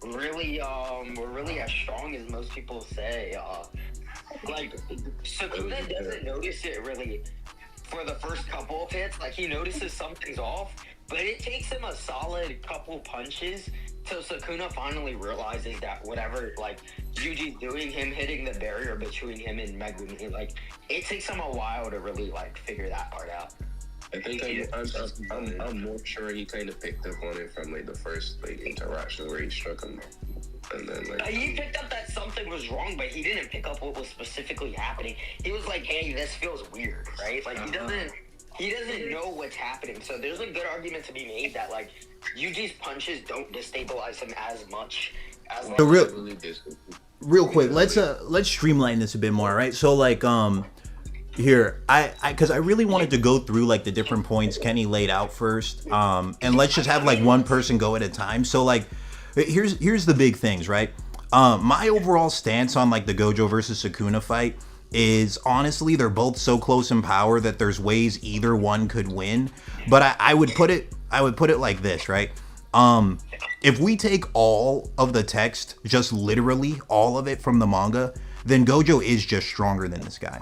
were really as strong as most people say. Like Sukuna doesn't notice it really for the first couple of hits. Like he notices something's off, but it takes him a solid couple punches till Sukuna finally realizes that whatever like Yuji's doing, him hitting the barrier between him and Megumi, like it takes him a while to really like figure that part out. I think I'm more sure he kind of picked up on it from like the first like interaction where he struck him, and then like He picked up that something was wrong, but he didn't pick up what was specifically happening. He was like, "Hey, this feels weird," right? Like he doesn't know what's happening. So there's a good argument to be made that like Yuji's punches don't destabilize him as much as like, So real quick, let's streamline this a bit more, right? So like here I because I really wanted to go through like the different points Kenny laid out first, and let's just have like one person go at a time. So like here's the big things, right? My overall stance on like the Gojo versus Sukuna fight is honestly they're both so close in power that there's ways either one could win, but I would put it like this, right? If we take all of the text, just literally all of it from the manga, then Gojo is just stronger than this guy.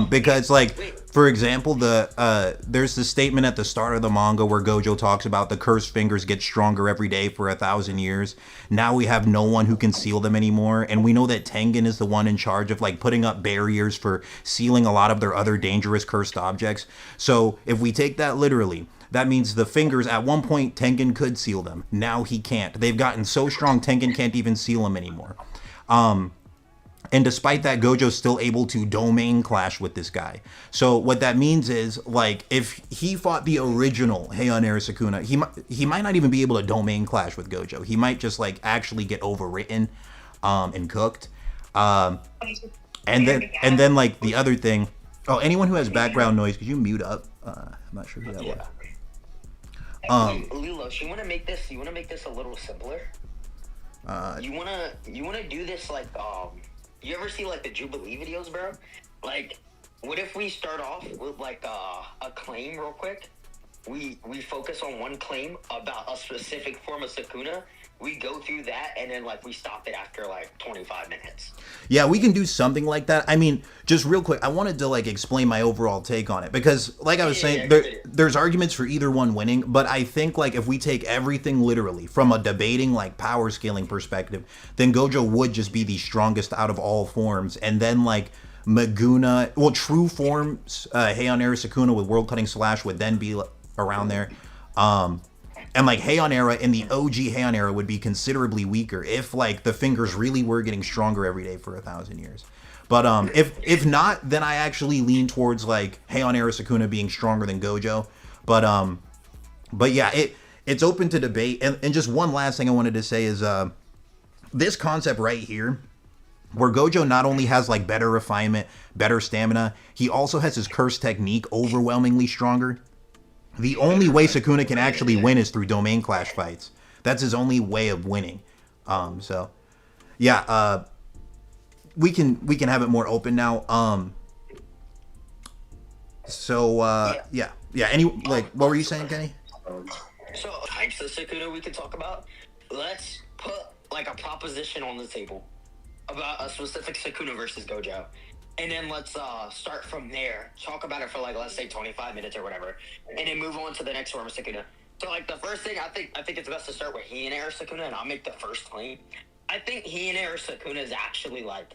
Because like for example, there's the statement at the start of the manga where Gojo talks about the cursed fingers get stronger every day for 1,000 years. Now we have no one who can seal them anymore, and we know that Tengen is the one in charge of like putting up barriers for sealing a lot of their other dangerous cursed objects. So if we take that literally, that means the fingers at one point Tengen could seal them. Now he can't. They've gotten so strong Tengen can't even seal them anymore. And despite that, Gojo's still able to domain clash with this guy. So what that means is, like, if he fought the original Heian era Sukuna, he might not even be able to domain clash with Gojo. He might just, like, actually get overwritten and cooked. And then, like, the other thing... Oh, anyone who has background noise, could you mute up? I'm not sure who that was. Lilo, you want to make this a little simpler? You wanna do this like you ever see like the Jubilee videos, bro? Like, what if we start off with like a claim real quick? We focus on one claim about a specific form of Sukuna. We go through that and then like we stop it after like 25 minutes. Yeah, we can do something like that. I mean, just real quick, I wanted to like explain my overall take on it because like I was saying, there's arguments for either one winning, but I think like if we take everything literally from a debating like power scaling perspective, then Gojo would just be the strongest out of all forms, and then like Maguna, well, true forms, Heian era Sukuna with world cutting slash would then be around there. And like Heian era and the OG Heian era would be considerably weaker if like the fingers really were getting stronger every day for 1,000 years. But if not, then I actually lean towards like Heian era Sukuna being stronger than Gojo. But yeah, it's open to debate. And just one last thing I wanted to say is this concept right here, where Gojo not only has like better refinement, better stamina, he also has his curse technique overwhelmingly stronger. The only way Sukuna can actually win is through domain clash fights. That's his only way of winning. So yeah, we can have it more open now. Yeah. Any like what were you saying, Kenny? So types of Sukuna we could talk about. Let's put like a proposition on the table about a specific Sukuna versus Gojo. And then let's start from there. Talk about it for like, let's say 25 minutes or whatever. And then move on to the next form of Sukuna. So like the first thing, I think it's best to start with Heian era Sukuna, and I'll make the first claim. I think Heian era Sukuna is actually like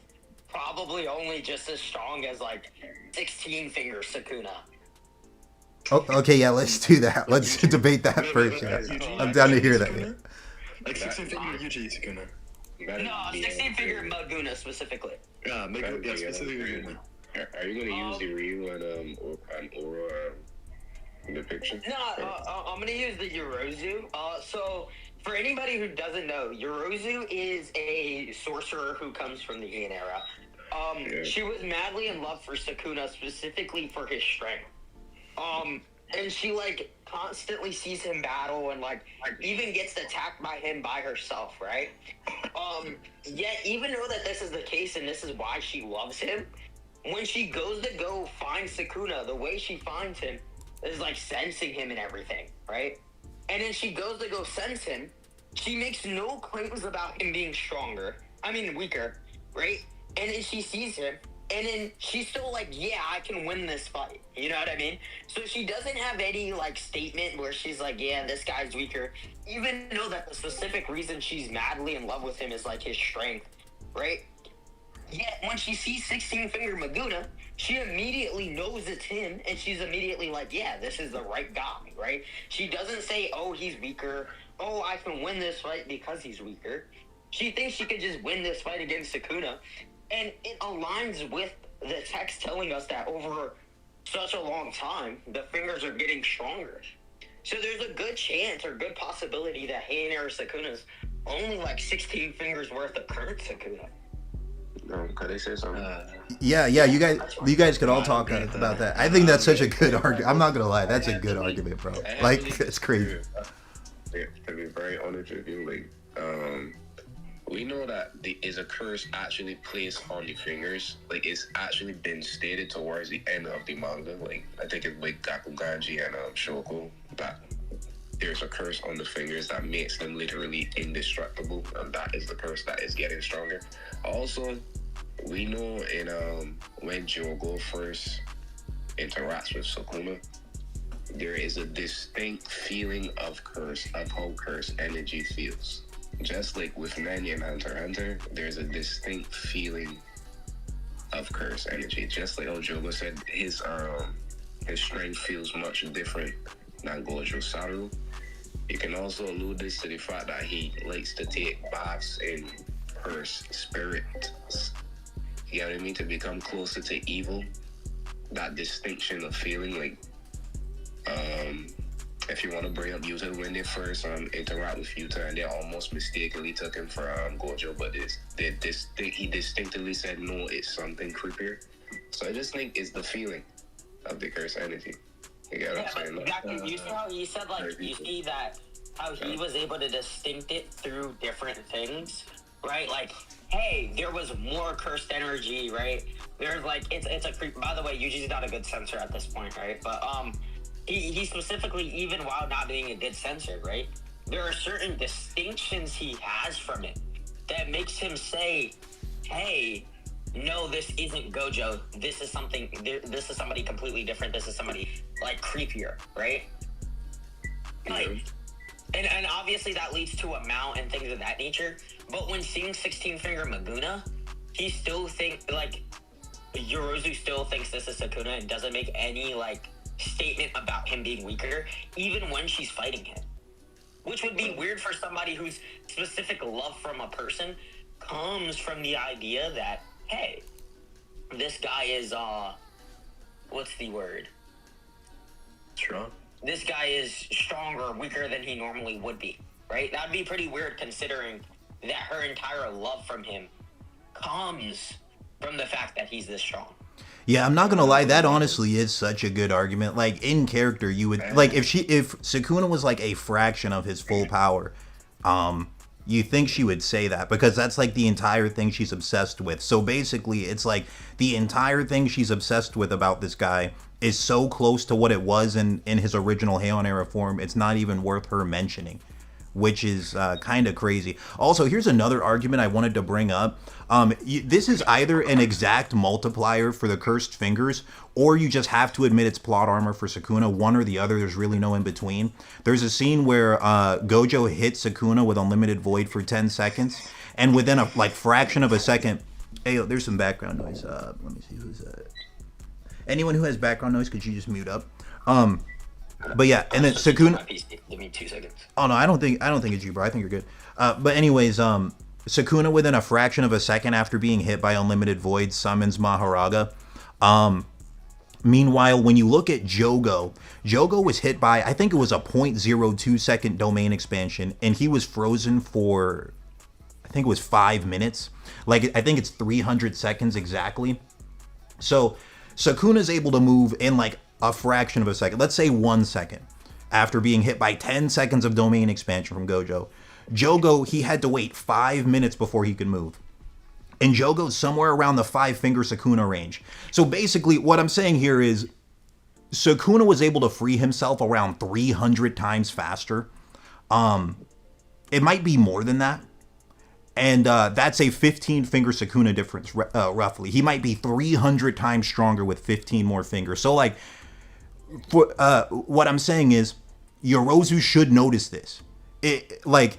probably only just as strong as like 16 finger Sukuna. Oh, okay, yeah, let's do that. Let's debate that first. Yeah. I'm down to hear that. Yeah. Like 16 finger Yuji Sukuna. No, 16 finger Maguna specifically. Yeah, specifically. Are you gonna use the Ryu and Aura depiction? No, I'm gonna use the Yorozu. So for anybody who doesn't know, Yorozu is a sorcerer who comes from the Heian era. She was madly in love for Sukuna specifically for his strength. And she like constantly sees him battle and like even gets attacked by him by herself, right? Yet even though that this is the case and this is why she loves him, when she goes to go find Sukuna, the way she finds him is like sensing him and everything, right? And then she goes to go sense him, She makes no claims about him being weaker, right? And then she sees him, and then she's still like, yeah, I can win this fight. You know what I mean? So she doesn't have any, like, statement where she's like, yeah, this guy's weaker, even though that the specific reason she's madly in love with him is, like, his strength, right? Yet, when she sees 16-finger Maguna, she immediately knows it's him, and she's immediately like, yeah, this is the right guy, right? She doesn't say, oh, he's weaker. Oh, I can win this fight because he's weaker. She thinks she could just win this fight against Sukuna, and it aligns with the text telling us that over such a long time, the fingers are getting stronger. So there's a good chance or good possibility that Heian-era Sukuna's only like 16 fingers worth of current Sukuna. Could they say something? Yeah, you guys could all talk about that. I think that's such a good argument. I'm not gonna lie, that's a good argument, bro. Like, it's crazy. To be very honest with you, like, we know that is a curse actually placed on the fingers. Like, it's actually been stated towards the end of the manga. Like, I think it's with Gakuganji and Shoko that there's a curse on the fingers that makes them literally indestructible, and that is the curse that is getting stronger. Also, we know in when Jogo first interacts with Sukuna, there is a distinct feeling of how curse energy feels. Just like with Nanya and Hunter x Hunter, there's a distinct feeling of curse energy. Just like Jogo said, his strength feels much different than Gojo Saru. You can also allude this to the fact that he likes to take baths in curse spirit. You know what I mean? To become closer to evil. That distinction of feeling, like, if you want to bring up Yuta, when they first interact with Yuta, and they almost mistakenly took him for Gojo, but he distinctly said, no, it's something creepier. So I just think it's the feeling of the curse energy. You get what I'm saying? Exactly. You see how he said, like, you see that how he was able to distinct it through different things, right? Like, hey, there was more cursed energy, right? There's like, it's a creep. By the way, Yuji's not a good censor at this point, right? But he specifically, even while not being a good censor, right? There are certain distinctions he has from it that makes him say, hey, no, this isn't Gojo. This is somebody completely different. This is somebody, like, creepier, right? Like, and obviously that leads to a mount and things of that nature. But when seeing 16-finger Maguna, he still Yorozu still thinks this is Sukuna and doesn't make any, like, statement about him being weaker, even when she's fighting him. Which would be weird for somebody whose specific love from a person comes from the idea that, hey, this guy is, what's the word? Strong. This guy is stronger or weaker than he normally would be, right? That'd be pretty weird considering that her entire love from him comes from the fact that he's this strong. Yeah, I'm not gonna lie, that honestly is such a good argument. Like, in character, you would, like, if Sukuna was like a fraction of his full power, you think she would say that, because that's like the entire thing she's obsessed with. So basically, it's like the entire thing she's obsessed with about this guy is so close to what it was in his original Heian era form, it's not even worth her mentioning, which is kind of crazy. Also, here's another argument I wanted to bring up. This is either an exact multiplier for the cursed fingers, or you just have to admit it's plot armor for Sukuna. One or the other, there's really no in between. There's a scene where Gojo hits Sukuna with unlimited void for 10 seconds, and within a fraction of a second, hey, there's some background noise. Let me see who's that. Anyone who has background noise, could you just mute up? But yeah, and then Sukuna. Give me 2 seconds. Oh no, I don't think it's you, bro. I think you're good. But anyways, Sukuna within a fraction of a second after being hit by unlimited void summons Maharaga. Meanwhile, when you look at Jogo was hit by, I think it was a 0.02 second domain expansion, and he was frozen for, I think it was 5 minutes. Like, I think it's 300 seconds exactly. So Sukuna's able to move in like a fraction of a second, let's say 1 second, after being hit by 10 seconds of domain expansion from Gojo. Jogo, he had to wait 5 minutes before he could move. And Jogo's somewhere around the 5-finger Sukuna range. So basically, what I'm saying here is Sukuna was able to free himself around 300 times faster. it might be more than that. And that's a 15 finger Sukuna difference, roughly. He might be 300 times stronger with 15 more fingers. So, like, for what I'm saying is, Yorozu should notice this. Like,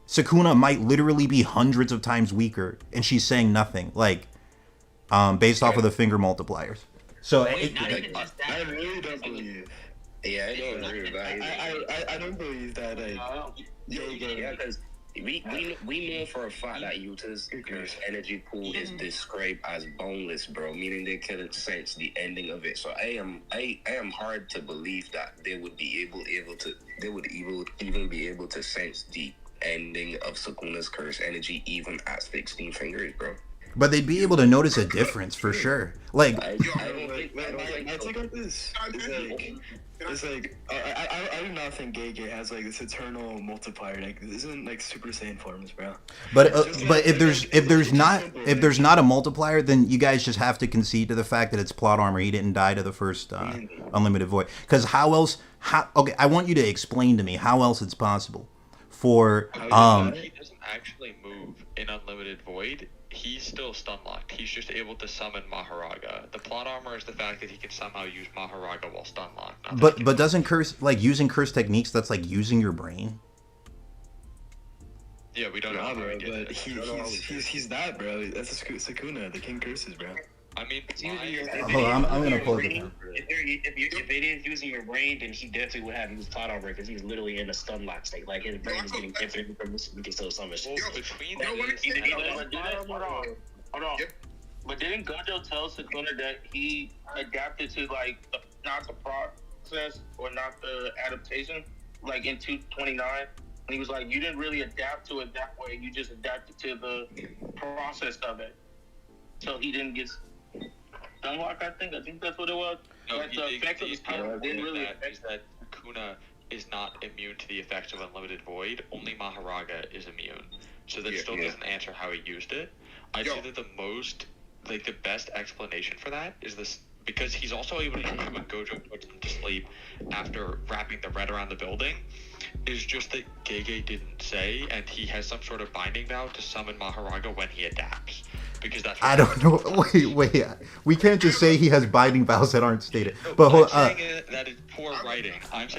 Sukuna might literally be hundreds of times weaker, and she's saying nothing. Like, based off of the finger multipliers. So, Wait, not even just that. I really don't believe. Yeah, I don't agree with that. I don't believe that. Like, Yeah, because we know for a fact that Utah's energy pool is described as boneless, bro, meaning they couldn't sense the ending of it. So I am hard to believe that they would be even be able to sense the ending of Sukuna's curse energy even at 16 fingers, bro. but they'd be able to notice a difference for sure. Like, I take out this. It's like I do not think Gege has like this eternal multiplier. Like this isn't like Super Saiyan forms, bro. but if there's not a multiplier, then you guys just have to concede to the fact that it's plot armor. He didn't die to the first unlimited void. Because how else? Okay, I want you to explain to me how else it's possible for He doesn't actually move in unlimited void. He's still stun locked. He's just able to summon Maharaga. The plot armor is the fact that he can somehow use Maharaga while stun locked. But doesn't curse, like, using curse techniques, that's like using your brain? Yeah, we don't know. Bro, How he did but it. he's that, bro. That's a Sukuna, the king curses, bro. I mean, Hold on, I'm gonna pull it down. If it is using your brain, then he definitely would have used plot armor because he's literally in a stun lock state. Like his brain is getting infinite information. He can still summon shit. between Hold on. But didn't Gojo tell Sukuna that he adapted to like not the process or not the adaptation, like in 229? And he was like, you didn't really adapt to it that way. You just adapted to the process of it. So he didn't get Dunlock, I think that's what it was. No, Like, the effect of the spell didn't really is that Kuna is not immune to the effects of Unlimited Void. Only Maharaga is immune. So that still doesn't answer how he used it. I'd say that the best explanation for that is this, because he's also able to use when Gojo puts him to sleep after wrapping the red around the building, is just that Gege didn't say, and he has some sort of binding vow to summon Maharaga when he adapts. Because that's what I don't know. Wait. We can't just say he has binding vows that aren't stated. But hold I'm saying that it's poor writing. I'm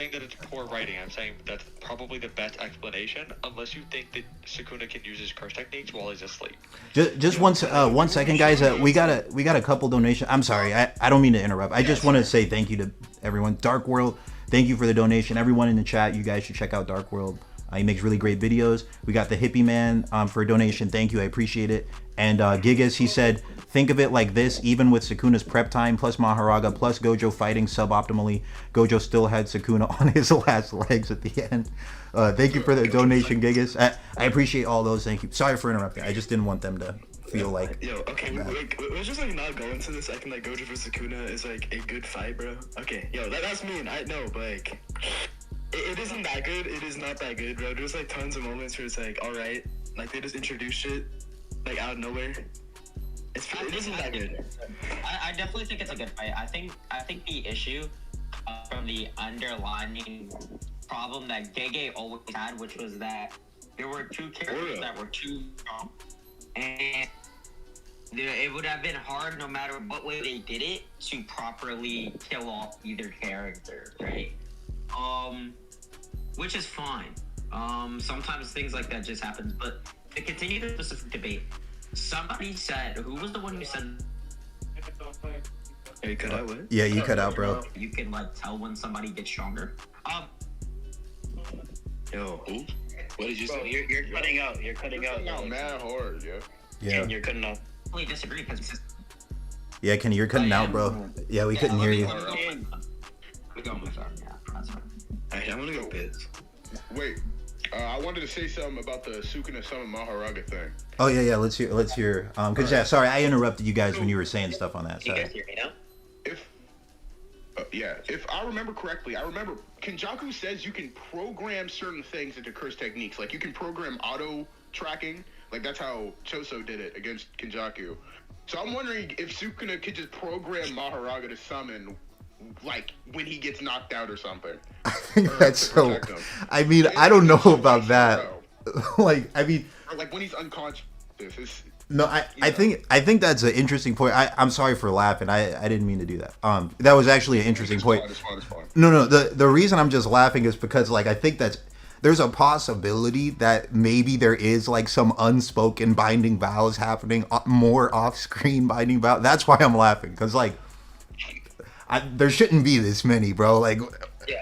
saying that's probably the best explanation, unless you think that Sukuna can use his curse techniques while he's asleep. Just one second, guys. We got a couple donations. I'm sorry. I don't mean to interrupt. I just want to say thank you to everyone. Dark World, thank you for the donation. Everyone in the chat, you guys should check out Dark World. He makes really great videos. We got the Hippie Man for a donation. Thank you. I appreciate it. And Gigas, he said, think of it like this. Even with Sukuna's prep time plus Maharaga plus Gojo fighting suboptimally, Gojo still had Sukuna on his last legs at the end. Thank you for the donation, Gigas. I appreciate all those. Thank you. Sorry for interrupting. I just didn't want them to feel like... Yo, okay, let's just like not go into this acting like Gojo vs Sukuna is like a good fight, bro. Okay, yo, that's mean. I know, but like... It isn't that good. It is not that good, bro. There's like tons of moments where it's like, all right, like they just introduce shit like out of nowhere. It isn't that good. I definitely think it's a good fight. I think the issue from the underlying problem that Gege always had, which was that there were two characters that were too strong, and it would have been hard no matter what way they did it to properly kill off either character, right? Which is fine. Sometimes things like that just happens. But to continue the specific debate, somebody said, who was the one who said? Hey, you cut out what? Yeah, you cut out, bro. You can like tell when somebody gets stronger. Yo, Who? What did you say? You're cutting out. You're cutting out. Mad hard, Yeah. You're cutting out. I disagree because Yeah, Kenny, you're cutting out, bro. Yeah, we couldn't hear you. We go with that. Yeah, that's fine. I want to go Biz. Wait, I wanted to say something about the Sukuna Summon Maharaga thing. Oh yeah. Let's hear. Cause yeah, sorry, I interrupted you guys when you were saying stuff on that. You Sorry. guys hear me now? If I remember correctly, Kenjaku says you can program certain things into curse techniques. Like you can program auto tracking. Like that's how Choso did it against Kenjaku. So I'm wondering if Sukuna could just program Maharaga to summon, like when he gets knocked out or something. That's so. I mean, I don't know about that. Like, I mean, Or like when he's unconscious. It's, no, I think that's an interesting point. I'm sorry for laughing. I didn't mean to do that. That was actually an interesting point. It's fine. No. The reason I'm just laughing is because like I think there's a possibility that maybe there is like some unspoken binding vows happening, more off-screen binding vows. That's why I'm laughing, because like there shouldn't be this many, bro. Like,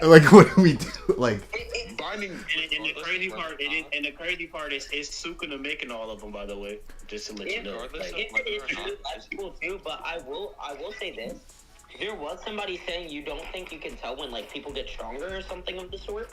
like what do we do? Like, binding. And the crazy part is Sukuna making all of them, by the way. Just to let you know. That's cool too, but I will say this. There was somebody saying you don't think you can tell when like people get stronger or something of the sort.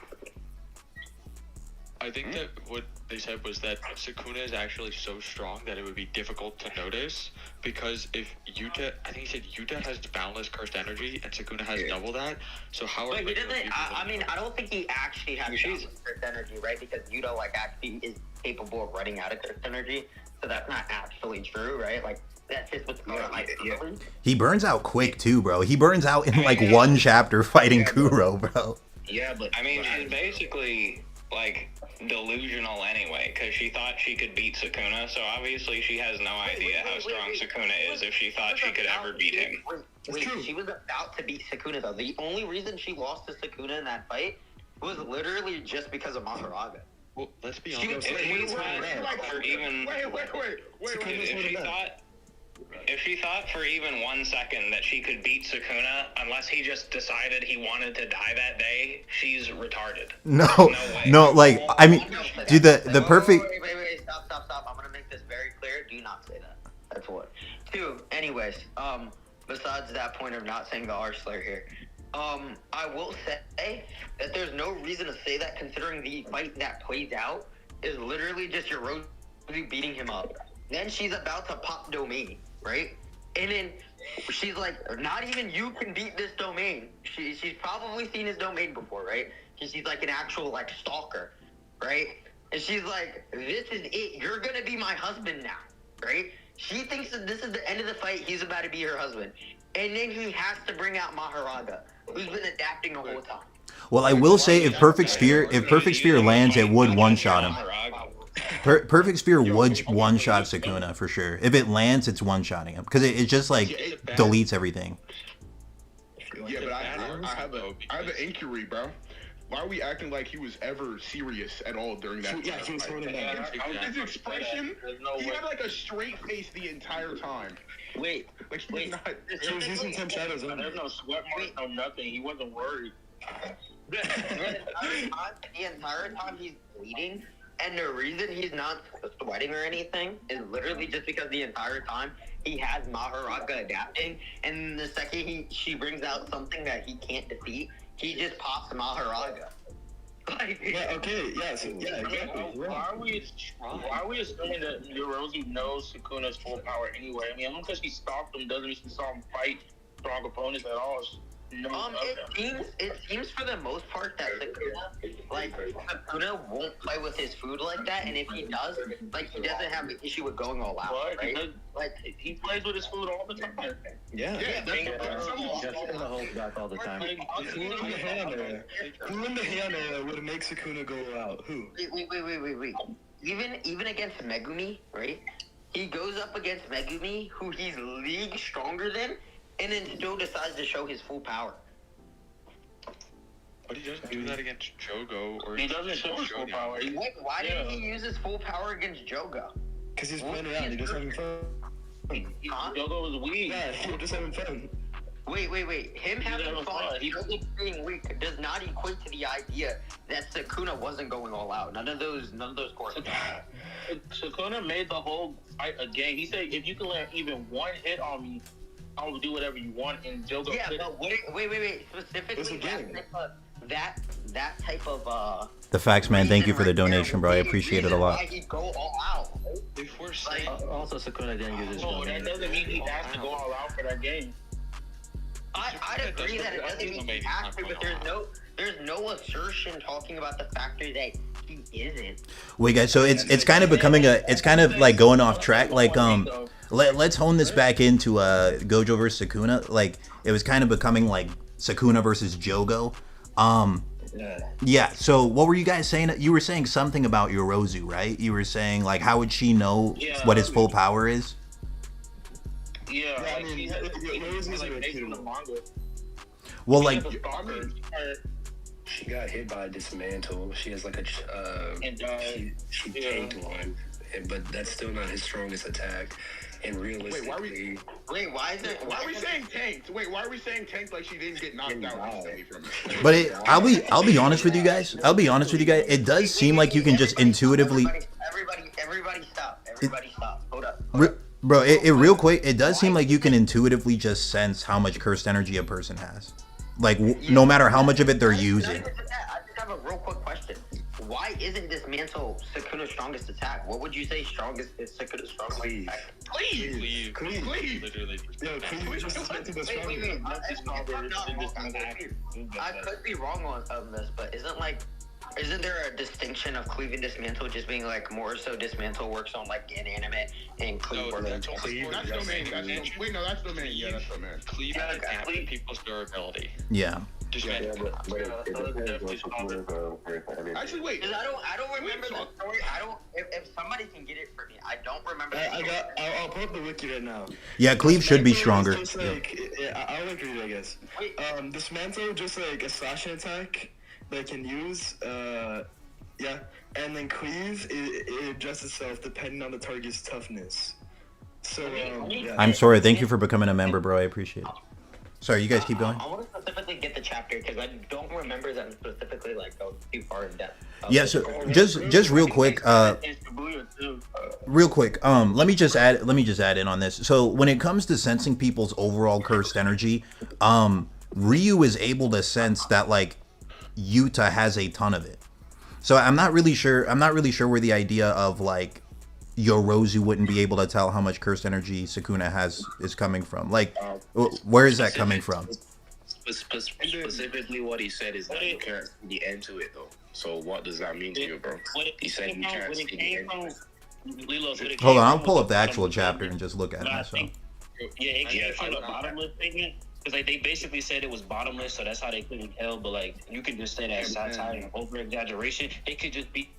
I think that what they said was that Sukuna is actually so strong that it would be difficult to notice, because if Yuta, I think he said Yuta has boundless cursed energy and Sukuna has double that, so how are But he doesn't, I don't think he actually has boundless cursed energy, right? Because Yuta like actually is capable of running out of cursed energy, so that's not actually true, right? Like that's just what's going on. he burns out quick too, bro. He burns out in like one chapter fighting Kuro, bro. Yeah, but I mean, she's basically like delusional anyway, because she thought she could beat Sukuna, so obviously she has no idea how strong Sukuna is if she thought she could ever beat him. Wait, she was about to beat Sukuna though. The only reason she lost to Sukuna in that fight was literally just because of Maharaga. Well, let's be honest. If she thought for even 1 second that she could beat Sukuna, unless he just decided he wanted to die that day, she's retarded. No, like, I mean, dude, the perfect... Wait, stop. I'm gonna make this very clear. Do not say that. That's what. Two, anyways, besides that point of not saying the R slur here, I will say that there's no reason to say that, considering the fight that plays out is literally just Yorozu beating him up. Then she's about to pop domain, right? And then she's like, not even you can beat this domain. She's probably seen his domain before, right? She's like an actual like stalker, right? And she's like, this is it. You're gonna be my husband now, right? She thinks that this is the end of the fight. He's about to be her husband. And then he has to bring out Maharaga, who's been adapting the whole time. Well, I will say, if Perfect Sphere lands, it would one-shot him. Perfect Sphere would one-shot Sukuna for sure. If it lands, it's one-shotting him, because it just like deletes everything. Yeah, but I have an inquiry, bro. Why are we acting like he was ever serious at all during that? Yeah, he was holding back. His expression, he had like a straight face the entire time. Wait. He was using 10 shadows. There's no sweat marks, no nothing. He wasn't worried. The entire time he's bleeding, and the reason he's not sweating or anything is literally just because the entire time he has Maharaga adapting, and the second she brings out something that he can't defeat, he just pops Maharaga. Like, exactly. Why are we assuming that Yorozu knows Sukuna's full power anyway? I mean, only because she stalked him doesn't mean she saw him fight strong opponents at all. It seems for the most part that Sukuna won't play with his food like that, and if he does, like, he doesn't have an issue with going all out, right? Like, he plays with his food all the time. Yeah, Just in the whole back all the time. Who in the hand would make Sukuna go out? Who? Wait. Even against Megumi, right? He goes up against Megumi, who he's league stronger than, and then still decides to show his full power. But he doesn't do that against Jogo, or he doesn't show his full power. Why didn't he use his full power against Jogo? Because he's playing around. He's just having fun. Jogo was weak. Yeah, he was just having fun. Wait. Him having fun, being weak, does not equate to the idea that Sukuna wasn't going all out. None of those courses. Sukuna made the whole fight a game. He said, if you can land even one hit on me, I will do whatever you want. And Jogo. Yeah, but wait. Specifically, that type of The facts, man. Thank you for the donation, bro. I appreciate it a lot. Why he go all out? If we're saying, Also, Sukuna didn't use his that doesn't mean he has to go all out for that game. I'd agree that it doesn't mean he has to, but there's no assertion talking about the factor that he isn't. Wait, guys. So it's kind of becoming it's kind of like going off track. Like let's hone this back into Gojo versus Sukuna. Like, it was kind of becoming like Sukuna versus Jogo. Yeah. So what were you guys saying? You were saying something about Yorozu, right? You were saying like, how would she know what his full power is? Yeah, I like, mean, she has, Yorozu's like, a based kid. on the manga. Well, She like, has a stalker, She got hit by a dismantle. She has like a and she tanked one, but that's still not his strongest attack. And realistically, Why is it? Why are we saying tanked? Wait, why are we saying tanked like she didn't get knocked out instantly from it? but I'll be honest with you guys. I'll be honest with you guys. It does seem like you can just intuitively. Everybody stop. Everybody stop. Hold up. Bro, it real quick. It does seem like you can intuitively just sense how much cursed energy a person has. Like no matter how much of it they're using. I just have a real quick question. Why isn't dismantle Sukuna's strongest attack? What would you say strongest is Sukuna's strongest attack? Cleave. Literally. Yo, Cleave just dismantled the strongest. I could be wrong on this, but isn't there a distinction of cleave and dismantle just being like more so dismantle works on like inanimate and cleave works on Cleave. That's domain. Wait, no, that's domain. Yeah, that's domain. Cleave and amp people's durability. Yeah. Dismantle. Actually, wait. I don't remember the story. If somebody can get it for me, I don't remember. I'll pull up the wiki right now. Yeah, cleave should be stronger. Just like, I'll agree, I guess. Dismantle, just like a slashing attack they can use. Yeah, and then cleave, it adjusts itself depending on the target's toughness. So, yeah. I'm sorry. Thank you for becoming a member, bro. I appreciate it. Sorry, you guys keep going. I want to specifically get the chapter because I don't remember them specifically like go too far in depth. Yeah, so just real quick, let me just add in on this. So when it comes to sensing people's overall cursed energy, Ryu is able to sense that like Yuta has a ton of it. So I'm not really sure where the idea of like Yorozu wouldn't be able to tell how much cursed energy Sukuna has is coming from. Like, where is that coming from? Specifically, what he said is that you can't see the end to it, though. So what does that mean to you, bro? He said you can't see the end. Hold on, I'll pull up the actual chapter and just look at it myself. Yeah, it came from the bottomless thing. Because like they basically said it was bottomless, so that's how they couldn't tell. But like you can just say that satire and over exaggeration. It could just be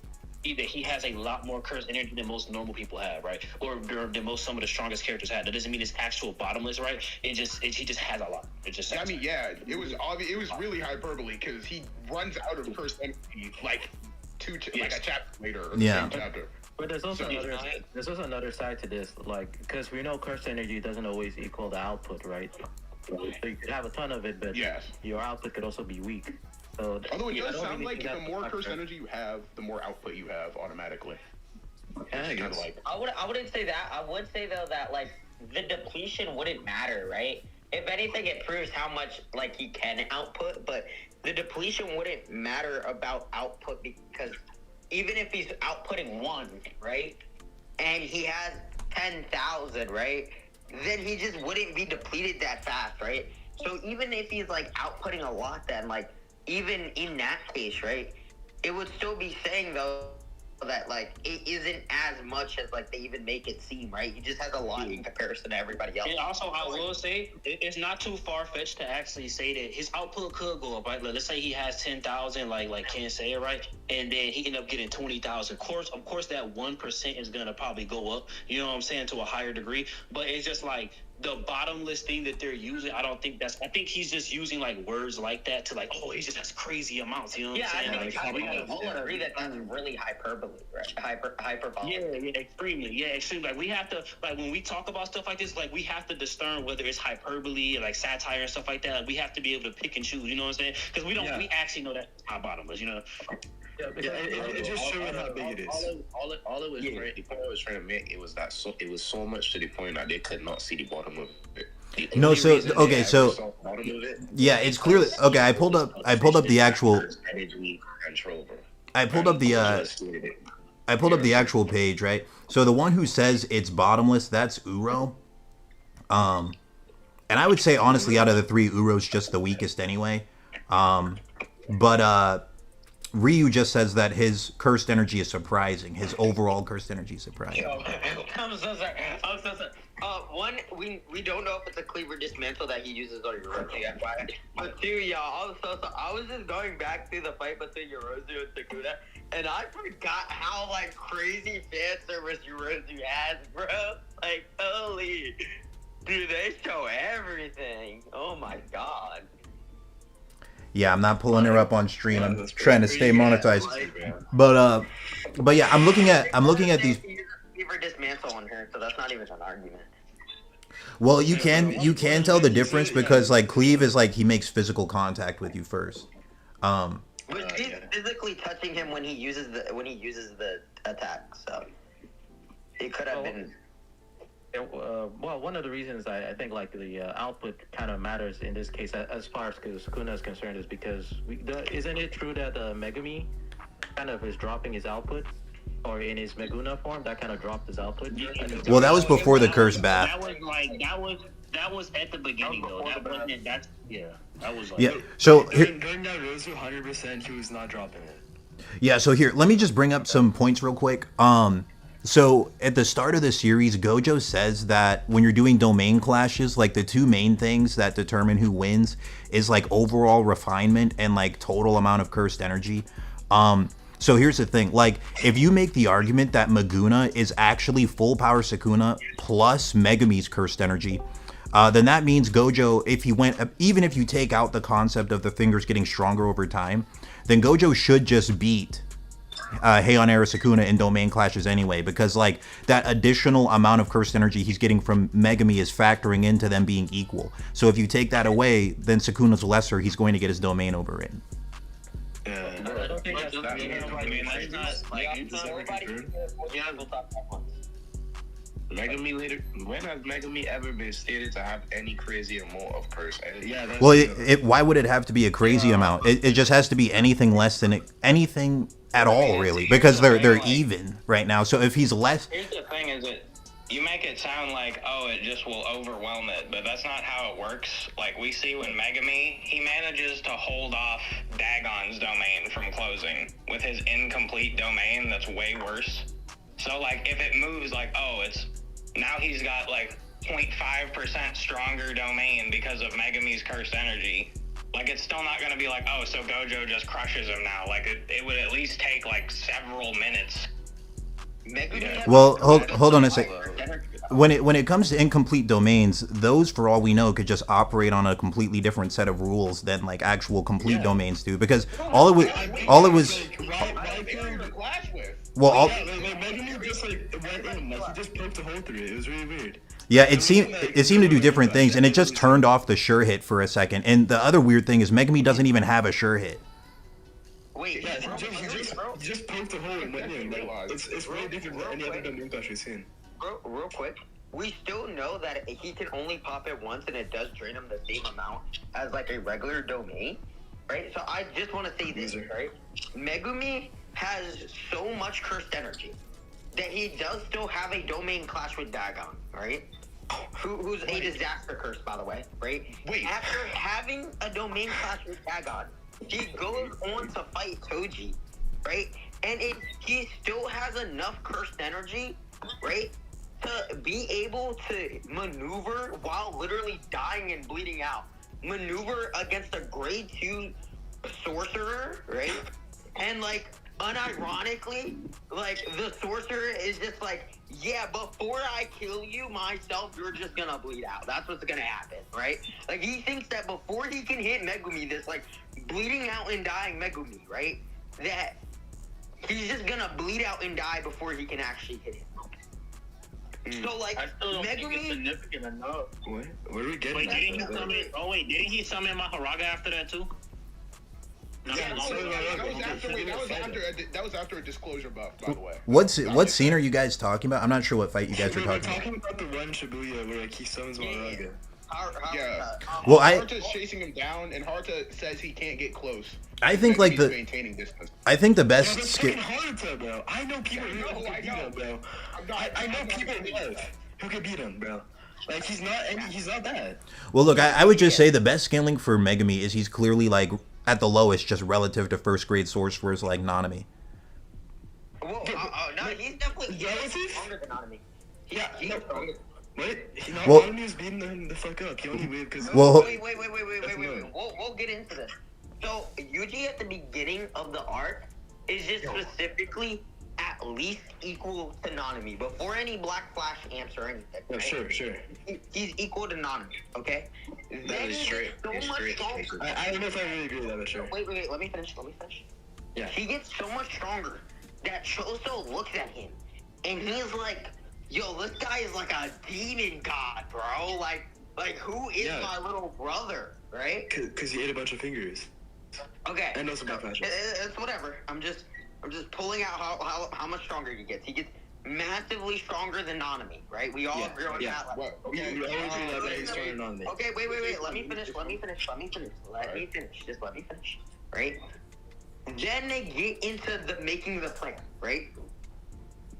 that he has a lot more cursed energy than most normal people have, right? Or than most some of the strongest characters have. That doesn't mean it's actual bottomless, right? He just has a lot. It just. I mean, yeah, it was obvious. It was really hyperbole because he runs out of cursed energy like like a chapter later. Or the same chapter. But there's also another side to this, like because we know cursed energy doesn't always equal the output, right? So you could have a ton of it, but your output could also be weak. So although it does sound like the more cursed energy you have, the more output you have automatically. I wouldn't say that. I would say though that like the depletion wouldn't matter, right? If anything, it proves how much like he can output, but the depletion wouldn't matter about output because even if he's outputting 1, right, and he has 10,000, right, then he just wouldn't be depleted that fast, right? So even if he's like outputting a lot, then like even in that case, right, it would still be saying though that like it isn't as much as like they even make it seem, right? He just has a lot in comparison to everybody else. And also, I will say it's not too far fetched to actually say that his output could go up, right? Let's say he has 10,000, like can't say it right, and then he end up getting 20,000. Of course, that 1% is gonna probably go up. You know what I'm saying, to a higher degree. But it's just like the bottomless thing that they're using. I think he's just using like words like that to like, oh, he just has crazy amounts. You know what I'm saying? I think we all agree that that's really hyperbole, right? Hyperbolic. Yeah, extremely. Like we have to, like when we talk about stuff like this, like we have to discern whether it's hyperbole, like satire and stuff like that. Like, we have to be able to pick and choose. You know what I'm saying? Because we actually know that how bottomless. You know. It just showing how big it is. All it was the point I was trying to make it was that it was so much to the point that they could not see the bottom of it. No, so okay, so yeah, it's clearly okay. I pulled up the actual. I pulled up the actual page, right? So the one who says it's bottomless, that's Uro. And I would say honestly, out of the 3, Uro's just the weakest anyway. But Ryu just says that his cursed energy is surprising. His overall cursed energy is surprising. I'm so sorry. I'm so sorry. One, we don't know if it's a cleaver dismantle that he uses on Yorozu, FYI. But two, y'all, I'm so sorry. I was just going back to the fight between Yorozu and Sukuna, and I forgot how, like, crazy fan service Yorozu has, bro. Like, holy. Dude, they show everything. Oh, my God. Yeah, I'm not pulling her up on stream. I'm trying to stay monetized. But yeah, I'm looking at these. Cleaver dismantle on her, so that's not even an argument. Well, you can tell the difference because like Cleave is like he makes physical contact with you first. But she's physically touching him when he uses the attack, so it could have been. Well, one of the reasons I think like the output kind of matters in this case as far as Sukuna is concerned is because isn't it true that Megumi kind of is dropping his output, or in his Meguna form that kind of dropped his output? Well, that was before the curse bath. That was at the beginning though. That wasn't. That was like. Yeah. So during that Yorozu, 100% he was not dropping it. Yeah. So here, let me just bring up some points real quick. So at the start of the series, Gojo says that when you're doing domain clashes, like the two main things that determine who wins is like overall refinement and like total amount of cursed energy. So here's the thing, like if you make the argument that Meguna is actually full power Sukuna plus Megumi's cursed energy, then that means Gojo, even if you take out the concept of the fingers getting stronger over time, then Gojo should just beat Heian Era Sukuna in domain clashes anyway, because like that additional amount of cursed energy he's getting from Megumi is factoring into them being equal. So if you take that away, then Sukuna's lesser, he's going to get his domain overridden. I don't think that's not. I mean, that's not like. Megumi later. When has Megumi ever been stated to have any crazy amount of curse energy? Yeah. Well, why would it have to be a crazy amount? It just has to be anything less than anything at all, really, because they're even right now. So if he's less. Here's the thing: is it you make it sound like it just will overwhelm it, but that's not how it works. Like we see when Megumi, he manages to hold off Dagon's domain from closing with his incomplete domain. That's way worse. So like if it moves it's now he's got like 0.5% stronger domain because of Megumi's cursed energy. Like it's still not gonna be like, so Gojo just crushes him now. Like it would at least take like several minutes. Well, hold on a sec. When it comes to incomplete domains, those for all we know could just operate on a completely different set of rules than like actual complete domains do, because all it was well, Megumi just went in, he just poked a hole through it. It was really weird. Yeah, it seemed to do different things, and it just turned off the sure hit for a second. And the other weird thing is Megumi doesn't even have a sure hit. Wait, he just poked a hole and went in. It's really different than any other domain clash we've seen. Bro, real quick, we still know that he can only pop it once, and it does drain him the same amount as like a regular domain, right? So I just want to say this, right? Megumi has so much cursed energy that he does still have a domain clash with Dagon, right? Who's a disaster curse, by the way, right? Wait. After having a domain clash with Dagon, he goes on to fight Toji, right? And he still has enough cursed energy, right, to be able to maneuver while literally dying and bleeding out. Maneuver against a grade 2 sorcerer, right? And like, unironically, like, the sorcerer is just like, yeah, before I kill you myself, you're just gonna bleed out. That's what's gonna happen, right? Like, he thinks that before he can hit Megumi, this, like, bleeding out and dying Megumi, right? That he's just gonna bleed out and die before he can actually hit him. So, like, I still don't think it's significant enough. What? Where are we getting? Wait, didn't he summon Maharaga after that too? Yeah, that was after a disclosure buff, by the way. What scene are you guys talking about? I'm not sure what fight you guys are talking about. We're talking about the one Shibuya where he summons Maharaga. Yeah. Well, Haruta's chasing him down, and Haruta says he can't get close. I think like maintaining distance. I think the best skill. Haruta, bro. I know people who can beat him, bro. I know people who can beat him, bro. Like he's not bad. Well, look, I would just say the best scaling for Megumi is he's clearly like at the lowest, just relative to first grade sorcerers like Nanami. Well, no, he's definitely stronger than Nanami. He's stronger. What? Well- Nanami is beating him the fuck up. He only waved because. Well- Wait. We'll get into this. So Yuji at the beginning of the arc is just specifically at least equal to Nanami before any Black Flash amps or anything. Yeah, right? sure. He's equal to Nanami. Okay. Then is he straight. gets so much stronger. I don't know if I really agree with that, but sure. Wait. Let me finish. Yeah. He gets so much stronger that Choso looks at him and he's like, "Yo, this guy is like a demon god, bro. Like who is my little brother, right?" Because he ate a bunch of fingers. Okay. And also Black Flash. It's whatever. I'm just pulling out how much stronger he gets. He gets massively stronger than Nanami, right? We all agree on that. Like, Okay. We all agree that he's stronger than Nanami. Okay, wait. Let me finish. Just let me finish. Right? Then they get into the making the plan, right?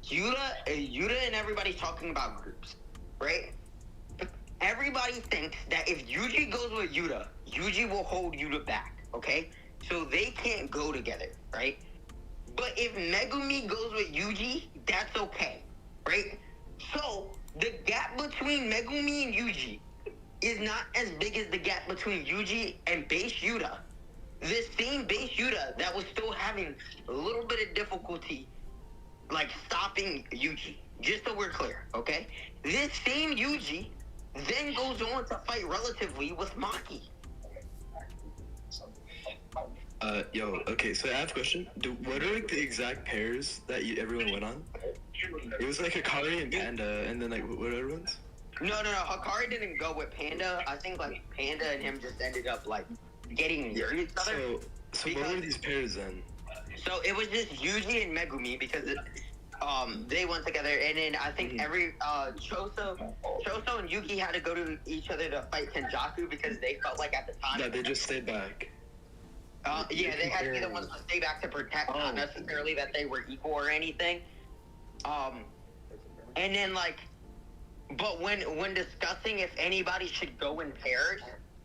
Yuta and everybody's talking about groups, right? Everybody thinks that if Yuji goes with Yuta, Yuji will hold Yuta back, okay? So they can't go together, right? But if Megumi goes with Yuji, that's okay, right? So the gap between Megumi and Yuji is not as big as the gap between Yuji and base Yuta. This same base Yuta that was still having a little bit of difficulty, like stopping Yuji. Just so we're clear, okay? This same Yuji then goes on to fight relatively with Maki. Okay, so I have a question. What are like the exact pairs that everyone went on? It was like Hikari and Panda, and then like what other ones? No. Hikari didn't go with Panda. I think like Panda and him just ended up like getting near each other. So what were these pairs then? So it was just Yuji and Megumi because they went together, and then I think every Choso and Yuki had to go to each other to fight Kenjaku because they felt like at the time. Yeah, they just stayed back. They had to be the ones to stay back to protect, not necessarily that they were equal or anything. And then like, but when discussing if anybody should go in pairs,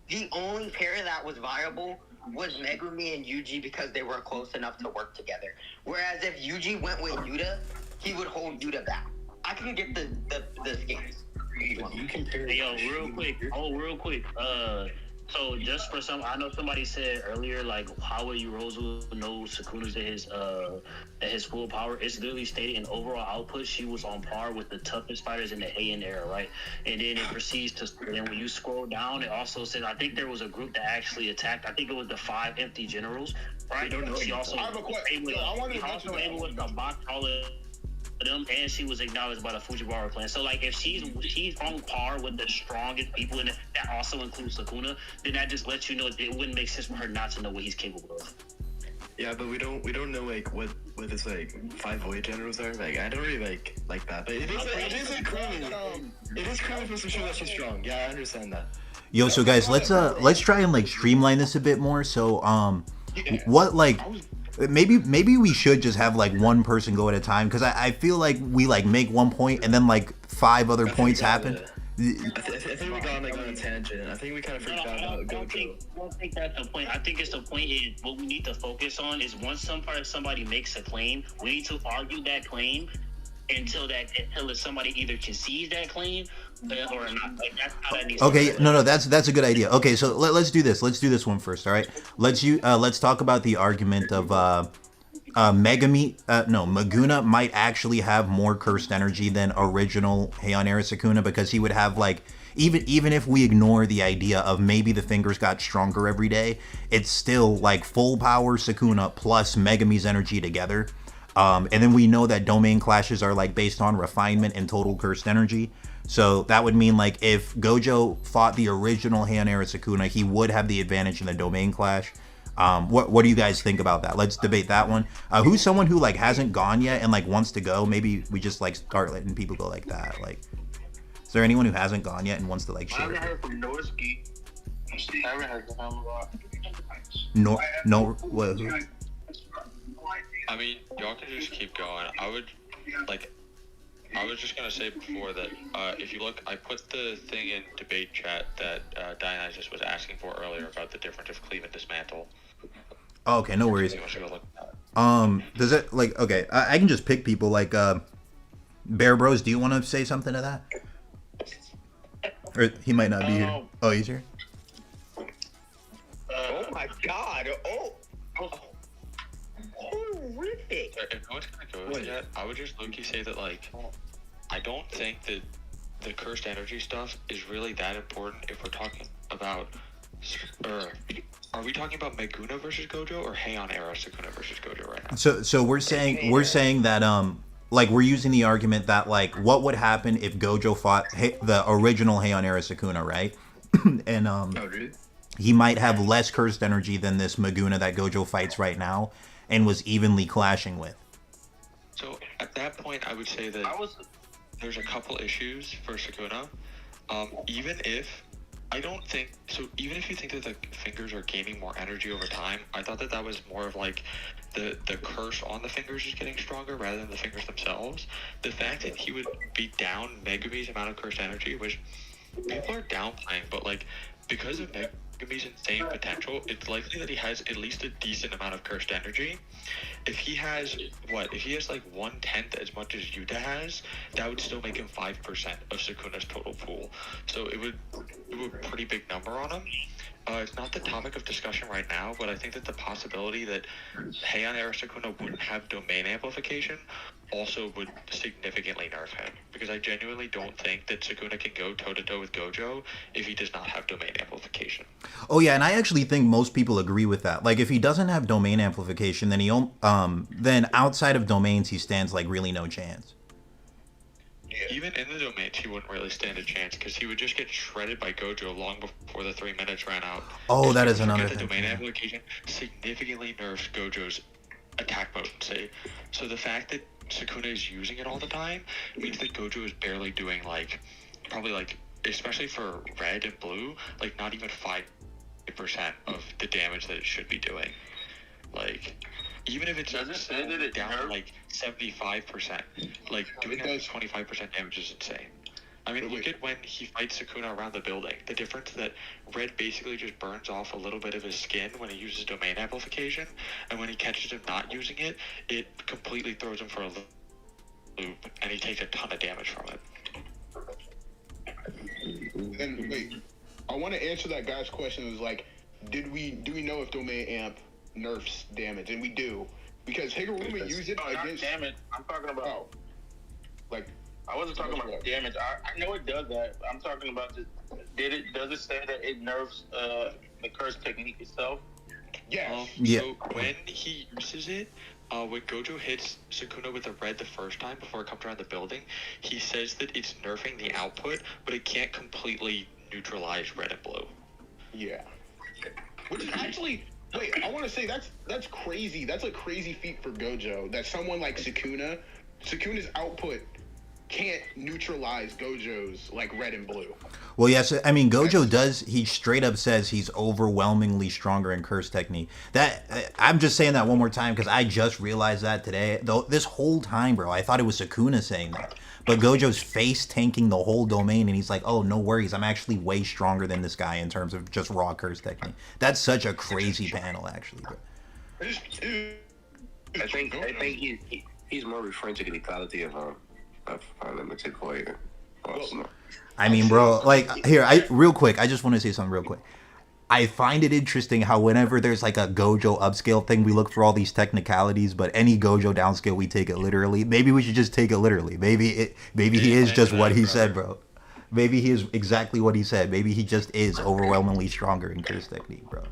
the only pair that was viable was Megumi and Yuji because they were close enough to work together. Whereas if Yuji went with Yuta, he would hold Yuta back. I can get the scans. You compare. Hey, yo, real quick. So just for I know somebody said earlier, like, how would Yorozu know Sukuna's at his full power? It's literally stated in overall output, she was on par with the toughest fighters in the Heian era, right? And then it proceeds to, then when you scroll down, it also says, I think there was a group that actually attacked, I think it was the 5 empty generals, right? She also I have a question. able to box all of them, and she was acknowledged by the Fujiwara clan. So, like, if she's on par with the strongest people in it, that also includes Sukuna, then that just lets you know it wouldn't make sense for her not to know what he's capable of. Yeah, but we don't know like what his like 5 void generals are. Like I don't really like that. But it is clearly supposed to show that she's strong. Yeah, I understand that. Yo, so guys, let's try and like streamline this a bit more. So what like. Maybe we should just have like one person go at a time because I feel like we like make one point and then like 5 other points happen. I think we got like on a tangent. I think we kind of freaked out about Gojo. I don't think that's the point. I think it's the point is what we need to focus on is once somebody makes a claim, we need to argue that claim until somebody either concedes that claim or not. Like that's how that needs. Okay, no, that's a good idea. Okay, so let's do this. Let's do this one first. All right, let's talk about the argument of Maguna might actually have more cursed energy than original Heian era Sukuna because he would have like even if we ignore the idea of maybe the fingers got stronger every day, it's still like full power Sukuna plus Megumi's energy together. And then we know that domain clashes are like based on refinement and total cursed energy. So that would mean like if Gojo fought the original Heian era Sukuna, he would have the advantage in the domain clash. What do you guys think about that? Let's debate that one. Who's someone who like hasn't gone yet and like wants to go? Maybe we just like start letting people go like that. Like, is there anyone who hasn't gone yet and wants to like share? I haven't heard from Norski. I haven't heard from him a lot. What? I mean, y'all can just keep going. I was just gonna say before that if you look, I put the thing in debate chat that Dionysus was asking for earlier about the difference of cleave and dismantle. Oh, okay, no worries. Does it like okay? I can just pick people like Bear Bros. Do you want to say something to that? Or he might not be here. Oh, he's here. Oh my God! Horrific. If no one's gonna go with that, I would just low-key say that like, I don't think that the cursed energy stuff is really that important if we're talking about. Are we talking about Meguna versus Gojo or Heian era Sukuna versus Gojo right now? So we're saying that like we're using the argument that like what would happen if Gojo fought the original Heian era Sukuna, right? And he might have less cursed energy than this Meguna that Gojo fights right now and was evenly clashing with. So at that point, I would say that there's a couple issues for Sukuna. Even if you think that the fingers are gaining more energy over time, I thought that was more of like the curse on the fingers is getting stronger rather than the fingers themselves. The fact that he would be down Megumi's amount of cursed energy, which people are downplaying, but like because of Megumi's insane potential, it's likely that he has at least a decent amount of cursed energy. If he has like 1/10 as much as Yuta has, that would still make him 5% of Sukuna's total pool. So it would do a pretty big number on him. It's not the topic of discussion right now, but I think that the possibility that Heian era Sukuna wouldn't have domain amplification also would significantly nerf him, because I genuinely don't think that Sukuna can go toe-to-toe with Gojo if he does not have domain amplification. Oh yeah, and I actually think most people agree with that. Like if he doesn't have domain amplification, then then outside of domains he stands like really no chance. Even in the domains, he wouldn't really stand a chance because he would just get shredded by Gojo long before the 3 minutes ran out. Oh, that is another thing. The domain application significantly nerfs Gojo's attack potency. So the fact that Sukuna is using it all the time means that Gojo is barely doing especially for red and blue, like not even 5% of the damage that it should be doing. Like, even if it's down like 75%, like doing that 25% damage is insane. I mean, look at when he fights Sukuna around the building. The difference that red basically just burns off a little bit of his skin when he uses domain amplification, and when he catches him not using it, it completely throws him for a loop, and he takes a ton of damage from it. And wait, I want to answer that guy's question. It was like, do we know if domain amp nerfs damage? And we do, because Higuruma used it against damage. I'm talking about I wasn't talking about damage. I know it does that. I'm talking about does it say that it nerfs the curse technique itself? Yeah. So when he uses it, when Gojo hits Sukuna with the red the first time before it comes around the building, he says that it's nerfing the output, but it can't completely neutralize red and blue. Yeah. Which is actually, wait, I want to say that's crazy. That's a crazy feat for Gojo, that someone like Sukuna's output can't neutralize Gojo's like red and blue. Well, yes, I mean Gojo does. He straight up says he's overwhelmingly stronger in curse technique. That I'm just saying that one more time because I just realized that today. Though this whole time, bro, I thought it was Sukuna saying that, but Gojo's face tanking the whole domain, and he's like, "Oh, no worries, I'm actually way stronger than this guy in terms of just raw curse technique." That's such a crazy panel, actually. Bro. I think he's more referring to the lethality of unlimited void. I mean, bro, like here, real quick, I just want to say something real quick. I find it interesting how whenever there's like a Gojo upscale thing, we look for all these technicalities, but any Gojo downscale, we take it literally. Maybe we should just take it literally. Maybe he is just what he said, bro. Maybe he is exactly what he said. Maybe he just is overwhelmingly stronger in curse technique, bro.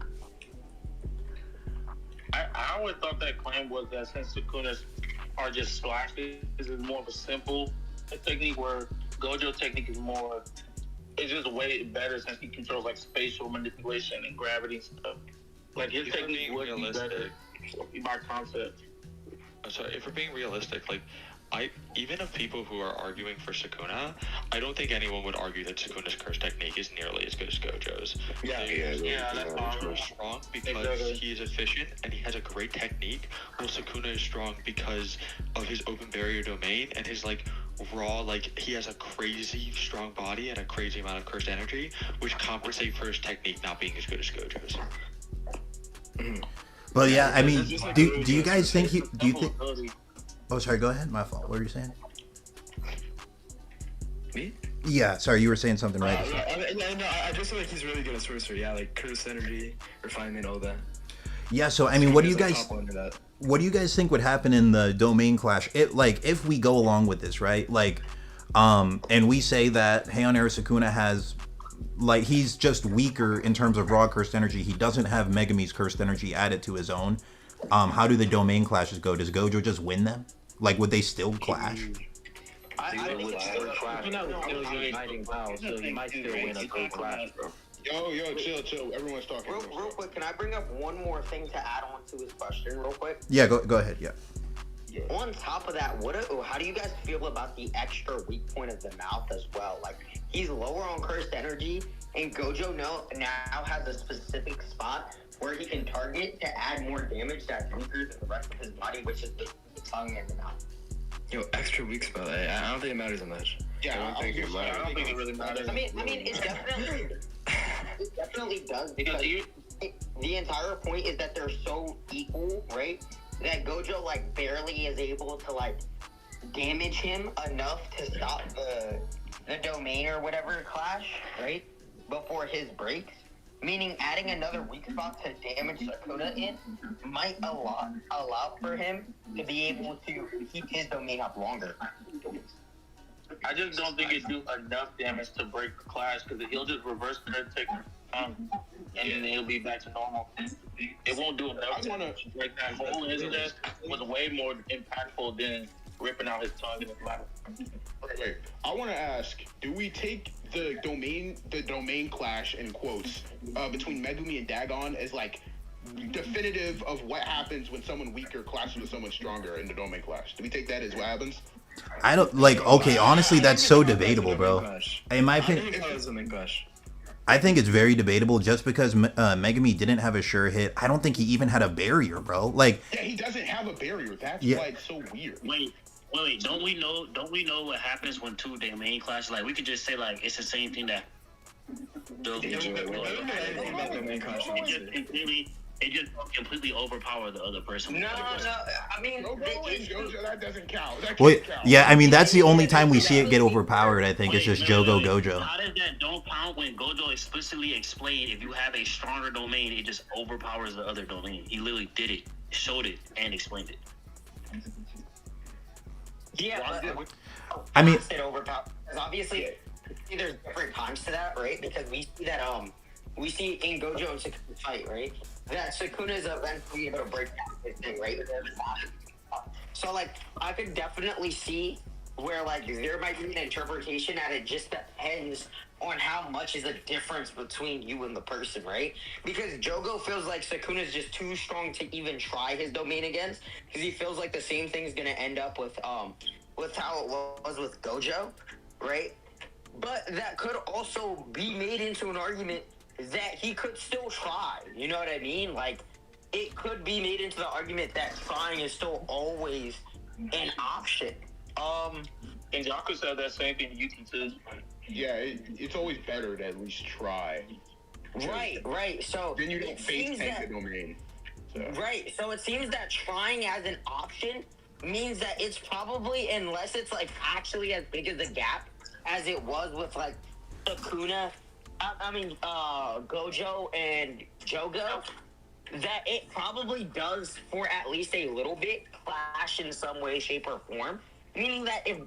I always thought that claim was that since Sukuna's are just splashes, this is more of a simple technique, where Gojo technique is more, it's just way better since he controls like spatial manipulation and gravity and stuff. Like his technique would be better by concept. So if we're being realistic, like even of people who are arguing for Sukuna, I don't think anyone would argue that Sukuna's curse technique is nearly as good as Gojo's. That's strong because he is efficient and he has a great technique, while Sukuna is strong because of his open barrier domain and his like raw, like he has a crazy strong body and a crazy amount of cursed energy, which compensate for his technique not being as good as Gojo's. But yeah, I mean, Just like do really you good guys think switch. do you think? Ability. Oh, sorry. Go ahead. My fault. What were you saying? Me? Yeah. Sorry, you were saying something, right? I just feel like he's really good at sorcery. Yeah, like curse energy, refinement, all that. Yeah. So I mean, what do you He's, like, guys? top one to that. What do you guys think would happen in the domain clash? It like if we go along with this, right? Like, and we say that Heian Sukuna has, like, he's just weaker in terms of raw cursed energy. He doesn't have Megumi's cursed energy added to his own. How do the domain clashes go? Does Gojo just win them? Like, would they still clash? I think it's still a clash. Sukuna was still uniting power, so he might still win a good clash, bro. Yo, chill. Everyone's talking. Real quick, can I bring up one more thing to add on to his question real quick? Yeah, go ahead. Yeah. On top of that, how do you guys feel about the extra weak point of the mouth as well? Like, he's lower on cursed energy, and Gojo now has a specific spot where he can target to add more damage that's weaker than the rest of his body, which is the tongue and the mouth. Yo, extra weak spell. I don't think it matters that much. Yeah, I don't think it matters. I don't think it really matters. I mean, it definitely does, because the entire point is that they're so equal, right? That Gojo like barely is able to like damage him enough to stop the domain or whatever clash, right? Before his breaks. Meaning adding another weak spot to damage Sukuna in might allow for him to be able to keep his domain up longer. I just don't think it do enough damage to break the clash, because he'll just reverse it and take and then he'll be back to normal. It won't do enough damage. Like that hole in his chest was way more impactful than ripping out his tongue in his mouth. Wait. I want to ask: do we take the domain clash in quotes between Megumi and Dagon as like definitive of what happens when someone weaker clashes with someone stronger in the domain clash? Do we take that as what happens? I don't like. Okay, honestly, that's so debatable, bro. In my opinion, I think it's very debatable. Just because Megumi didn't have a sure hit, I don't think he even had a barrier, bro. Like, yeah, he doesn't have a barrier. That's why it's so weird. Wait. Don't we know what happens when two domain clash? Like, we could just say like it's the same thing that. It just completely overpower the other person. No. I mean, that doesn't count. That wait, can't count. yeah, I mean that's the only time we see it get overpowered. I think it's just Jogo Gojo. How does that don't count when Gojo explicitly explained if you have a stronger domain, it just overpowers the other domain? He literally did it, showed it, and explained it. Yeah, I mean, it overpower. Because obviously, there's different times to that, right? Because we see that we see in Gojo and Sukuna's fight, right? That Sukuna is eventually able to break down his thing, right? So like, I could definitely see where like there might be an interpretation that it just depends on how much is the difference between you and the person, right? Because Jogo feels like Sukuna is just too strong to even try his domain against, because he feels like the same thing's gonna end up with how it was with Gojo, right? But that could also be made into an argument that he could still try. You know what I mean? Like, it could be made into the argument that trying is still always an option. And Yaku said that same thing to Yuki too. Yeah, it's always better to at least try. Right. So then you don't face tank the domain. So. Right. So it seems that trying as an option means that it's probably, unless it's like actually as big as a gap as it was with like Sukuna, Gojo and Jogo, that it probably does for at least a little bit clash in some way, shape, or form. Meaning that if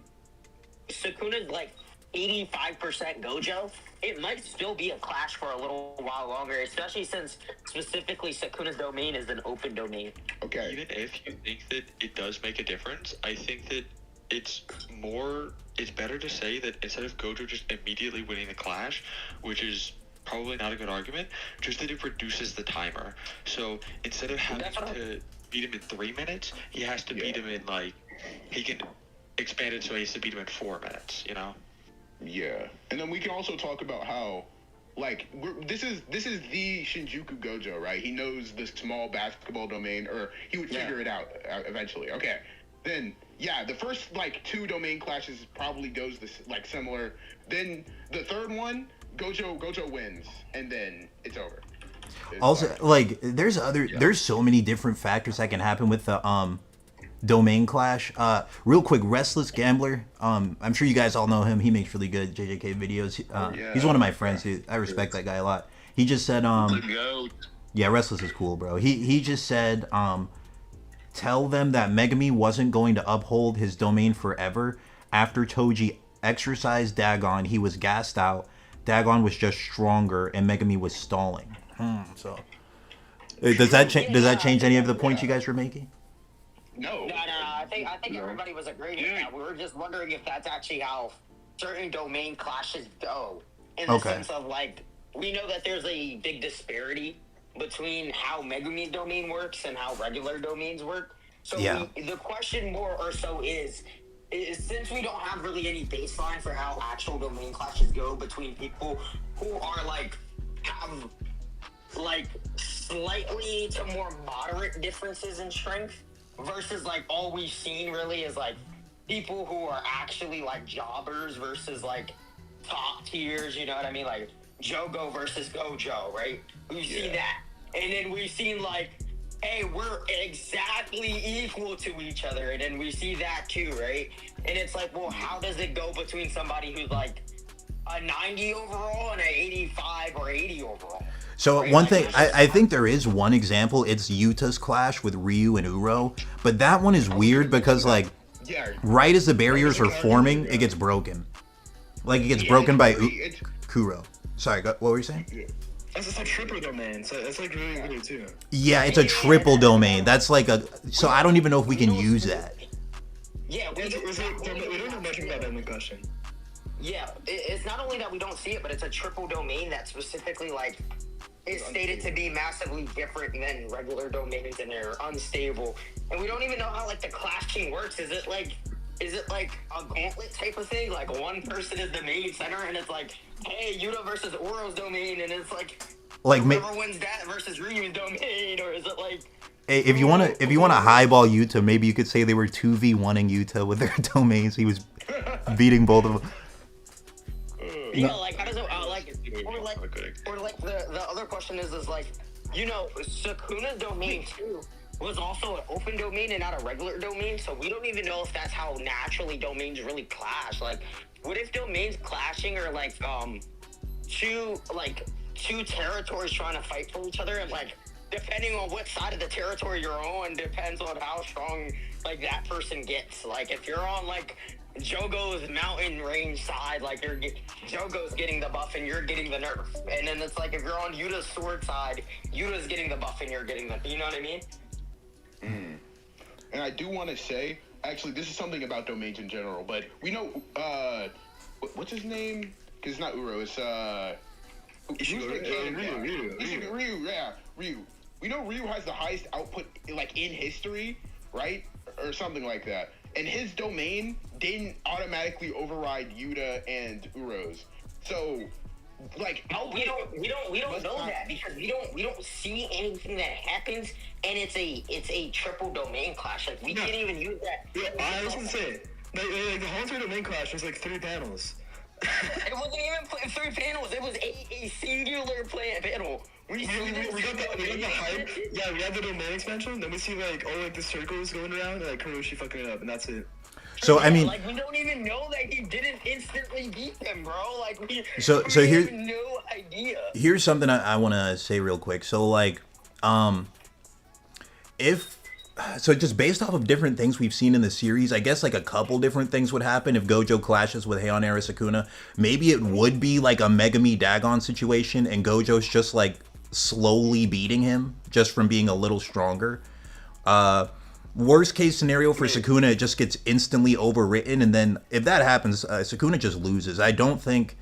Sukuna's like 85% Gojo, it might still be a clash for a little while longer, especially since specifically Sukuna's domain is an open domain. Okay. Even if you think that it does make a difference, I think that it's better to say that instead of Gojo just immediately winning the clash, which is probably not a good argument, just that it reduces the timer. So instead of having to beat him in 3 minutes, he has to beat him in he can expand it so he has to beat him in 4 minutes, you know? Yeah. And then we can also talk about how, this is the Shinjuku Gojo, right? He knows the small basketball domain, or he would figure it out eventually. Okay. Then, the first, 2 domain clashes probably goes similar. Then the third one, Gojo wins, and then it's over. Also, like, there's so many different factors that can happen with the domain clash. Real quick, Restless Gambler. I'm sure you guys all know him. He makes really good JJK videos. He's one of my friends. I respect that guy a lot. He just said, yeah, Restless is cool, bro. He just said, tell them that Megumi wasn't going to uphold his domain forever. After Toji exercised Dagon, he was gassed out. Dagon was just stronger, and Megumi was stalling. So, does that change any of the points you guys were making? No. I think everybody was agreeing with that. We were just wondering if that's actually how certain domain clashes go. In the sense of, like, we know that there's a big disparity between how Megumi's domain works and how regular domains work. So the question more or so is since we don't have really any baseline for how actual domain clashes go between people who are like have like slightly to more moderate differences in strength versus like all we've seen really is like people who are actually like jobbers versus like top tiers, you know what I mean? Like Jogo versus Gojo, right? We've seen that. And then we've seen like, hey, we're exactly equal to each other. And then we see that too, right? And it's like, well, how does it go between somebody who's like a 90 overall and an 85 or 80 overall? So one thing, I think there is one example. It's Yuta's clash with Ryu and Uro. But that one is weird because like right as the barriers are forming, it gets broken. Like it gets broken by Kuro. Sorry, what were you saying? It's a triple domain, so it's like really weird too. Yeah, it's a triple domain. That's like so I don't even know if we can use that. Yeah, we don't know much about that in the question. Yeah, it's not only that we don't see it, but it's a triple domain that specifically like is stated to be massively different than regular domains, and they're unstable. And we don't even know how like the clashing works. Is it like a gauntlet type of thing? Like one person is the main center, and it's like, hey, Yuta versus Uro's domain, and it's like whoever wins that versus Ryu's domain, or is it like? Hey, if you wanna highball Yuta, maybe you could say they were 2v1ing Yuta with their domains. He was beating both of them. Yeah, like how does it or like the other question is like, you know, Sukuna's domain too was also an open domain and not a regular domain, so we don't even know if that's how naturally domains really clash. Like, what if domains clashing are like two territories trying to fight for each other, and like depending on what side of the territory you're on depends on how strong like that person gets. Like if you're on like Jogo's mountain range side, like Jogo's getting the buff and you're getting the nerf, and then it's like if you're on Yuta's sword side, Yuta's getting the buff and you're getting the, you know what I mean? And I do want to say, actually, this is something about domains in general, but we know, what's his name? Because it's not Uro, it's, Ryu. We know Ryu has the highest output, like, in history, right? Or something like that. And his domain didn't automatically override Yuta and Uro's. So, like, we don't know that because we don't see anything that happens, and it's a triple domain clash. Like we can't even use that. Yeah, I was gonna say like the Hunter domain clash was like 3 panels. It wasn't even 3 panels. It was a singular panel. We got the hype. Yeah, we had the domain expansion. Then we see like the circles going around, and like Kuroshi fucking it up, and that's it. So I mean, like we don't even know that he didn't instantly beat them, bro. Like we so here, have no idea. Here's something I want to say real quick. So like, so just based off of different things we've seen in the series, I guess like a couple different things would happen if Gojo clashes with Heian Era Sukuna. Maybe it would be like a Megumi Dagon situation, and Gojo's just like slowly beating him just from being a little stronger. Worst case scenario for Sukuna, it just gets instantly overwritten, and then if that happens, Sukuna just loses. I don't think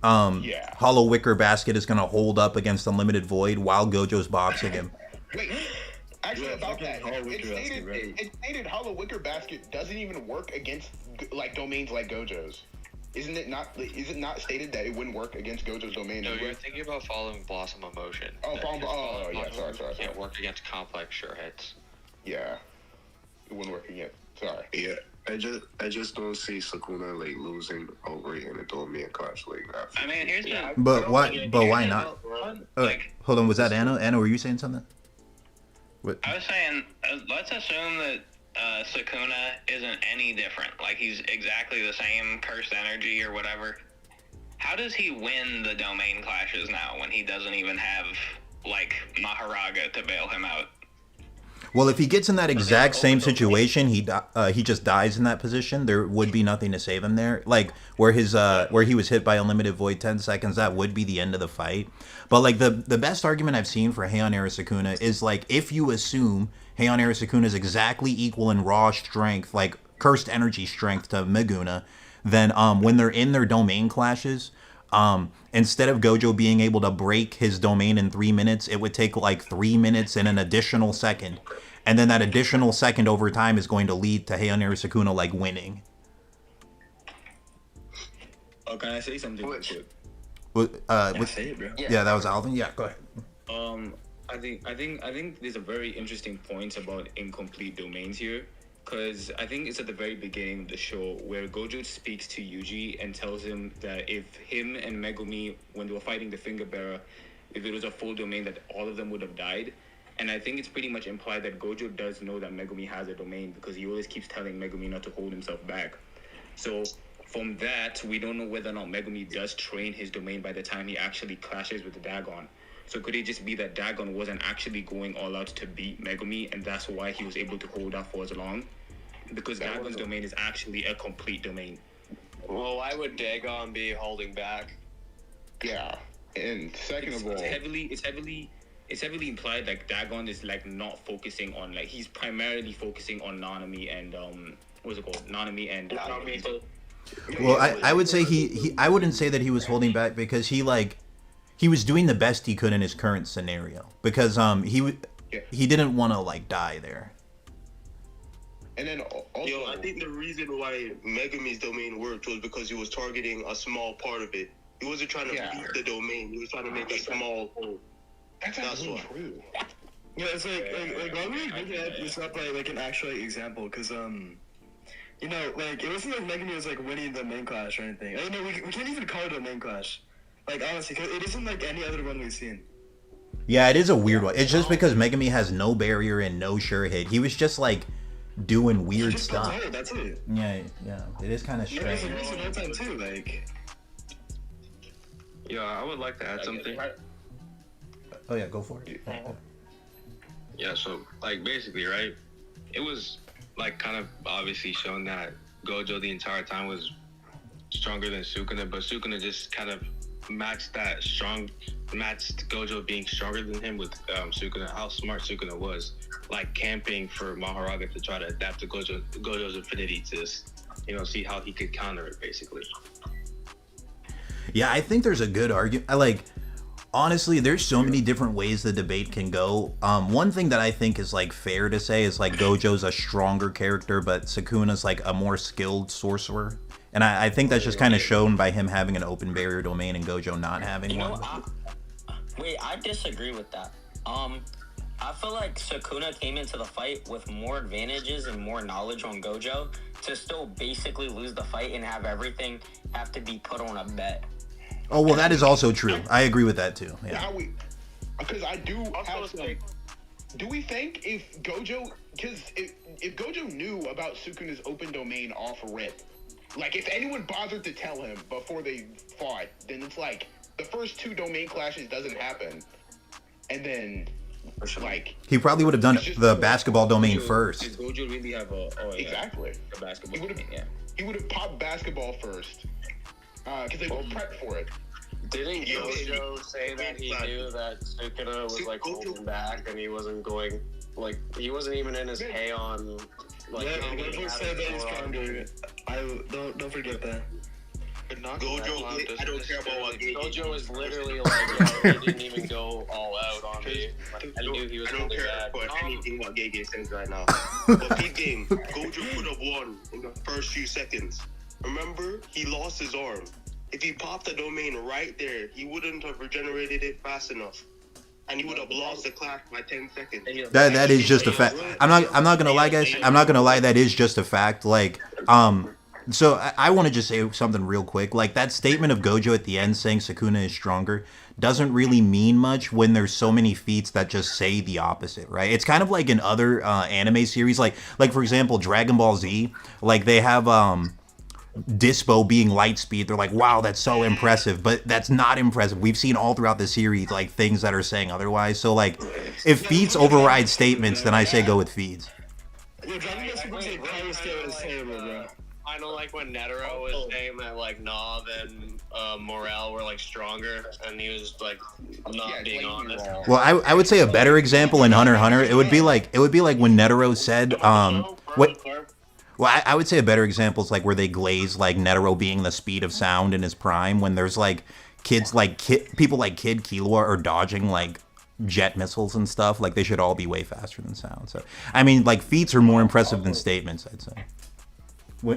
Hollow Wicker Basket is going to hold up against Unlimited Void while Gojo's boxing him. Wait, actually about that, it's stated Hollow Wicker Basket doesn't even work against like domains like Gojo's. Isn't it not? Is it not stated that it wouldn't work against Gojo's domain? No, you're thinking about following Blossom Emotion. Sorry. Can't work against complex sure hits. Yeah. It wouldn't work again. Sorry. Yeah. I just don't see Sukuna like losing outright in a domain clash like that. I mean, here's the. But why? But why not? Like, Hold on, was that Anna? Anna, were you saying something? What? I was saying, let's assume that Sukuna isn't any different. Like, he's exactly the same cursed energy or whatever. How does he win the domain clashes now when he doesn't even have, like, Maharaga to bail him out? Well, if he gets in that exact same situation, he just dies in that position. There would be nothing to save him there. Like where he was hit by unlimited void 10 seconds, that would be the end of the fight. But like the best argument I've seen for Heian Era Sukuna is like if you assume Heian Era Sukuna is exactly equal in raw strength, like cursed energy strength to Meguna, then when they're in their domain clashes, instead of Gojo being able to break his domain in 3 minutes, it would take like 3 minutes and an additional second. And then that additional second over time is going to lead to Heian Era Sukuna like winning. Oh, can I say something real quick? Say it, bro. Yeah, that was Alvin. Yeah, go ahead. I think there's a very interesting point about incomplete domains here. Because I think it's at the very beginning of the show where Gojo speaks to Yuji and tells him that if him and Megumi, when they were fighting the Finger Bearer, if it was a full domain, that all of them would have died. And I think it's pretty much implied that Gojo does know that Megumi has a domain because he always keeps telling Megumi not to hold himself back. So from that, we don't know whether or not Megumi does train his domain by the time he actually clashes with the Dagon. So could it just be that Dagon wasn't actually going all out to beat Megumi, and that's why he was able to hold out for as long? Because Dagon's domain is actually a complete domain. Well, why would Dagon be holding back? Yeah, and second of all, it's heavily implied like Dagon is like not focusing on like he's primarily focusing on Nanami and what's it called? Nanami and Well, I would say I wouldn't say that he was holding back because he was doing the best he could in his current scenario because he didn't want to like die there. And then also, I think the reason why Megumi's domain worked was because he was targeting a small part of it. He wasn't trying to beat the domain. He was trying to make a small hole. That's actually true. Yeah, it's like why would we bring this up like an actual example? Because you know, like it wasn't like Megumi was like winning the main clash or anything. I know we can't even call it a main clash. Like honestly, because it isn't like any other one we've seen. Yeah, it is a weird one. It's just because Megumi has no barrier and no sure hit. He was just like doing weird stuff. That's it. Yeah, it is kind of strange. There's a time too, like. Yeah, I would like to add something. Oh yeah, go for it. Yeah, so like basically, right? It was like kind of obviously shown that Gojo the entire time was stronger than Sukuna, but Sukuna just kind of matched Gojo being stronger than him with Sukuna, how smart Sukuna was, like camping for Maharaga to try to adapt to Gojo's infinity to, see how he could counter it, basically. Yeah, I think there's a good argument. Honestly, there's so many different ways the debate can go. One thing that I think is like fair to say is like Gojo's a stronger character, but Sukuna's like a more skilled sorcerer. And I think that's just kind of shown by him having an open barrier domain and Gojo not having one. I disagree with that. I feel like Sukuna came into the fight with more advantages and more knowledge on Gojo to still basically lose the fight and have everything have to be put on a bet. Oh, well, that is also true. I agree with that too. Yeah. Because I do have some. Do we think if Gojo, because if Gojo knew about Sukuna's open domain off rip, like if anyone bothered to tell him before they fought, then it's like the first two domain clashes doesn't happen, and then like he probably would have done the basketball domain first. Does Gojo really have exactly a basketball domain? Yeah. He would have popped basketball first. Because they were prepped for it. Didn't Gojo say that he knew that Sukuna was like holding back and he wasn't going, like he wasn't even in his Heian. Like Gojo said that he's stronger. Don't forget that. Gojo, I don't care about what Gojo is literally like, he didn't even go all out on me. I knew he was holding back. I don't care anything what Gege says right now. But big game, Gojo could have won in the first few seconds. Remember, he lost his arm. If he popped the domain right there, he wouldn't have regenerated it fast enough. and he would have lost the class by 10 seconds. That is just a fact. I'm not gonna lie, guys. I'm not gonna lie. That is just a fact. Like, so I want to just say something real quick. Like that statement of Gojo at the end saying Sukuna is stronger doesn't really mean much when there's so many feats that just say the opposite, right? It's kind of like in other anime series, like for example, Dragon Ball Z. Like they have Dispo being light speed. They're like, wow, that's so impressive, but that's not impressive. We've seen all throughout the series like things that are saying otherwise. So like, if feats override statements, then I say go with feats. I don't like when Netero was saying that like Nav and Morel were like stronger, and he was like not being honest. Well, I would say a better example in Hunter x Hunter. It would be like when Netero said what. Well, I would say a better example is like where they glaze like Netero being the speed of sound in his prime, when there's like kids like people like Kid Killua are dodging like jet missiles and stuff. Like they should all be way faster than sound. So I mean, like feats are more impressive than statements, I'd say.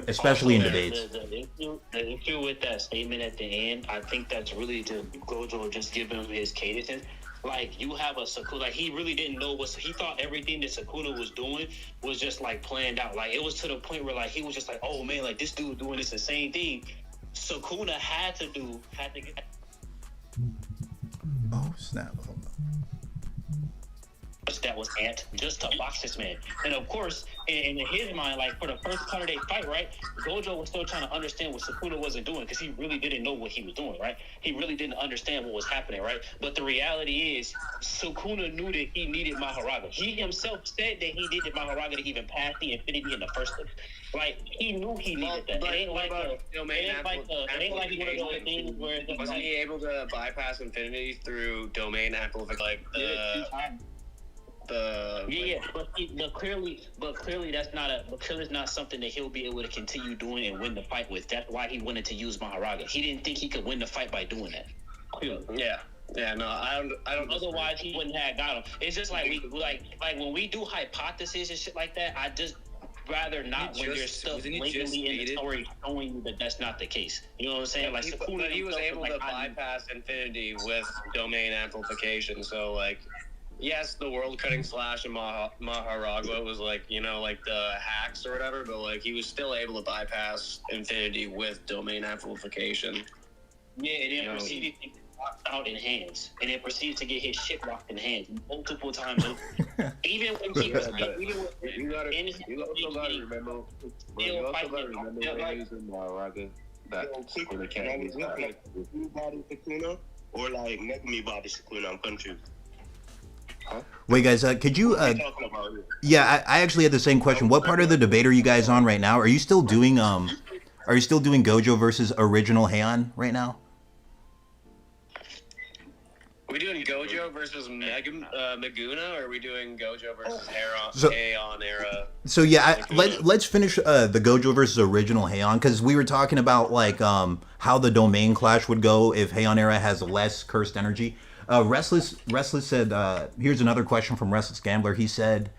Especially in debates. The issue with that statement at the end, I think that's really to Gojo just giving him his cadence. Like, you have a Sukuna, like, he really didn't know he thought everything that Sukuna was doing was just, like, planned out. Like, it was to the point where, like, he was just like, oh, man, like, this dude doing this insane thing. Sukuna had to get... Oh, snap. Hold on. That was Ant just to box this man. And of course, in his mind, like for the first part of their fight, right, Gojo was still trying to understand what Sukuna wasn't doing because he really didn't know what he was doing, right? He really didn't understand what was happening, right? But the reality is, Sukuna knew that he needed Mahoraga. He himself said that he needed Mahoraga to even pass the infinity in the first place. Like, he knew he needed that. It ain't like one of those things where... Wasn't he able to bypass infinity through domain amplification? But clearly that's not something that he'll be able to continue doing and win the fight with. That's why he wanted to use Mahoraga. He didn't think he could win the fight by doing that. Clearly. No, I don't. Otherwise, he wouldn't have got him. It's just like when we do hypotheses and shit like that. I just rather not when there's stuff blatantly in the story showing you that that's not the case. You know what I'm saying? Like Sukuna, he was able to bypass infinity with domain amplification. So like. Yes, the world cutting slash and Mahoraga was like, you know, like the hacks or whatever, but like he was still able to bypass infinity with domain amplification. Yeah, and then proceeded to get locked out in hands. And then proceeded to get his shit locked in hands multiple times. Even when he was you also gotta remember when using Mahoraga that Sukuna can't use that. Body Sukuna or like Megumi body Sukuna, I'm confused. Huh? Wait, guys, could you? Yeah, I actually had the same question. What part of the debate are you guys on right now? Are you still doing Gojo versus original Heian right now? Are we doing Gojo versus Meguna, or are we doing Gojo versus Heian era? So yeah, let's finish the Gojo versus original Heian, because we were talking about like how the domain clash would go if Heian era has less cursed energy. Restless said, here's another question from Restless Gambler. He said,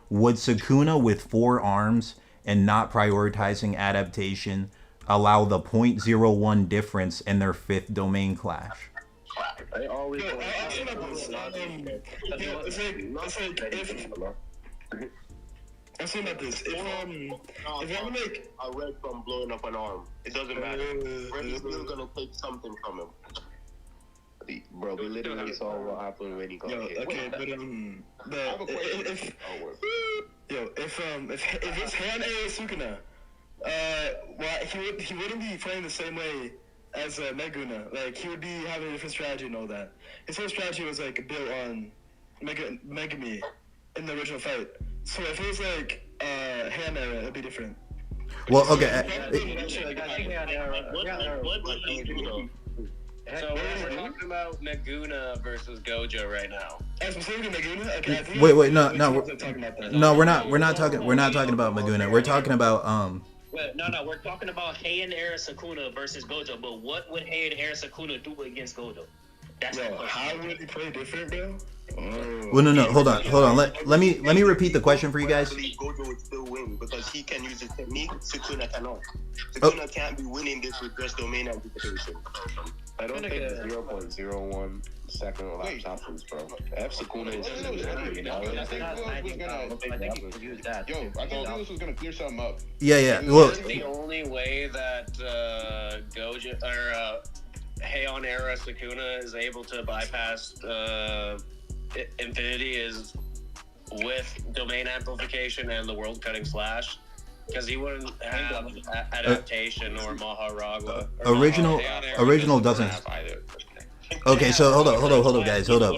would Sukuna with 4 arms and not prioritizing adaptation allow the 0.01 difference in their 5th domain clash? I always I'm saying about this. If I'm like a red from blowing up an arm, it doesn't matter. Red is still gonna take something from him. Bro, we literally saw what happened when he got hit. Okay, but if it's Heian era Sukuna, well, he wouldn't be playing the same way as Meguna. Like, he would be having a different strategy and all that. His whole strategy was like built on Megumi in the original fight. So if it was like Heian era, it'd be different. Well, okay. So we're talking about Meguna versus Gojo right now. Wait, no, we're not talking about Meguna. We're talking about No, we're talking about Heian era Sukuna versus Gojo. But what would Heian era Sukuna do against Gojo? That's how would he play different, bro? Well, no, hold on. Let me repeat the question for you guys. Gojo would still win because he can use his technique. Sukuna cannot. Sukuna can't be winning this with just domain amplification. I don't think 0.01 second lapse happens, bro. F Sukuna is Yo, I thought this was gonna clear something up. Yeah. Look, The only way that Gojo or Heian era Sukuna is able to bypass Infinity is with domain amplification and the world cutting slash, because he wouldn't have adaptation or Maharagua. Original doesn't. Okay, so hold up, guys. Hold up.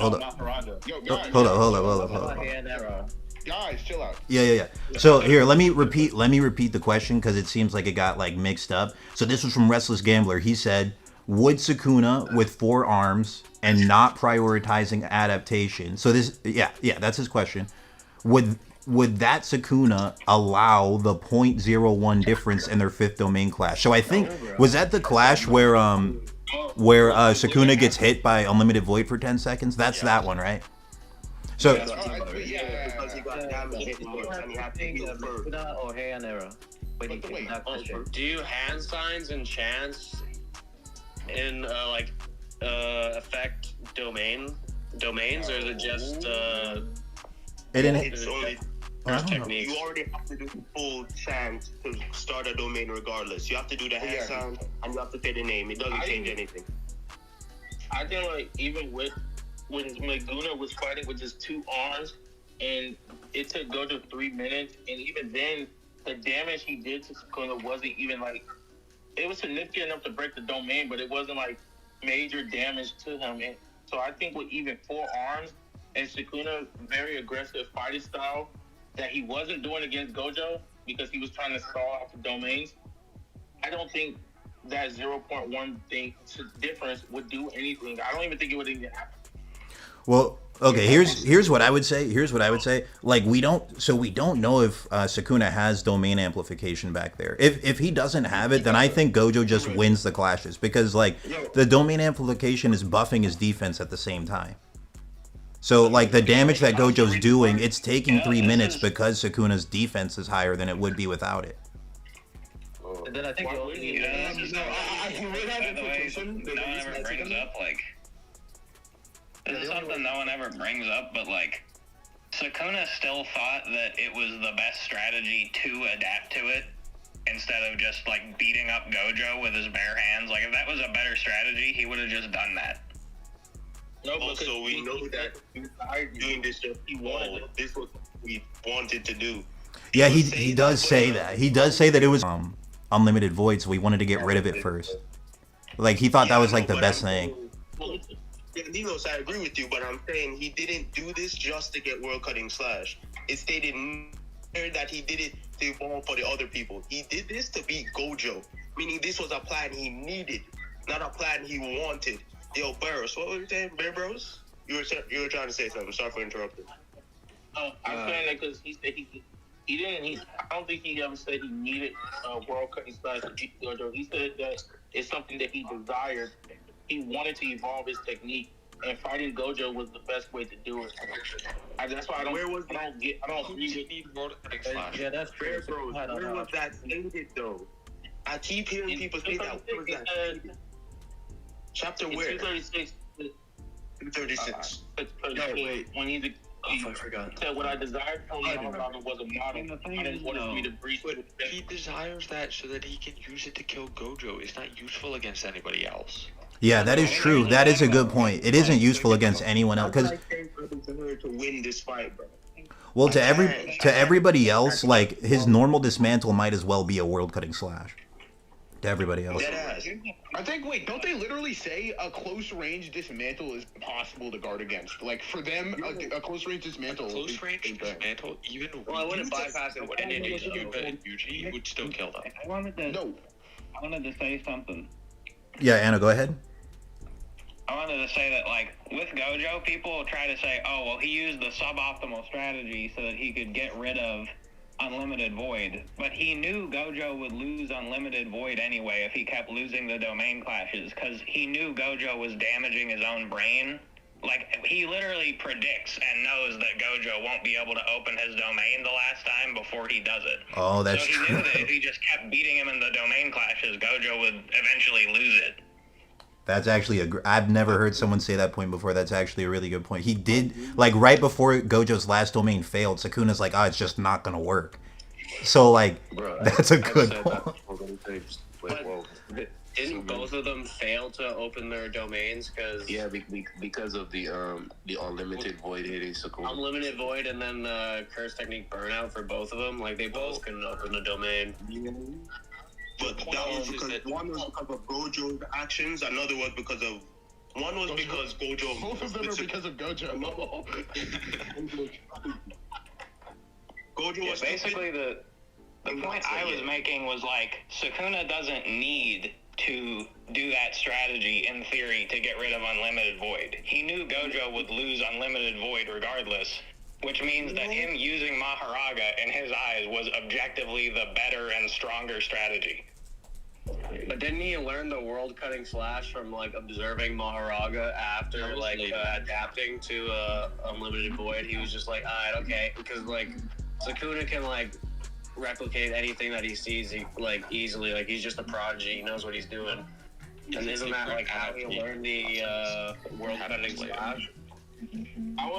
Guys, chill out. Yeah. So here, let me repeat the question because it seems like it got like mixed up. So this was from Restless Gambler. He said, would Sukuna with 4 arms and not prioritizing adaptation? So this, yeah, that's his question. Would that Sukuna allow the 0.01 difference in their 5th domain clash? So I think, was that the clash where Sukuna gets hit by Unlimited Void for 10 seconds? That's that one, right? So do you hand signs and chance in affect domains, or is it just it's only techniques? you already have to do full chant to start a domain regardless. You have to do the hand sound and you have to say the name. It doesn't change anything. I think like even with when Megumi was fighting with just 2 arms, and it took Gojo 3 minutes, and even then, the damage he did to Sukuna wasn't even like, it was significant enough to break the domain, but it wasn't like major damage to him. And so I think with even 4 arms and Sukuna's very aggressive fighting style that he wasn't doing against Gojo because he was trying to stall out the domains, I don't think that 0.1 thing difference would do anything. I don't even think it would even happen. well, okay. Here's what I would say. Like we don't know if Sukuna has domain amplification back there. If he doesn't have it, then I think Gojo just wins the clashes because like the domain amplification is buffing his defense at the same time. So like the damage that Gojo's doing, it's taking 3 minutes because Sukuna's defense is higher than it would be without it. And then I think no one ever brings up, like, this is something no one ever brings up, but like, Sukuna still thought that it was the best strategy to adapt to it instead of just like beating up Gojo with his bare hands. Like, if that was a better strategy, he would have just done that. No, also, we know that doing this, this was what we wanted to do. Yeah, he does say that. He does say that it was Unlimited Void, so we wanted to get rid of it first. Like, he thought that was like the best thing. Yeah, Ninos, I agree with you, but I'm saying he didn't do this just to get world cutting slash. It stated that he did it to evolve for the other people. He did this to beat Gojo, meaning this was a plan he needed, not a plan he wanted. Yo, Burrows, what were you saying, Bear Bros? You were trying to say something. Sorry for interrupting. I'm saying that because he said he didn't. I don't think he ever said he needed world cutting slash to beat Gojo. He said that it's something that he desired. He wanted to evolve his technique, and fighting Gojo was the best way to do it. That's why I don't agree with. Yeah, that's true. Where was that stated though? I keep hearing people say that. Where was that stated? Chapter where? 236. 236. Wait. When he said what I desired from Yorozu was a model. I didn't want me to breach it. He desires that so that he can use it to kill Gojo. It's not useful against anybody else. Yeah, that is true. That is a good point. It isn't useful against anyone else because to win this fight, bro. Well, to everybody else, like his normal dismantle might as well be a world cutting slash. To everybody else. I think. Wait, don't they literally say a close range dismantle is impossible to guard against? Like for them, a close range dismantle. Close range dismantle, even I wouldn't bypass it with any Yuji would still kill them. I wanted to say something. Yeah, Anna, go ahead. I wanted to say that, like, with Gojo, people will try to say, oh, well, he used the suboptimal strategy so that he could get rid of Unlimited Void. But he knew Gojo would lose Unlimited Void anyway if he kept losing the domain clashes, because he knew Gojo was damaging his own brain. Like, he literally predicts and knows that Gojo won't be able to open his domain the last time before he does it. Oh, that's true. So he knew that if he just kept beating him in the domain clashes, Gojo would eventually lose it. That's actually I've never heard someone say that point before. That's actually a really good point. He did, like, right before Gojo's last domain failed, Sukuna's like, oh, it's just not gonna work. So, like, that's a good point. But didn't both of them fail to open their domains? Cause because of the unlimited void hitting Sukuna. Unlimited void and then the curse technique burnout for both of them. Like, they both couldn't open the domain. But that was because one was because of Gojo's actions, another was because of Gojo. Both of them are because of Gojo. Gojo was basically the point I was making was like Sukuna doesn't need to do that strategy in theory to get rid of unlimited void. He knew Gojo would lose unlimited void regardless, which means that him using Maharaga in his eyes was objectively the better and stronger strategy. But didn't he learn the world cutting slash from like observing Maharaga after like adapting to unlimited void? He was just like, alright, okay, because like Sukuna can like replicate anything that he sees like easily. Like, he's just a prodigy. He knows what he's doing. And isn't that like how he learned the world cutting slash?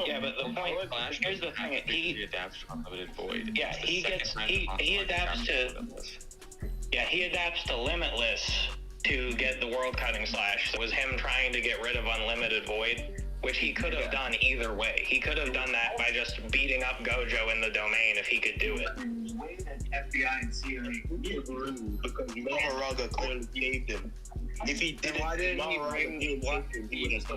Yeah, but the point, here's the thing, he adapts to unlimited void. Yeah, he adapts to limitless to get the world cutting slash. So it was him trying to get rid of unlimited void, which he could have done either way. He could have done that by just beating up Gojo in the domain if he could do it. FBI and CIA because Maharaga clearly saved him. If he didn't, why didn't he bring the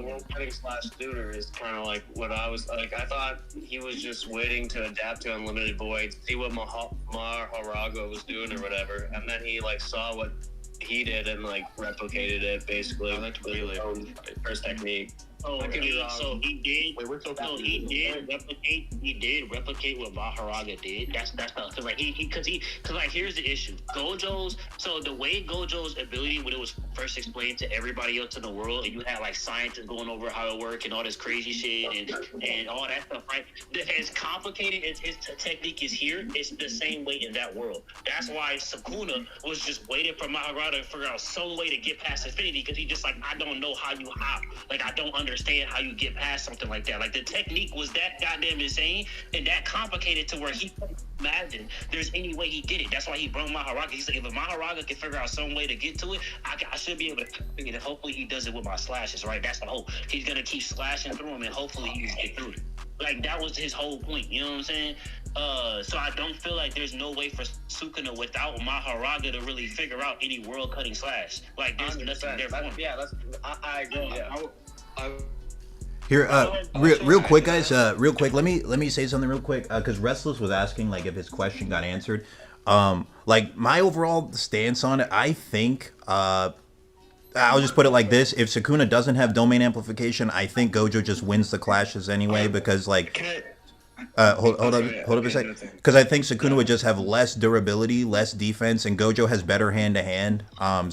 world cutting slash tutor? Is kind of like what I was like. I thought he was just waiting to adapt to unlimited void, see what Maharaga was doing or whatever, and then he like saw what he did and like replicated it basically with his own first technique. Oh, so he did. He did replicate what Maharaga did. That's the like because here's the issue. Gojo's the way Gojo's ability when it was first explained to everybody else in the world, and you had like scientists going over how it worked and all this crazy shit and all that stuff, right? As complicated as his technique is here, it's the same way in that world. That's why Sukuna was just waiting for Maharaga to figure out some way to get past infinity, because he just like, I don't know how you hop. Like, I don't understand how you get past something like that. Like, the technique was that goddamn insane and that complicated to where he couldn't imagine there's any way he did it. That's why he brought Maharaga. He's like, if a Maharaga can figure out some way to get to it, I should be able to figure it. Hopefully he does it with my slashes, right? That's the hope. He's gonna keep slashing through him and hopefully he can get through it. Like, that was his whole point, you know what I'm saying? So I don't feel like there's no way for Sukuna without Maharaga to really figure out any world cutting slash. Like, there's nothing there for him. Yeah, I agree. Yeah. Here, real quick, guys. Real quick, let me say something real quick, because Restless was asking like if his question got answered. Like, my overall stance on it, I think, I'll just put it like this: if Sukuna doesn't have domain amplification, I think Gojo just wins the clashes anyway, because like, hold up a second, because I think Sukuna would just have less durability, less defense, and Gojo has better hand to hand.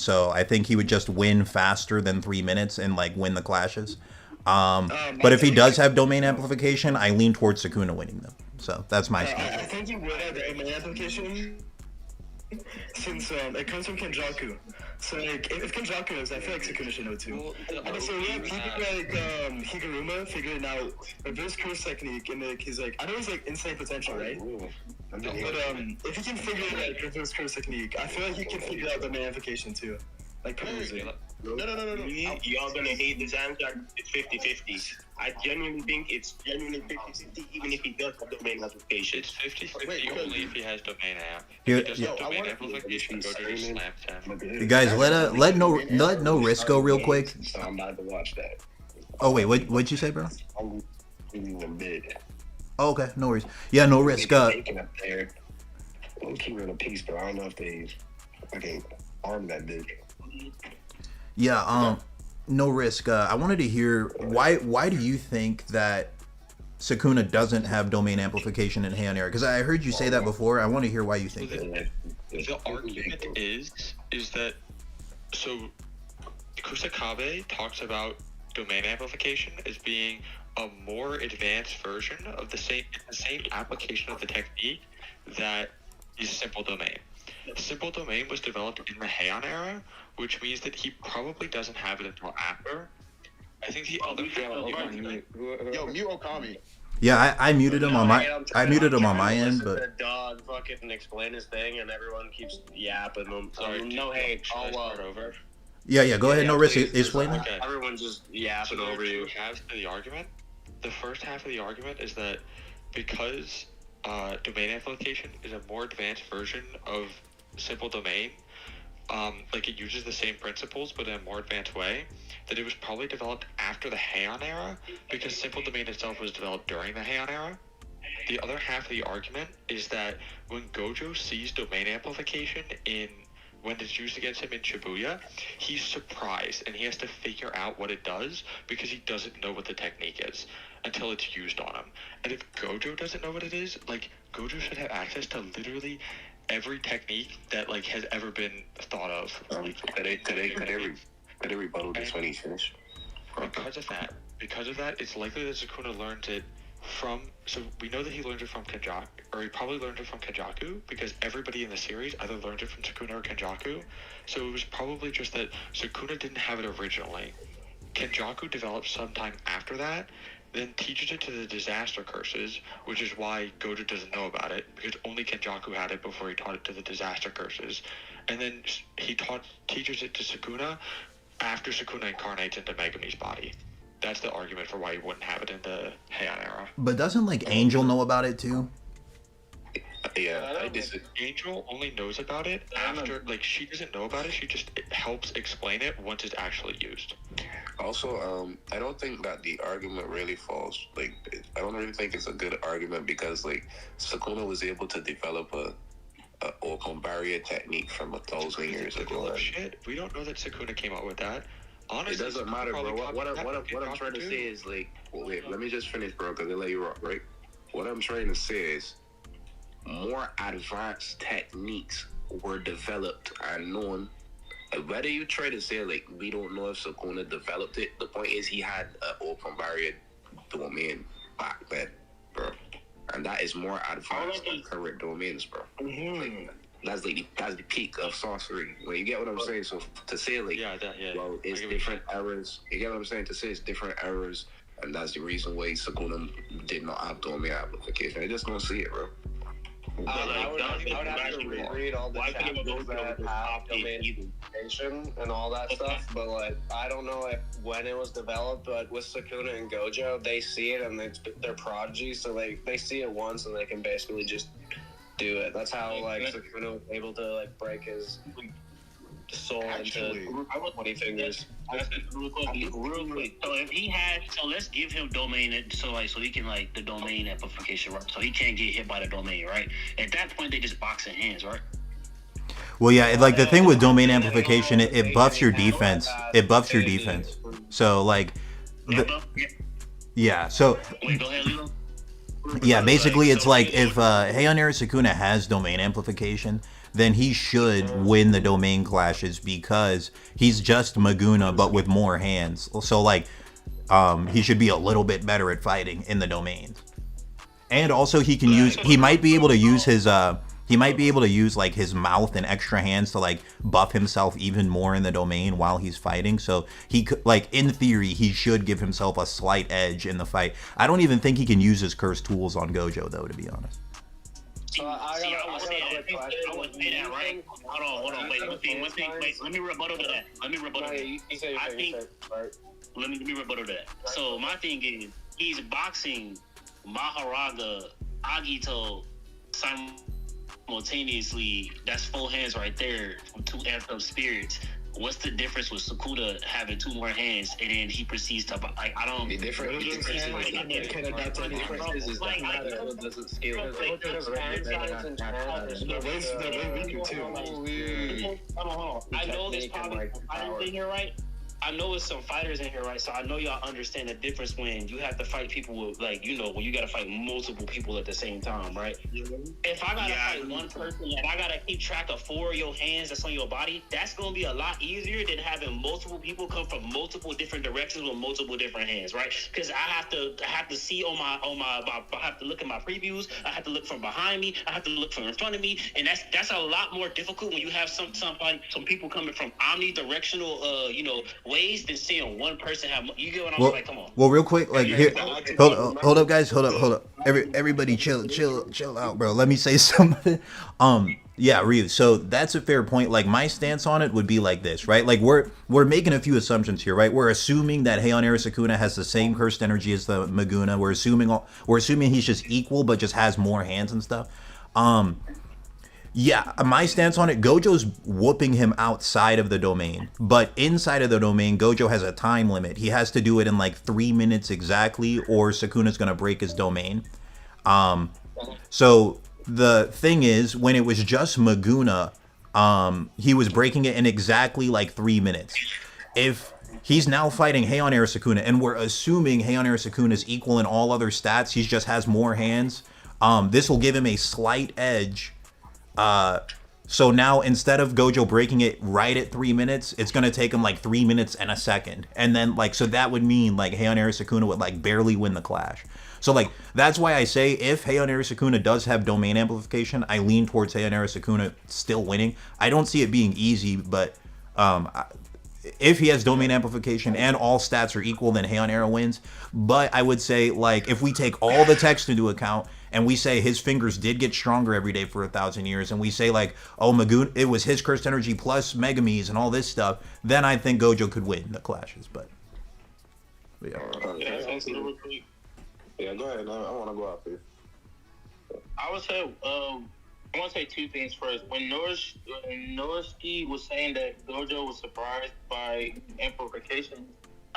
So I think he would just win faster than 3 minutes and like win the clashes. But if he does have domain amplification, I lean towards Sukuna winning them. So that's my stance. I think he would have domain amplification since it comes from Kenjaku. So like, if Kenjaku knows, I feel like Sukuna should know too. So yeah, people like Higuruma figuring out reverse curse technique, and like he's like, I know he's like insane potential, right? But if he can figure out like reverse curse technique, I feel like he can figure out domain amplification too. Like, pretty easy. No. Y'all gonna hate this answer. It's 50-50. I genuinely think it's 50-50, even if he does have domain amplification. It's 50-50 only if he has domain amp. Here, if he does have domain amplification, go to his slap him. You guys, let no risk go real quick. So I'm about to watch that. Oh wait, what'd you say, bro? I'm leaving a bit. Oh, okay, no worries. Yeah, no risk. Taking up there. We'll keep it in a piece, but I don't know if they fucking arm that bitch. Yeah, no risk. I wanted to hear why do you think that Sukuna doesn't have domain amplification in Heian era? Because I heard you say that before. I want to hear why you think that. The argument is that so Kusakabe talks about domain amplification as being a more advanced version of the same application of the technique that is simple domain. Simple Domain was developed in the Heian era, which means that he probably doesn't have it until after. I think the other Yo, mute Okami. Yeah, I muted him on my end, The but dog fucking explain his thing, and everyone keeps yapping them. Sorry, No hate. I'll start over. yeah, go ahead, no risk. please. Explain it. Okay. Everyone's just yapping So there over are you. two halves to the argument. The first half of the argument is that because domain amplification is a more advanced version of simple domain, like it uses the same principles but in a more advanced way, that it was probably developed after the Heian era because simple domain itself was developed during the Heian era. The other half of the argument is that when Gojo sees domain amplification when it's used against him in Shibuya, he's surprised and he has to figure out what it does because he doesn't know what the technique is until it's used on him. And if Gojo doesn't know what it is, like, Gojo should have access to literally every technique that, like, has ever been thought of. Could they rebuttal this when he finished? Because of that, it's likely that Sukuna learned it from, so we know that he learned it from Kenjaku, or he probably learned it from Kenjaku, because everybody in the series either learned it from Sukuna or Kenjaku. So it was probably just that Sukuna didn't have it originally. Kenjaku developed sometime after that, then teaches it to the disaster curses, which is why Gojo doesn't know about it, because only Kenjaku had it before he taught it to the disaster curses. And then he teaches it to Sukuna after Sukuna incarnates into Megumi's body. That's the argument for why he wouldn't have it in the Heian era. But doesn't like Angel know about it too? Yeah, Angel only knows about it after, like, she doesn't know about it. She just helps explain it once it's actually used. Also, I don't think that the argument really falls. Like, I don't really think it's a good argument because, like, Sukuna was able to develop a open barrier technique from 1,000 years ago. Shit, we don't know that Sukuna came up with that. Honestly, it doesn't matter, bro. What I'm trying to say is, like, wait, let me just finish, bro, because I let you rock, right? What I'm trying to say is, more advanced techniques were developed and known. Whether you try to say, like, we don't know if Sukuna developed it, the point is he had an open barrier domain back then, bro. And that is more advanced than current domains, bro. Like, that's the peak of sorcery. Well, you get what I'm saying? So to say, like, well, it's different errors. You get what I'm saying? To say it's different errors, and that's the reason why Sukuna did not have domain amplification. I just don't see it, bro. I would have to reread all the chapters that have domain amplification and all that stuff, but, like, I don't know when it was developed, but with Sukuna and Gojo, they see it and they're prodigy, so they see it once and they can basically just do it. That's how, like, Sukuna was able to, like, break his soul into 20 fingers. Real quick. So if he had, so let's give him domain, so he can, like, the domain amplification, right? So he can't get hit by the domain, right? At that point, they just box in hands, right? Well, yeah, like the thing with domain amplification, it buffs your defense. It buffs your defense. So, like, yeah. So, wait, go ahead, Lilo. yeah, basically, it's like if Heian era Sukuna has domain amplification, then he should win the domain clashes because he's just Maguna but with more hands. So, like, he should be a little bit better at fighting in the domains. And also he might be able to use like his mouth and extra hands to, like, buff himself even more in the domain while he's fighting. So he could, like, in theory, he should give himself a slight edge in the fight. I don't even think he can use his cursed tools on Gojo, though, to be honest. I would say that, right? Hold on, wait, let me rebuttal to that. Let me rebuttal to that. So my thing is, he's boxing Maharaga, Agito simultaneously. That's 4 hands right there from 2 amped up spirits. What's the difference with Sukuna having 2 more hands and then he proceeds to, like, I don't. The difference is that it doesn't scale. Hold on. I know this probably I didn't think you're right. I know it's some fighters in here, right? So I know y'all understand the difference when you have to fight people with, like, you know, when you got to fight multiple people at the same time, right? If I got to fight one person and I got to keep track of 4 of your hands that's on your body, that's going to be a lot easier than having multiple people come from multiple different directions with multiple different hands, right? Because I have to see on my I have to look at my previews. I have to look from behind me. I have to look from in front of me, and that's a lot more difficult when you have some people coming from omnidirectional, ways than seeing one person have. You get what I'm like? Come on. Well, real quick, like here, hold up, guys, hold up. Everybody, chill out, bro. Let me say something. Yeah, Ryu. So that's a fair point. Like my stance on it would be like this, right? Like we're making a few assumptions here, right? We're assuming that Heian Sukuna has the same cursed energy as the Meguna. We're assuming he's just equal, but just has more hands and stuff. Yeah, my stance on it, Gojo's whooping him outside of the domain, but inside of the domain, Gojo has a time limit. He has to do it in like 3 minutes exactly, or Sukuna's gonna break his domain. So the thing is, when it was just Meguna, he was breaking it in exactly like 3 minutes. If he's now fighting Heian Sukuna, and we're assuming Heian Sukuna is equal in all other stats, he just has more hands, this will give him a slight edge. So now instead of Gojo breaking it right at 3 minutes, it's gonna take him like 3 minutes and a second, and then like so that would mean like Heian Sukuna would like barely win the clash. So like that's why I say if Heian Sukuna does have domain amplification, I lean towards Heian Sukuna still winning. I don't see it being easy, but if he has domain amplification and all stats are equal, then Heian wins. But I would say like if we take all the text into account, and we say his fingers did get stronger every day for 1,000 years, and we say like, oh, Meguna, it was his cursed energy plus Megumi's and all this stuff, then I think Gojo could win the clashes. But yeah, go ahead. I want to go out there. I would say, I want to say 2 things first. When Norski was saying that Gojo was surprised by amplification,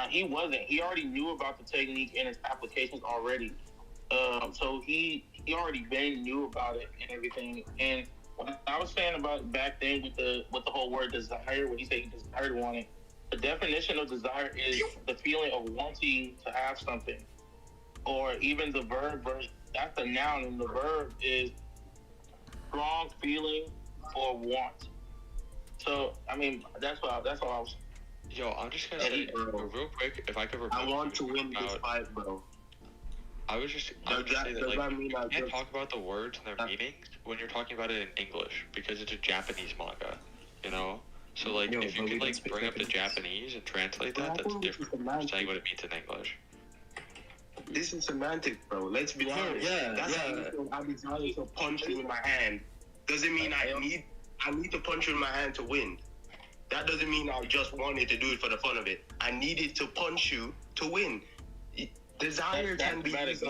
he wasn't. He already knew about the technique and its applications already. So he already been knew about it and everything. And what I was saying about back then with the whole word desire, when he said he desired wanting, the definition of desire is the feeling of wanting to have something, or even the verb version. That's the noun, and the verb is strong feeling or want. So I mean that's what I was. Yo, I'm just gonna say real quick, if I could. I want to win this fight, bro. I was just say that like you can't talk about the words and their meanings when you're talking about it in English because it's a Japanese manga, you know. So like if you could like bring up the Japanese and translate that, that's different from saying what it means in English. This is semantics, bro. Let's be honest. That's how I desire to punch you in my hand. Doesn't mean I need to punch you in my hand to win. That doesn't mean I just wanted to do it for the fun of it. I needed to punch you to win. Desire can be used.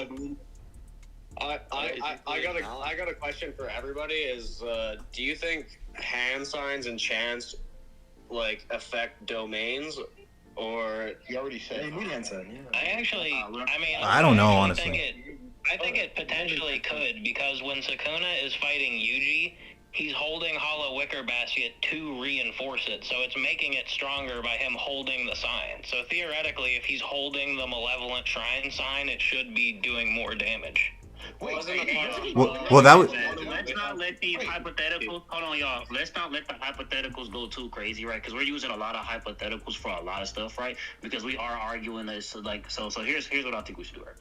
I got a question for everybody. Is do you think hand signs and chants like affect domains, or you already said hand sign? Yeah. I don't know honestly. I think it potentially could, because when Sukuna is fighting Yuji, he's holding Hollow Wicker Basket to reinforce it, so it's making it stronger by him holding the sign. So theoretically, if he's holding the Malevolent Shrine sign, it should be doing more damage. Well, that was. Let's not let these hypotheticals. Hold on, y'all. Let's not let the hypotheticals go too crazy, right? Because we're using a lot of hypotheticals for a lot of stuff, right? Because we are arguing this, like, so. Here's what I think we should do, right?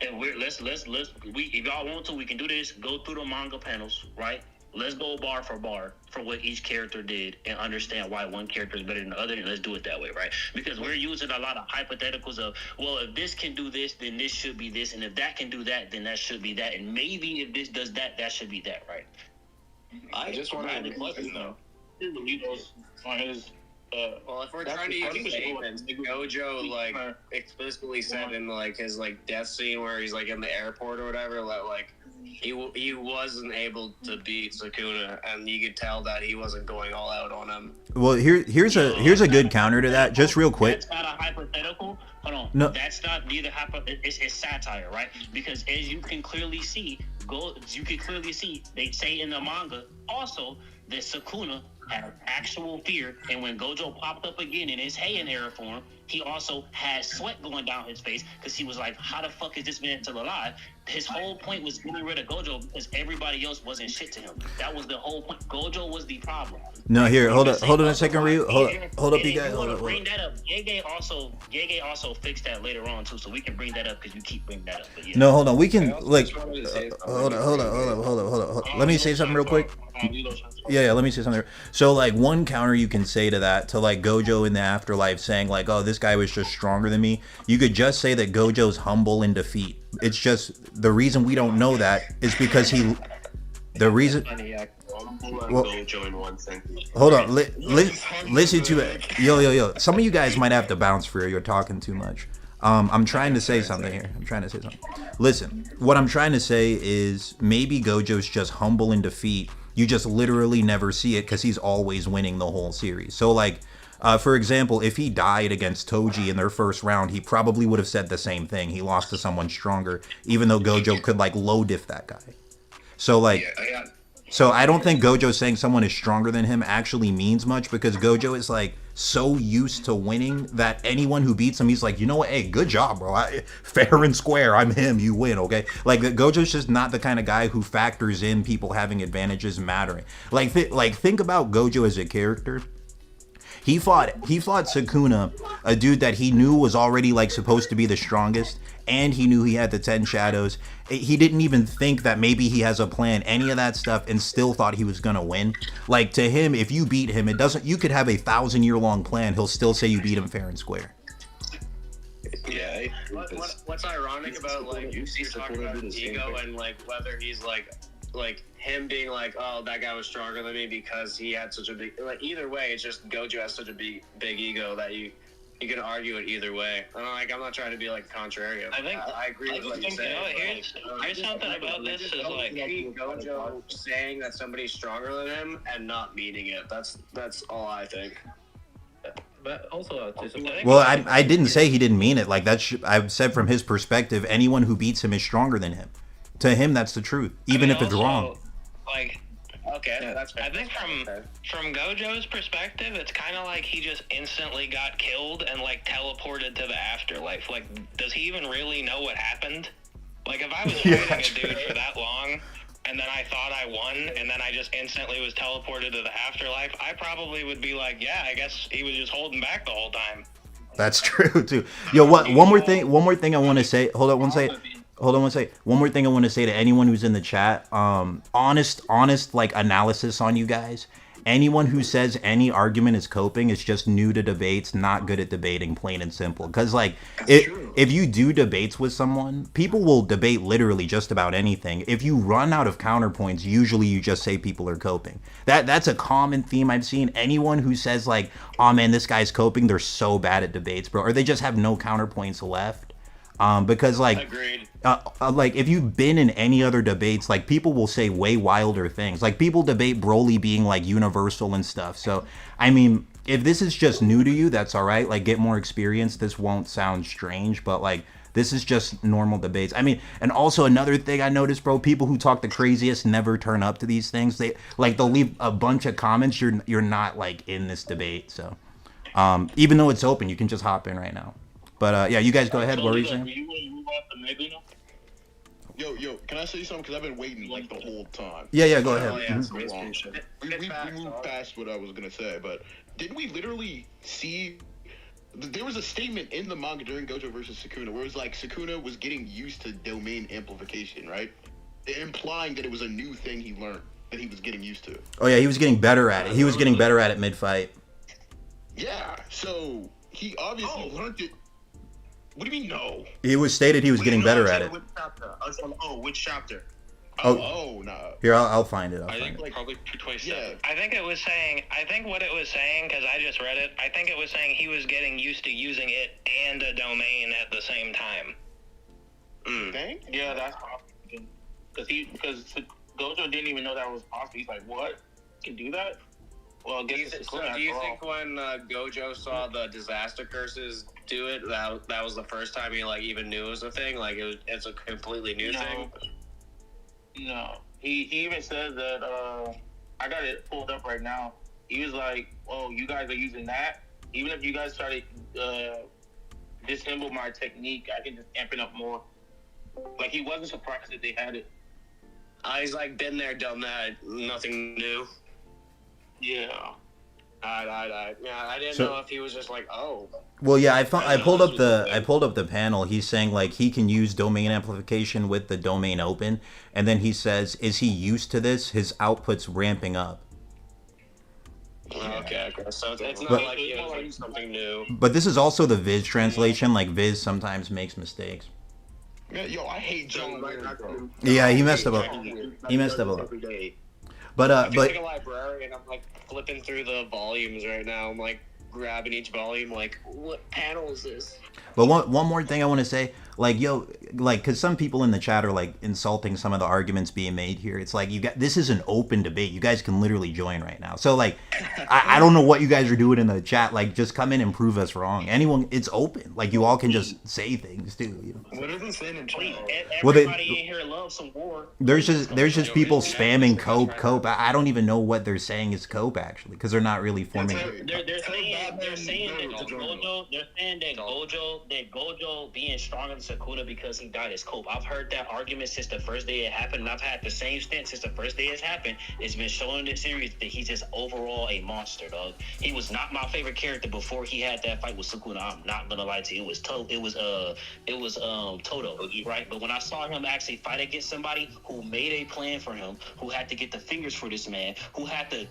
And if y'all want to, we can do this. Go through the manga panels, right? Let's go bar for bar for what each character did and understand why one character is better than the other, and let's do it that way, right? Because we're using a lot of hypotheticals of, well, if this can do this, then this should be this, and if that can do that, then that should be that, and maybe if this does that, that should be that, right? I just want to add a question, though. On his, well, if we're trying to use statements, Gojo like explicitly said in like his like death scene where he's like in the airport or whatever, that like he wasn't able to beat Sukuna, and you could tell that he wasn't going all out on him. Well, here's a good counter to that, just real quick. That's not a hypothetical. Hold on. No. That's not neither it's satire, right? Because as you can clearly see, they say in the manga also that Sukuna had actual fear, and when Gojo popped up again in his Heian era form, he also had sweat going down his face because he was like, how the fuck is this man still alive? His whole point was getting rid of Gojo because everybody else wasn't shit to him. That was the whole point. Gojo was the problem. No, here, hold on a second, Ryu. Hold up, you guys. Hold up. Bring that up. Yege also fixed that later on too, so we can bring that up because you keep bringing that up. But yeah. No, hold on. We can like, hold on. Let me say something real quick. Yeah, let me say something. So like one counter you can say to that, to like Gojo in the Afterlife saying like, oh, this guy was just stronger than me. You could just say that Gojo's humble in defeat. It's just the reason we don't know that is because the reason. Well, hold on. Listen to it. Yo. Some of you guys might have to bounce for you're talking too much. I'm trying to say something here. Listen, what I'm trying to say is maybe Gojo's just humble in defeat. You just literally never see it because he's always winning the whole series. So like, for example, if he died against Toji in their first round, he probably would have said the same thing. He lost to someone stronger, even though Gojo could like low diff that guy. So like, so I don't think Gojo saying someone is stronger than him actually means much because Gojo is like so used to winning that anyone who beats him, he's like, you know what? Hey, good job, bro. Fair and square. I'm him. You win. Okay. Like Gojo's just not the kind of guy who factors in people having advantages mattering. Like think about Gojo as a character. He fought Sukuna, a dude that he knew was already like supposed to be the strongest, and he knew he had the 10 shadows. He didn't even think that maybe he has a plan, any of that stuff, and still thought he was gonna win. Like to him, if you beat him, you could have a 1,000-year-long plan. He'll still say you beat him fair and square. Yeah. What's ironic about like you're talking about ego and like whether he's like him being like, oh, that guy was stronger than me because he had such a big, like, either way, it's just Gojo has such a big ego that you can argue it either way. I'm not trying to be like contrarian. I agree with what you said. Here's something about this is like Gojo saying that somebody's stronger than him and not meaning it. That's all I think. But also, well, I didn't say he didn't mean it. Like I've said from his perspective, anyone who beats him is stronger than him. To him, that's the truth, even if it's wrong. Like, okay, that's fair. I think from Gojo's perspective, it's kind of like he just instantly got killed and like teleported to the afterlife. Like, does he even really know what happened? Like, if I was fighting a dude for that long, and then I thought I won, and then I just instantly was teleported to the afterlife, I probably would be like, yeah, I guess he was just holding back the whole time. That's true too. Yo, one more thing I want to say. Hold on one second. One more thing I want to say to anyone who's in the chat. Honest like analysis on you guys. Anyone who says any argument is coping is just new to debates, not good at debating, plain and simple. Because like, if you do debates with someone, people will debate literally just about anything. If you run out of counterpoints, usually you just say people are coping. That's a common theme I've seen. Anyone who says like, oh man, this guy's coping, they're so bad at debates, bro. Or they just have no counterpoints left. Because like, like if you've been in any other debates, like people will say way wilder things. Like people debate Broly being like universal and stuff. So, I mean, if this is just new to you, that's all right. Like get more experience. This won't sound strange, but like this is just normal debates. I mean, and also another thing I noticed, bro, people who talk the craziest never turn up to these things. They'll leave a bunch of comments. You're not like in this debate. So, even though it's open, you can just hop in right now. But yeah, you guys go ahead. What were you saying? Yo, can I say something? Because I've been waiting like the whole time. Yeah, go ahead. We moved past what I was gonna say, but didn't we literally see? There was a statement in the manga during Gojo versus Sukuna where it was like Sukuna was getting used to domain amplification, right? Implying that it was a new thing he learned that he was getting used to. Oh yeah, he was getting better at it. He was getting better at it mid-fight. Yeah, so he obviously learned it. What do you mean, no? It was stated he was getting better at it. Which chapter? Which chapter? No. Here, I'll find it. I think like probably 227. Yeah. I think what it was saying, because I just read it, I think it was saying he was getting used to using it and a domain at the same time. Yeah, that's possible. Because Gojo didn't even know that was possible. He's like, what? You can do that? Well, do you think when Gojo saw the disaster curses do it, that was the first time he like even knew it was a thing? Like it's a completely new thing? No. He even said that, I got it pulled up right now. he was like, "Oh, you guys are using that. Even if you guys try to disassemble my technique, I can just amp it up more." Like, he wasn't surprised that they had it. He's like, been there, done that. Nothing new. Yeah. Yeah, I didn't So- know if he was just like, oh. Well, yeah, I pulled up the panel. He's saying like he can use domain amplification with the domain open, and then he says, is he used to this? His output's ramping up. Okay. So it's not But- like he was like something new. But this is also the Viz translation. Like Viz sometimes makes mistakes. Yeah, yo, I hate John Weird, bro. Yeah, he messed up a lot. But I feel like a librarian. I'm like flipping through the volumes right now. I'm like grabbing each volume. Like, what panel is this? But one more thing I want to say, like, yo, like, because some people in the chat are like insulting some of the arguments being made here. It's like this is an open debate. You guys can literally join right now. So like, I don't know what you guys are doing in the chat. Like, just come in and prove us wrong. Anyone, it's open. Like, you all can just say things too. You know? What are they saying in chat? Well, Everybody in here loves some war. There's just people spamming cope. I don't even know what they're saying is cope actually, because they're not really forming. They're saying that Gojo being stronger than Sukuna because he died is cope. I've heard that argument since the first day it happened, and I've had the same stance since the first day it's happened. It's been shown in this series that he's just overall a monster, dog. He was not my favorite character before he had that fight with Sukuna. I'm not gonna lie to you. It was Toto, right? But when I saw him actually fight against somebody who made a plan for him, who had to get the fingers for this man, who had to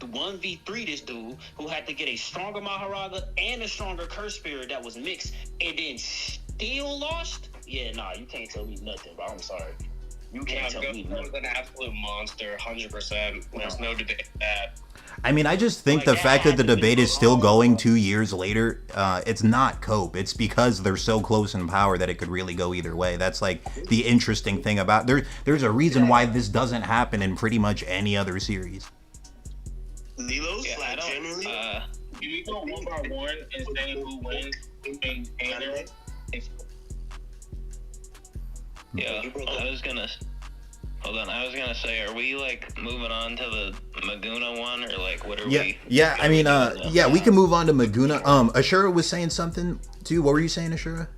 1v3 this dude, who had to get a stronger Maharaga and a stronger curse spirit that was mixed, and then still lost? Yeah, nah, you can't tell me nothing, bro. I'm sorry. You can't tell me Gojo nothing. was an absolute monster, 100%. There's no debate that. I mean, I just think the fact that the debate is still going 2 years later, it's not cope. It's because they're so close in power that it could really go either way. That's like the interesting thing about there's a reason why this doesn't happen in pretty much any other series. Lilos, like generally, Do we go one by one and say who wins in anime? Yeah, I was gonna say, are we like moving on to the Maguna one, or like what are we? Yeah. I mean, yeah, we can move on to Maguna. Ashura was saying something too. What were you saying, Ashura?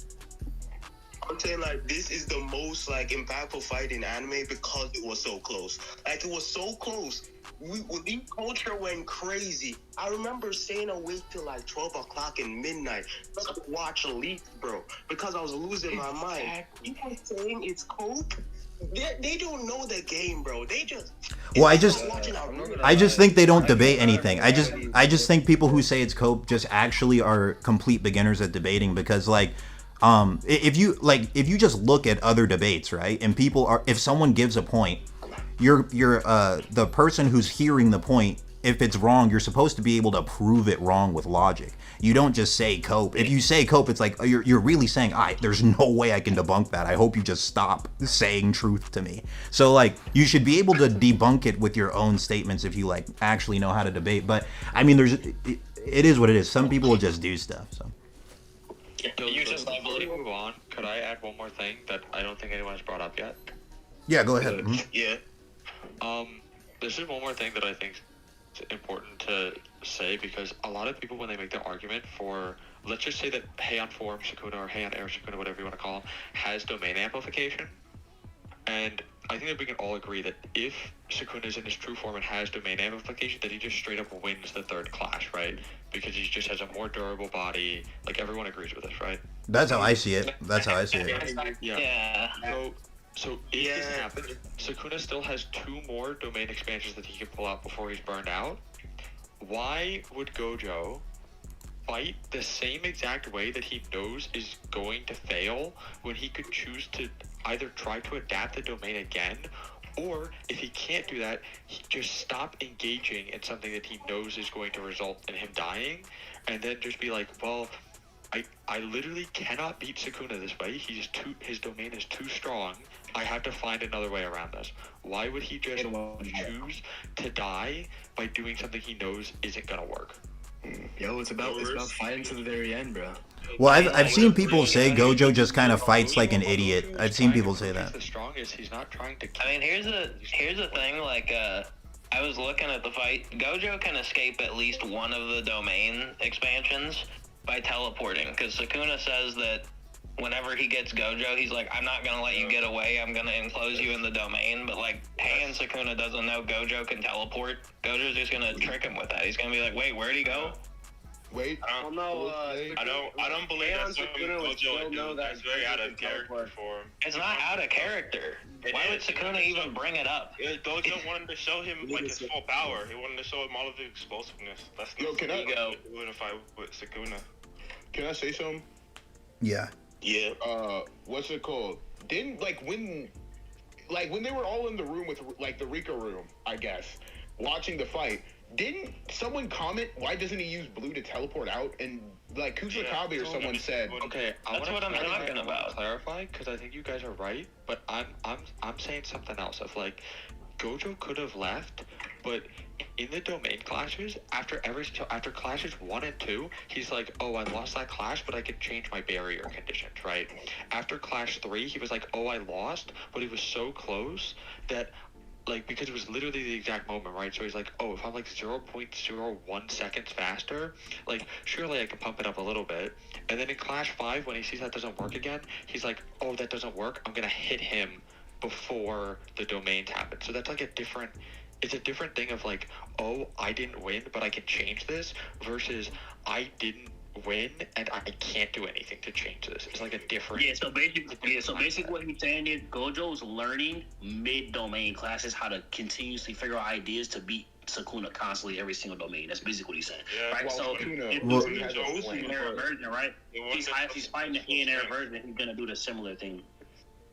I'm saying like this is the most like impactful fight in anime because it was so close. Like it was so close. The culture went crazy. I remember staying awake till like 12 o'clock and midnight just to watch leaks, bro, because I was losing my mind. People saying it's cope. They don't know the game, bro. They just. Well, I just think they don't debate anything. I just think people who say it's cope just actually are complete beginners at debating, because like if you just look at other debates, right, and if someone gives a point, you're the person who's hearing the point, if it's wrong, you're supposed to be able to prove it wrong with logic. You don't just say cope. If you say cope, it's like you're really saying, there's no way I can debunk that. I hope you just stop saying truth to me. So like you should be able to debunk it with your own statements if you like actually know how to debate. But I mean, it is what it is. Some people will just do stuff. So. Before we move on, could I add one more thing that I don't think anyone has brought up yet? Yeah, go ahead. Yeah. This is one more thing that I think is important to say, because a lot of people, when they make their argument for, let's just say that Heian Form Sukuna or Heian Air Sukuna, whatever you want to call him, has domain amplification, and I think that we can all agree that if Sukuna is in his true form and has domain amplification, that he just straight up wins the third clash, right? Because he just has a more durable body. Like, everyone agrees with this, right? That's how I see it. Yeah. So if this happens, Sukuna still has 2 more domain expansions that he can pull out before he's burned out. Why would Gojo fight the same exact way that he knows is going to fail, when he could choose to either try to adapt the domain again, or if he can't do that, he just stop engaging in something that he knows is going to result in him dying, and then just be like, well, I literally cannot beat Sukuna this way. His domain is too strong. I have to find another way around this. Why would he just choose to die by doing something he knows isn't gonna work? Yo, it's about fighting to the very end, bro. Well, I've seen people say Gojo just kind of fights like an idiot. I've seen people say that. The strongest, he's not trying to. I mean, here's the thing. Like, I was looking at the fight. Gojo can escape at least one of the domain expansions by teleporting, because Sukuna says that whenever he gets Gojo, he's like, I'm not going to let you get away, I'm going to enclose you in the domain, but like, Heian Sukuna doesn't know Gojo can teleport. Gojo's just going to trick him with that. He's going to be like, wait, where'd he go? Wait, I don't believe that's something Gojo would do. That's very out of character for him. It's not out of character. Why would Sukuna even bring it up? Gojo wanted to show him like his full power. He wanted to show him all of the explosiveness. That's not can I go in a fight with Sukuna. Can I say something? Yeah. Yeah. What's it called? Didn't when they were all in the room with like the Rika room, I guess, watching the fight. Didn't someone comment why doesn't he use blue to teleport out? And like Kusakabe or someone said, okay, that's what I'm talking about. Clarify, because I think you guys are right, but I'm saying something else. Of like, Gojo could have left, but in the domain clashes, after clashes 1 and 2, he's like, oh, I lost that clash, but I can change my barrier conditions, right? After clash 3, he was like, oh, I lost, but he was so close that, like, because it was literally the exact moment, right? So he's like, oh, if I'm like 0.01 seconds faster, like, surely I can pump it up a little bit. And then in clash 5, when he sees that doesn't work again, he's like, oh, that doesn't work, I'm gonna hit him before the domains happen. So that's like it's a different thing of like, oh, I didn't win, but I can change this, versus I didn't win and I can't do anything to change this. It's like a different. So basically, what he's saying is Gojo's learning mid-domain classes how to continuously figure out ideas to beat Sukuna constantly every single domain. That's basically what he's saying, right? So if Heian version, right? He's fighting the Heian version. He's gonna do the similar thing.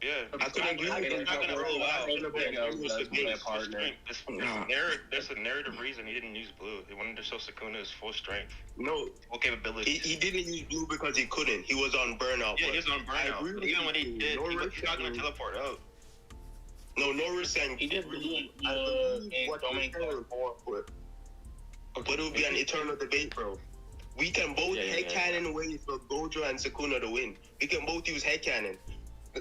Yeah, I couldn't agree with him. Not gonna roll out. There's a narrative reason he didn't use blue. He wanted to show Sukuna his full strength. No, full capability. He didn't use blue because he couldn't. He was on burnout. Yeah, he was on burnout. Even when he did, he's not gonna teleport out. No risk, and he did really what domain but it would be an eternal debate, bro. We can both headcanon ways for Gojo and Sukuna to win. We can both use headcanon.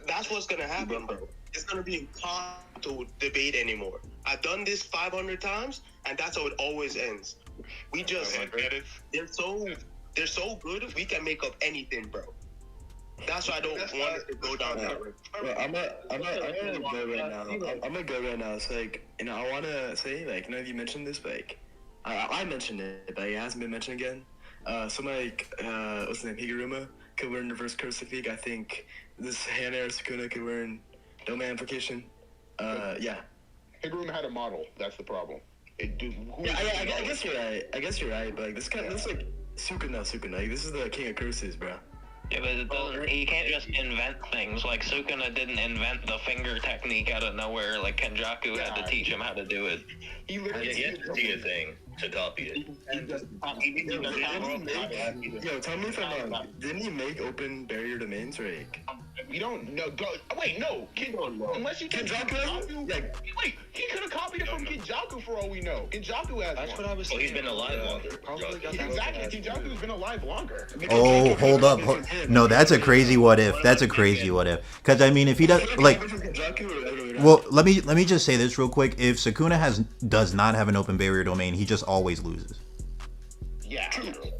That's what's gonna happen, bro. It's gonna be impossible to debate anymore. I've done this 500 times, and that's how it always ends. We just they're so good. We can make up anything, bro. That's why I don't want it to go down that way. I'm gonna go right now. I'm gonna go right now. It's like, I wanna say, like, you mentioned this, but like, I mentioned it, but it hasn't been mentioned again. So like, what's his name? Higuruma could learn reverse curse technique. I think this Heian Sukuna could learn domain amplification. Yeah. Higuruma had a model. That's the problem. I guess you're right. But like this like Sukuna. Like, this is the king of curses, bro. Yeah, but it doesn't. He can't just invent things. Like Sukuna didn't invent the finger technique out of nowhere. Like Kenjaku had to teach him how to do it. He literally had to see a thing to copy it. Yo, tell me if I'm wrong. Didn't he make open barrier domains, Rick? We don't know. Wait, no. Unless you Kenjaku. Wait, he could have copied it from Kenjaku for all we know. Kenjaku has. That's what I was saying. He's been alive longer. Exactly. Kenjaku's been alive longer. Oh, hold up. No, that's a crazy what if. Because I mean, if he does like, well, let me just say this real quick. If Sukuna does not have an open barrier domain, he just always loses. Yeah.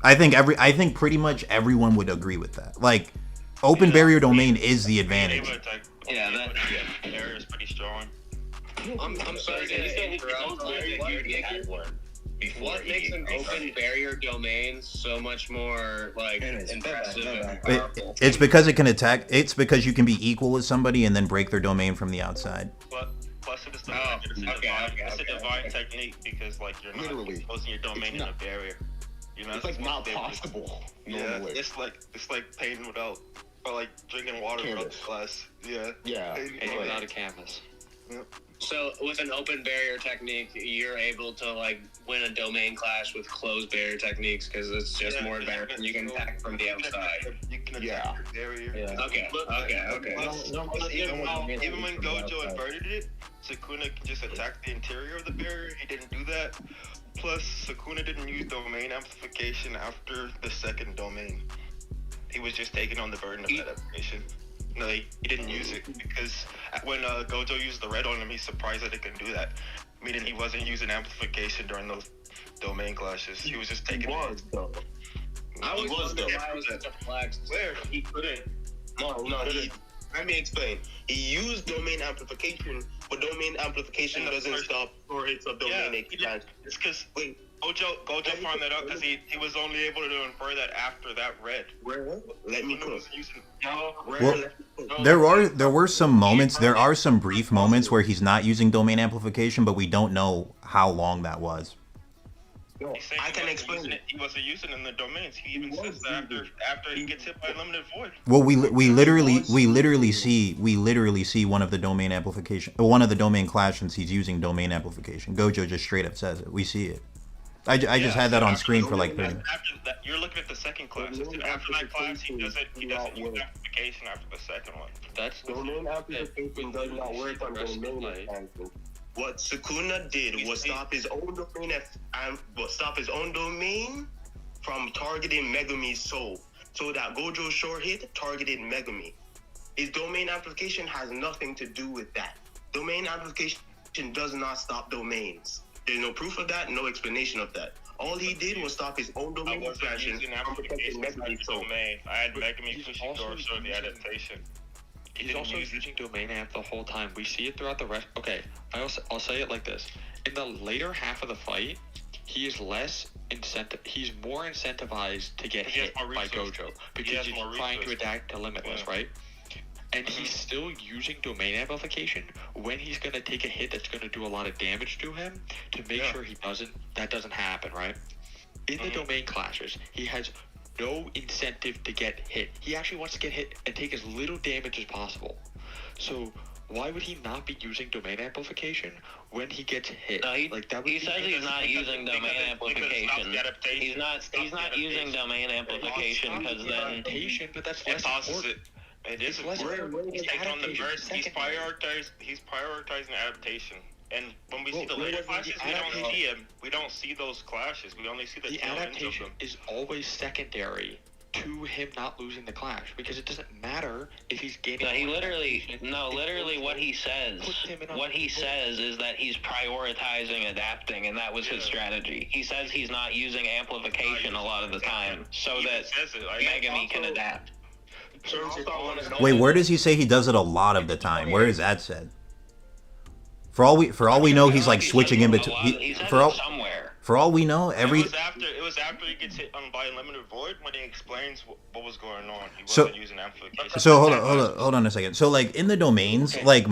I think pretty much everyone would agree with that. Like, open barrier domain is the advantage. Yeah, that barrier is pretty strong. I'm sorry to interrupt. What makes an open barrier domain so much more like impressive and powerful? It's because it can attack. It's because you can be equal with somebody and then break their domain from the outside. Plus, it's a divine technique because like you're not closing your domain in a barrier. It's like not possible. Yeah, it's like painting without, or like drinking water without the glass. Yeah. Painting without a canvas. Yep. So with an open barrier technique, you're able to like win a domain clash with closed barrier techniques because it's just more advanced. You can attack from the outside. You can attack your barrier. Yeah. Okay. Even when Gojo inverted it, Sukuna can just attack the interior of the barrier. He didn't do that. Plus, Sukuna didn't use domain amplification after the second domain. He was just taking on the burden of adaptation. No, he didn't use it because when Gojo used the red on him, he's surprised that it can do that. Meaning he wasn't using amplification during those domain clashes. He was just taking it. I was though. Why was such a flex? Where he couldn't. No. Let me explain. He used domain amplification, but domain amplification doesn't stop or hits of domain expansion. It's because Gojo found that out because he was only able to infer that after that red. Let me cook. Well, there were some moments. There are some brief moments where he's not using domain amplification, but we don't know how long that was. I can explain it. He wasn't using it in the domains. He even says that after he gets hit by limited void. Well, we literally see one of the domain amplification, one of the domain clashes. He's using domain amplification. Gojo just straight up says it. We see it. I just had that on screen for like 30 minutes. After that, you're looking at the second class. After that class, he doesn't use amplification after the second one. That's domain amplification does not work on domain expansion. What Sukuna did was stop his own domain from targeting Megumi's soul, so that Gojo's short hit targeted Megumi. His domain amplification has nothing to do with that. Domain amplification does not stop domains. There's no proof of that, no explanation of that. All he did was stop his own domain expansion from protecting Megumi's soul. I had Megumi pushing Yorozu the adaptation. He's also using domain amp the whole time. We see it throughout the rest. Okay, I'll say it like this: in the later half of the fight, he is less incentive. He's more incentivized to get hit by Gojo because he's trying to adapt to Limitless, right? And he's still using domain amplification when he's gonna take a hit that's gonna do a lot of damage to him to make sure that doesn't happen, right? In the domain clashes, he has no incentive to get hit. He actually wants to get hit and take as little damage as possible. So why would he not be using domain amplification when he gets hit? No, he says he's not using domain amplification. He's not using domain amplification because then but that's less important. It is less important. He's on the burst. He's prioritizing adaptation. And when we see the later clashes, we don't see him. We don't see those clashes. We only see the adaptation is always secondary to him not losing the clash because it doesn't matter if he's gaining. Literally what he says is that he's prioritizing adapting, and that was his strategy. He says he's not using amplification a lot of the time so that Megumi can adapt. Wait, where does he say he does it a lot of the time? Where is that said? For all we know, he's like switching in between. For all we know, It was after he gets hit by Unlimited Void when he explains what was going on. He wasn't using amplification. So hold on a second. So like in the domains, like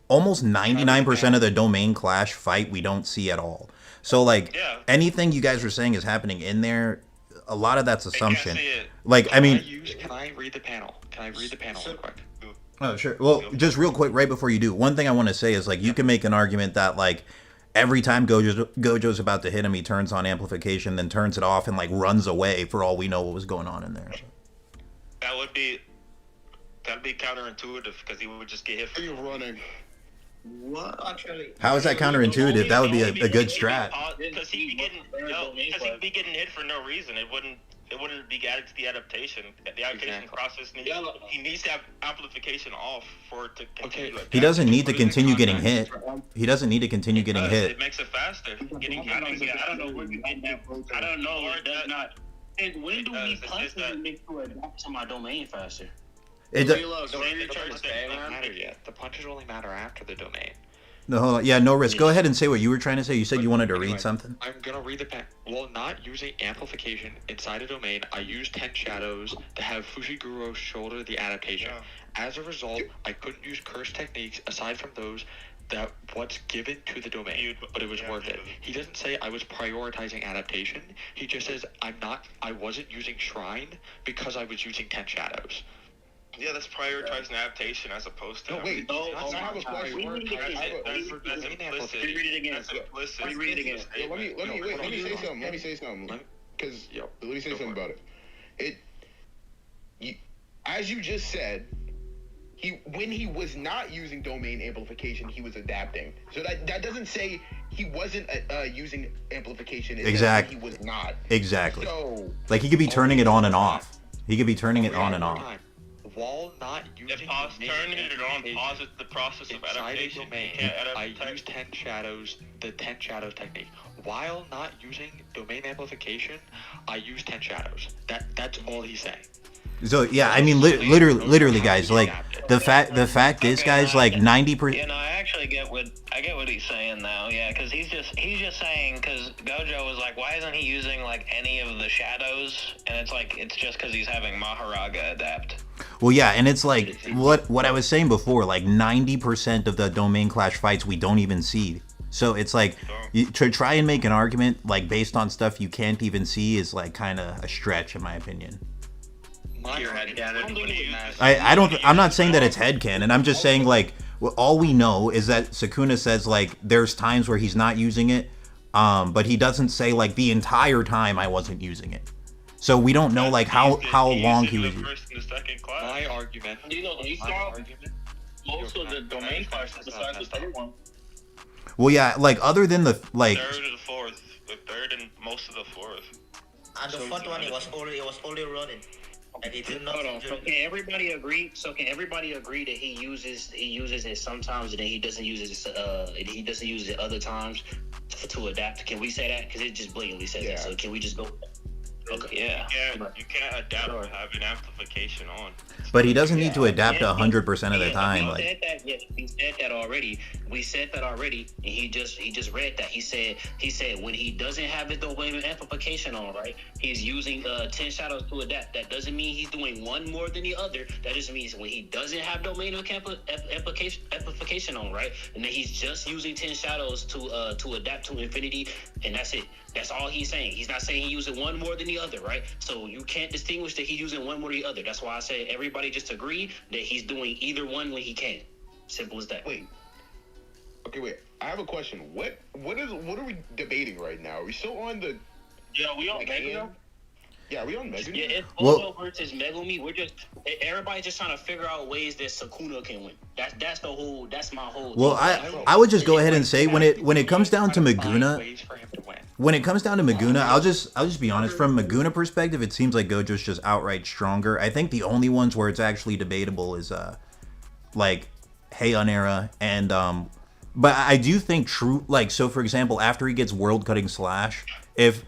almost 99% of the domain clash fight we don't see at all. So like anything you guys were saying is happening in there. A lot of that's assumption. Like I mean, can I read the panel? Real quick? Oh, sure. Well, just real quick, right before you do, one thing I want to say is, like, you can make an argument that, like, every time Gojo's about to hit him, he turns on amplification, then turns it off and, like, runs away for all we know what was going on in there. That'd be counterintuitive because he would just get hit for running. What? Actually, how is that counterintuitive? That would be a good strat. Because he'd be getting hit for no reason. It wouldn't be added to the adaptation. The adaptation process he needs to have amplification off for it to continue. He doesn't need to continue getting hit. He doesn't need to continue getting hit. It makes it faster. I don't know where you get that. I don't know. It does not. And when do we constantly make to adapt to my domain faster? The punches only matter after the domain. No, hold on. Yeah, no risk. Go ahead and say what you were trying to say. You said you wanted to read something. I'm gonna read the pen. While not using amplification inside a domain, I used 10 shadows to have Fushiguro shoulder the adaptation. As a result, I couldn't use curse techniques aside from those that what's given to the domain, but it was worth it. He doesn't say I was prioritizing adaptation. He just says I wasn't using shrine because I was using 10 shadows. Yeah, that's prioritizing adaptation as opposed to. No, wait. I have a question. Read it again. Let me say something. Because let me say something about it. As you just said, when he was not using domain amplification, he was adapting. So that doesn't say he wasn't using amplification. Exactly. He was not. Exactly. So like he could be turning it on and off. He could be turning it on and off. While not using turning it on pauses the process of adaptation. I use 10 shadows, the 10 shadows technique. While not using domain amplification, I use 10 shadows. That's all he's saying. So yeah, I mean, literally, guys. Like the fact is, guys, like 90%. You know, I actually get what he's saying now. Yeah, because he's just saying, because Gojo was like, why isn't he using like any of the shadows? And it's like it's just because he's having Maharaga adapt. Well, yeah, and it's like what I was saying before. Like 90% of the domain clash fights we don't even see. So it's like to try and make an argument like based on stuff you can't even see is like kind of a stretch, in my opinion. I'm not saying that it's headcanon. I'm just saying like all we know is that Sukuna says like there's times where he's not using it, but he doesn't say like the entire time I wasn't using it. So we don't know like how long he was using it. My argument. You know, he saw most of the domain classes besides the third one. Well, yeah, like other than the like. Third and fourth, the third and most of the fourth. And the fourth one, it was only running. And he did not. So can everybody agree? So can everybody agree that he uses it sometimes, and then he doesn't use it other times to adapt? Can we say that? Because it just blatantly says that. So can we just go? Okay. Yeah. You can't adapt or have an amplification on. But he doesn't need to adapt 100% of the time. We said that already. We said that already, and he just read that. He said when he doesn't have his domain amplification on, right? He's using 10 shadows to adapt. That doesn't mean he's doing one more than the other. That just means when he doesn't have domain amplification on, right? And then he's just using 10 shadows to adapt to infinity, and that's it. That's all he's saying. He's not saying he's using one more than the other, right? So you can't distinguish that he's using one more than the other. That's why I say everybody just agree that he's doing either one when he can. Simple as that. Wait. I have a question. What are we debating right now? Are we still on the? Yeah, we on Megumi. Yeah, we on Megumi. Yeah, it's Gojo versus Megumi. Everybody's just trying to figure out ways that Sukuna can win. That's my whole. Well, I would just go ahead and say when it comes down to Meguna. When it comes down to Meguna, I'll just be honest. From Meguna perspective, it seems like Gojo's just outright stronger. I think the only ones where it's actually debatable is like Heian era and but I do think so for example, after he gets world cutting slash, if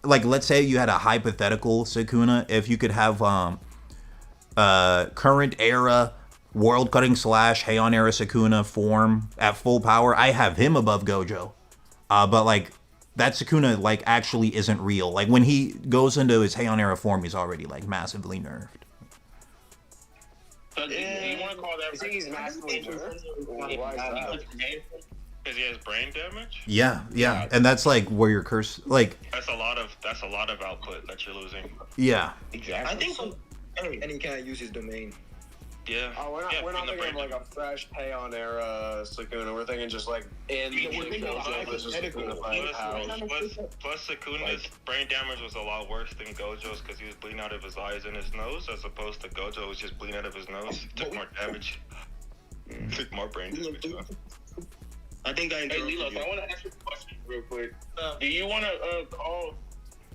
like let's say you had a hypothetical Sukuna, if you could have current era world cutting slash Heian era Sukuna form at full power, I have him above Gojo. But like that Sukuna like actually isn't real. Like when he goes into his Heian era form, he's already like massively nerfed. So do you want to call that? You think he's massively nerfed? Because he has brain damage. Yeah, and that's like where your curse like. That's a lot of output that you're losing. Yeah. Exactly. I think so. And he can't use his domain. Yeah. Oh, we're not thinking of like a fresh Heian era Sukuna. We're thinking just like in the Plus Sukuna's brain damage was a lot worse than Gojo's because he was bleeding out of his eyes and his nose, as opposed to Gojo was just bleeding out of his nose. He took more damage. Took more brain damage. I think I interrupted you. I want to ask you a question real quick. Do you want to call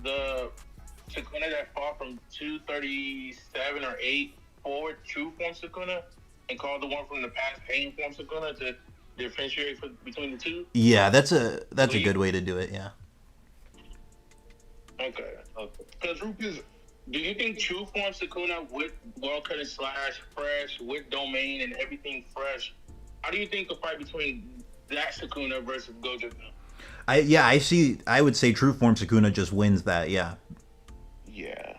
the Sukuna that fought from 237 or 8 forward true form Sukuna, and call the one from the past pain form Sukuna to differentiate between the two? Yeah, that's a good way to do it. Yeah. Okay. Because do you think true form Sukuna with world cutting slash fresh with domain and everything fresh? How do you think the fight between that Sukuna versus Gojo? I would say true form Sukuna just wins that. Yeah. Yeah.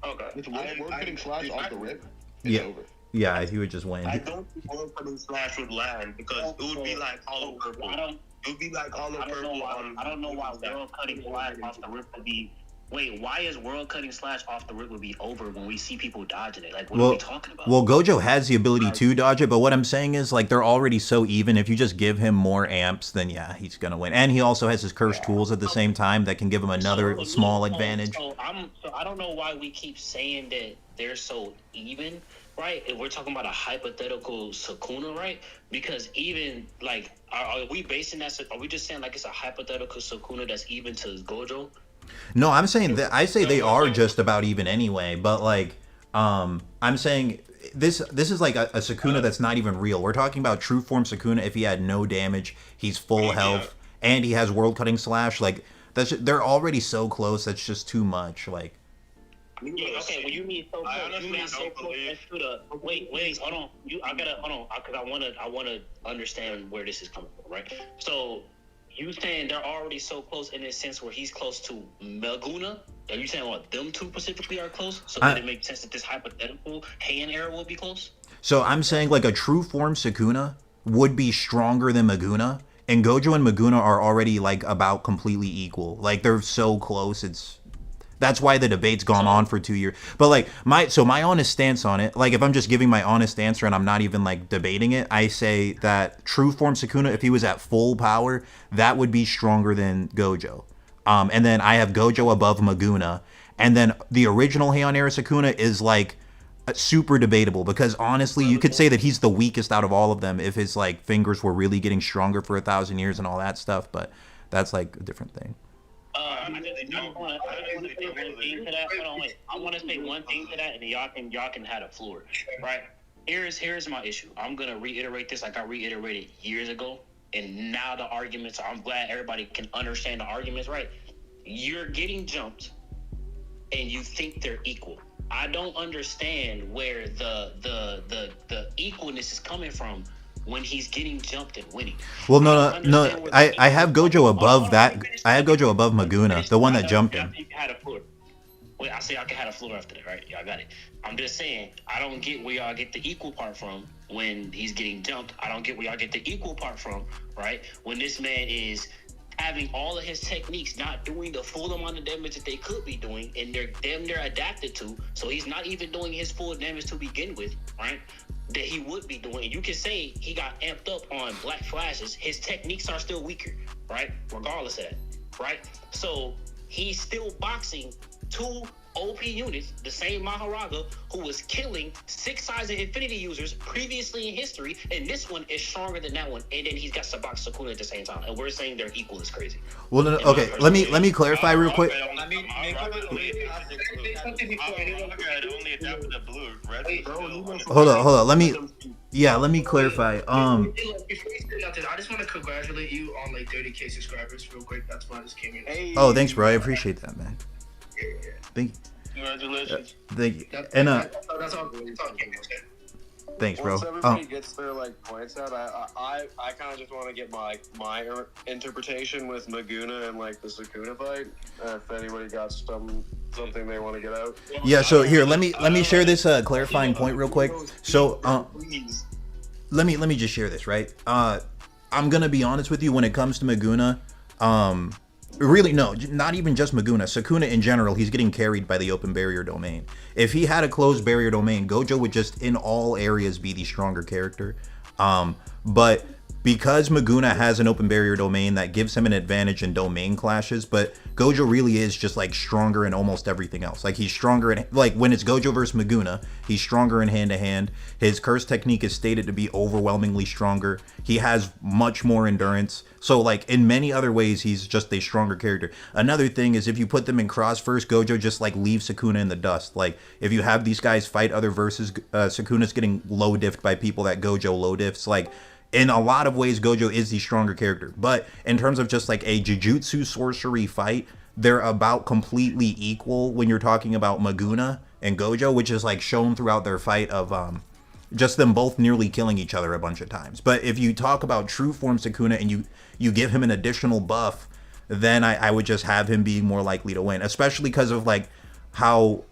Okay. With world cutting slash off the rip. Over. Yeah, he would just win. I don't think world cutting slash would land because it would be like hollow purple. It would be like hollow purple. I don't know why world cutting slash off the rip would be. Wait, why is world cutting slash off the rip would be over when we see people dodging it? Like, what are we talking about? Well, Gojo has the ability to dodge it, but what I'm saying is, like, they're already so even. If you just give him more amps, then yeah, he's gonna win. And he also has his cursed tools at the same time that can give him another small advantage. So I don't know why we keep saying that they're so even, right? If we're talking about a hypothetical Sukuna, right? Because even like, are we basing that? Are we just saying like it's a hypothetical Sukuna that's even to Gojo? No, I'm saying that I say they are just about even anyway, but like I'm saying this is like a Sukuna that's not even real. We're talking about true form Sukuna. If he had no damage, he's full health, and he has world cutting slash. Like they're already so close. That's just too much. Like. Yeah, okay, well, you mean so close. You mean so close to the. Wait, hold on. Hold on, because I wanna understand where this is coming from, right? So, you saying they're already so close in this sense where he's close to Megumi? Are you saying what them two specifically are close? So then it makes sense that this hypothetical Heian era will be close. So I'm saying like a true form Sukuna would be stronger than Megumi, and Gojo and Megumi are already like about completely equal. Like they're so close. That's why the debate's gone on for 2 years. But like my honest stance on it, like if I'm just giving my honest answer and I'm not even like debating it, I say that true form Sukuna, if he was at full power, that would be stronger than Gojo. And then I have Gojo above Megumi, and then the original Heian era Sukuna is like super debatable because honestly, you could say that he's the weakest out of all of them if his like fingers were really getting stronger for 1,000 years and all that stuff. But that's like a different thing. I want to say one thing to that, and y'all can have the floor, right? Here's my issue. I'm gonna reiterate this like I reiterated years ago, and now the arguments. I'm glad everybody can understand the arguments, right? You're getting jumped, and you think they're equal. I don't understand where the equalness is coming from when he's getting jumped and winning. Well, no. I have Gojo above that. I have Gojo above Megumi, the one that jumped him. Wait, I say I can have a floor after that, right? Y'all got it. I'm just saying, I don't get where y'all get the equal part from when he's getting jumped. I don't get where y'all get the equal part from, right? When this man is having all of his techniques not doing the full amount of damage that they could be doing, and they're damn near adapted to, so he's not even doing his full damage to begin with, right? That he would be doing. And you can say he got amped up on black flashes. His techniques are still weaker, right? Regardless of that, right? So he's still boxing two OP units, the same Maharaga who was killing 6 sides of Infinity users previously in history, and this one is stronger than that one, and then he's got to box Sukuna at the same time, and we're saying they're equal is crazy. Well, no, okay, let me clarify real quick. I mean, only adapted to blue. Red. Hold on. Let me clarify. I just want to congratulate you on like 30K subscribers real quick. That's why I just came in. Oh, thanks, bro. I appreciate that, man. Thank you. Congratulations. Thank you. And that's all. thanks, bro. Once everybody gets their like points out, I kind of just want to get my interpretation with Megumi and like the Sukuna fight. If anybody got something they want to get out. Yeah. So here, let me share this clarifying point real quick. So let me just share this, right? I'm gonna be honest with you when it comes to Megumi. Really, no, not even just Megumi. Sukuna in general, he's getting carried by the open barrier domain. If he had a closed barrier domain, Gojo would just in all areas be the stronger character. But because Megumi has an open barrier domain, that gives him an advantage in domain clashes, but Gojo really is just like stronger in almost everything else. Like he's stronger in, like when it's Gojo versus Megumi, he's stronger in hand-to-hand. His curse technique is stated to be overwhelmingly stronger. He has much more endurance. So like in many other ways, he's just a stronger character. Another thing is if you put them in cross first, Gojo just like leaves Sukuna in the dust. Like if you have these guys fight other versus, Sukuna's getting low diffed by people that Gojo low diffs. Like in a lot of ways, Gojo is the stronger character. But in terms of just like a Jujutsu sorcery fight, they're about completely equal when you're talking about Megumi and Gojo, which is like shown throughout their fight of just them both nearly killing each other a bunch of times. But if you talk about true form Sukuna and you give him an additional buff, then I would just have him being more likely to win, especially because of like how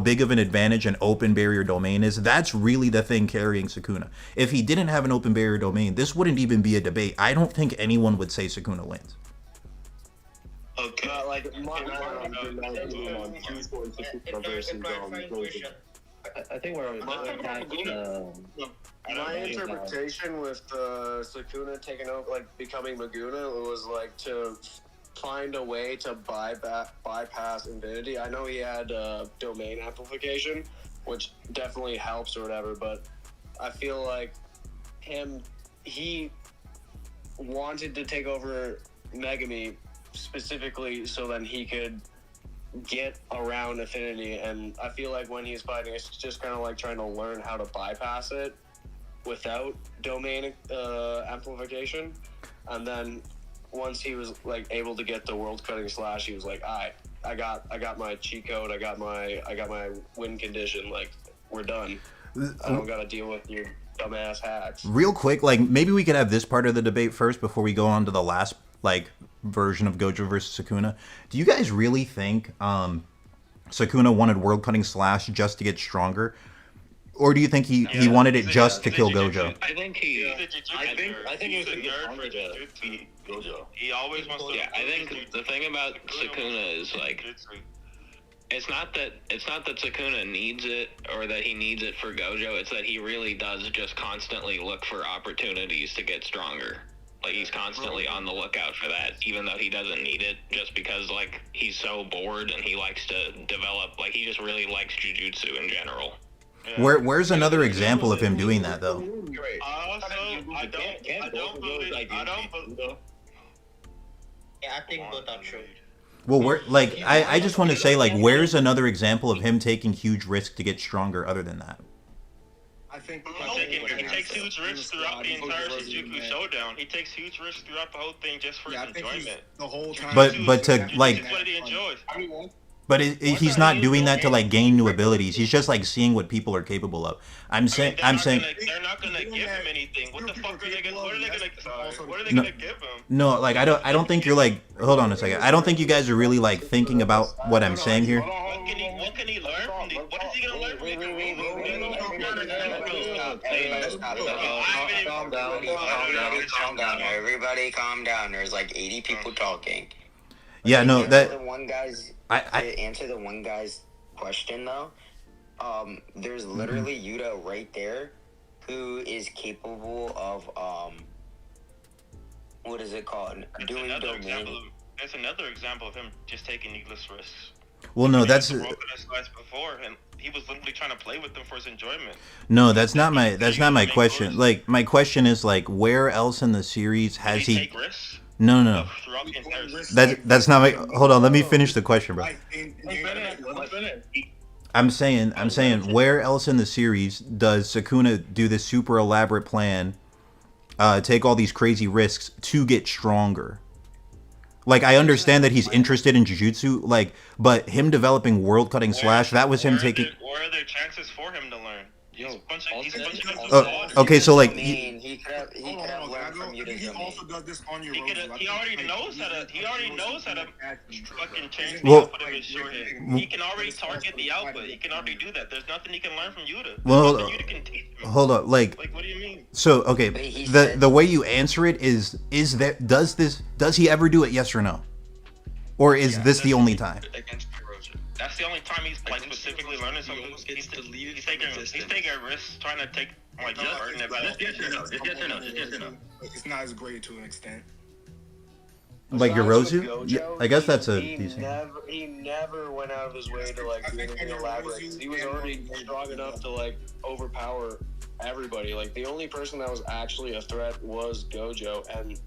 big of an advantage an open barrier domain is. That's really the thing carrying Sukuna. If he didn't have an open barrier domain, this wouldn't even be a debate. I don't think anyone would say Sukuna wins. Okay. I think we're my interpretation with Sukuna taking over, like becoming Megumi, was like to find a way to bypass Infinity. I know he had domain amplification, which definitely helps or whatever, but I feel like he wanted to take over Megumi specifically so then he could get around Infinity, and I feel like when he's fighting, it's just kind of like trying to learn how to bypass it without domain amplification. And then once he was like able to get the world cutting slash, he was like, I got my cheat code, I got my win condition, like we're done. I don't gotta deal with your dumbass hacks. Real quick, like maybe we could have this part of the debate first before we go on to the last like version of Gojo versus Sukuna. Do you guys really think Sukuna wanted world cutting slash just to get stronger, or do you think he wanted it just to kill Gojo? I think he. I think he was a nerd for the beat Gojo. He always wants to. Yeah, I think the thing about Sukuna is like, it's not that Sukuna needs it or that he needs it for Gojo. It's that he really does just constantly look for opportunities to get stronger. Like he's constantly on the lookout for that, even though he doesn't need it, just because like he's so bored and he likes to develop. Like he just really likes jujutsu in general. Yeah. Where's another example of him doing that though? I think both are true. Well, I just want to say, like, where's another example of him taking huge risks to get stronger other than that? I think he takes huge risks throughout the entire Shijuku showdown. He takes huge risks throughout the whole thing just for his enjoyment. The whole time. But to like. That's what he enjoys. But he's not doing that to like gain new abilities. He's just like seeing what people are capable of. I'm saying. They're not gonna give him anything. What the fuck are they gonna? What are they gonna give him? No, like I don't think you're like. Hold on a second. I don't think you guys are really like thinking about what I'm saying here. What can he learn from the? What is he gonna learn from Calm down. Everybody, calm down. There's like 80 people talking. Yeah, no, that. The one guy's. To answer the one guy's question though, there's literally Yuta right there, who is capable of what is it called? Doing domain. That's another example of him just taking needless risks. Well, no, that's. Before, and he was literally trying to play with them for his enjoyment. No, that's not my question. Like my question is like, where else in the series has he? Take risks? No. That's not my. Hold on, let me finish the question, bro. I'm saying, where else in the series does Sukuna do this super elaborate plan, take all these crazy risks to get stronger? Like, I understand that he's interested in jujutsu, like, but him developing world cutting slash, that was him taking. Where are there chances for him to learn? Okay, so like he could have learned from you. He also does this on your He already knows how to fucking change the Well, output of his short hit. He can already target the output. He can already do that. There's nothing he can learn from Yuta. Well, Yuta can teach him. hold up, like what do you mean? So okay, the way you answer it is that does he ever do it? Yes or no? Or is this the only time? That's the only time he's like specifically learning something. He's taking a risk trying to take like the burden of it. Just yes or no. It's not as great to an extent. Like Yorozu? Yeah, I guess that's a decent. He never went out of his way to like do anything elaborate. He was already strong enough to like overpower everybody. Like the only person that was actually a threat was Gojo, and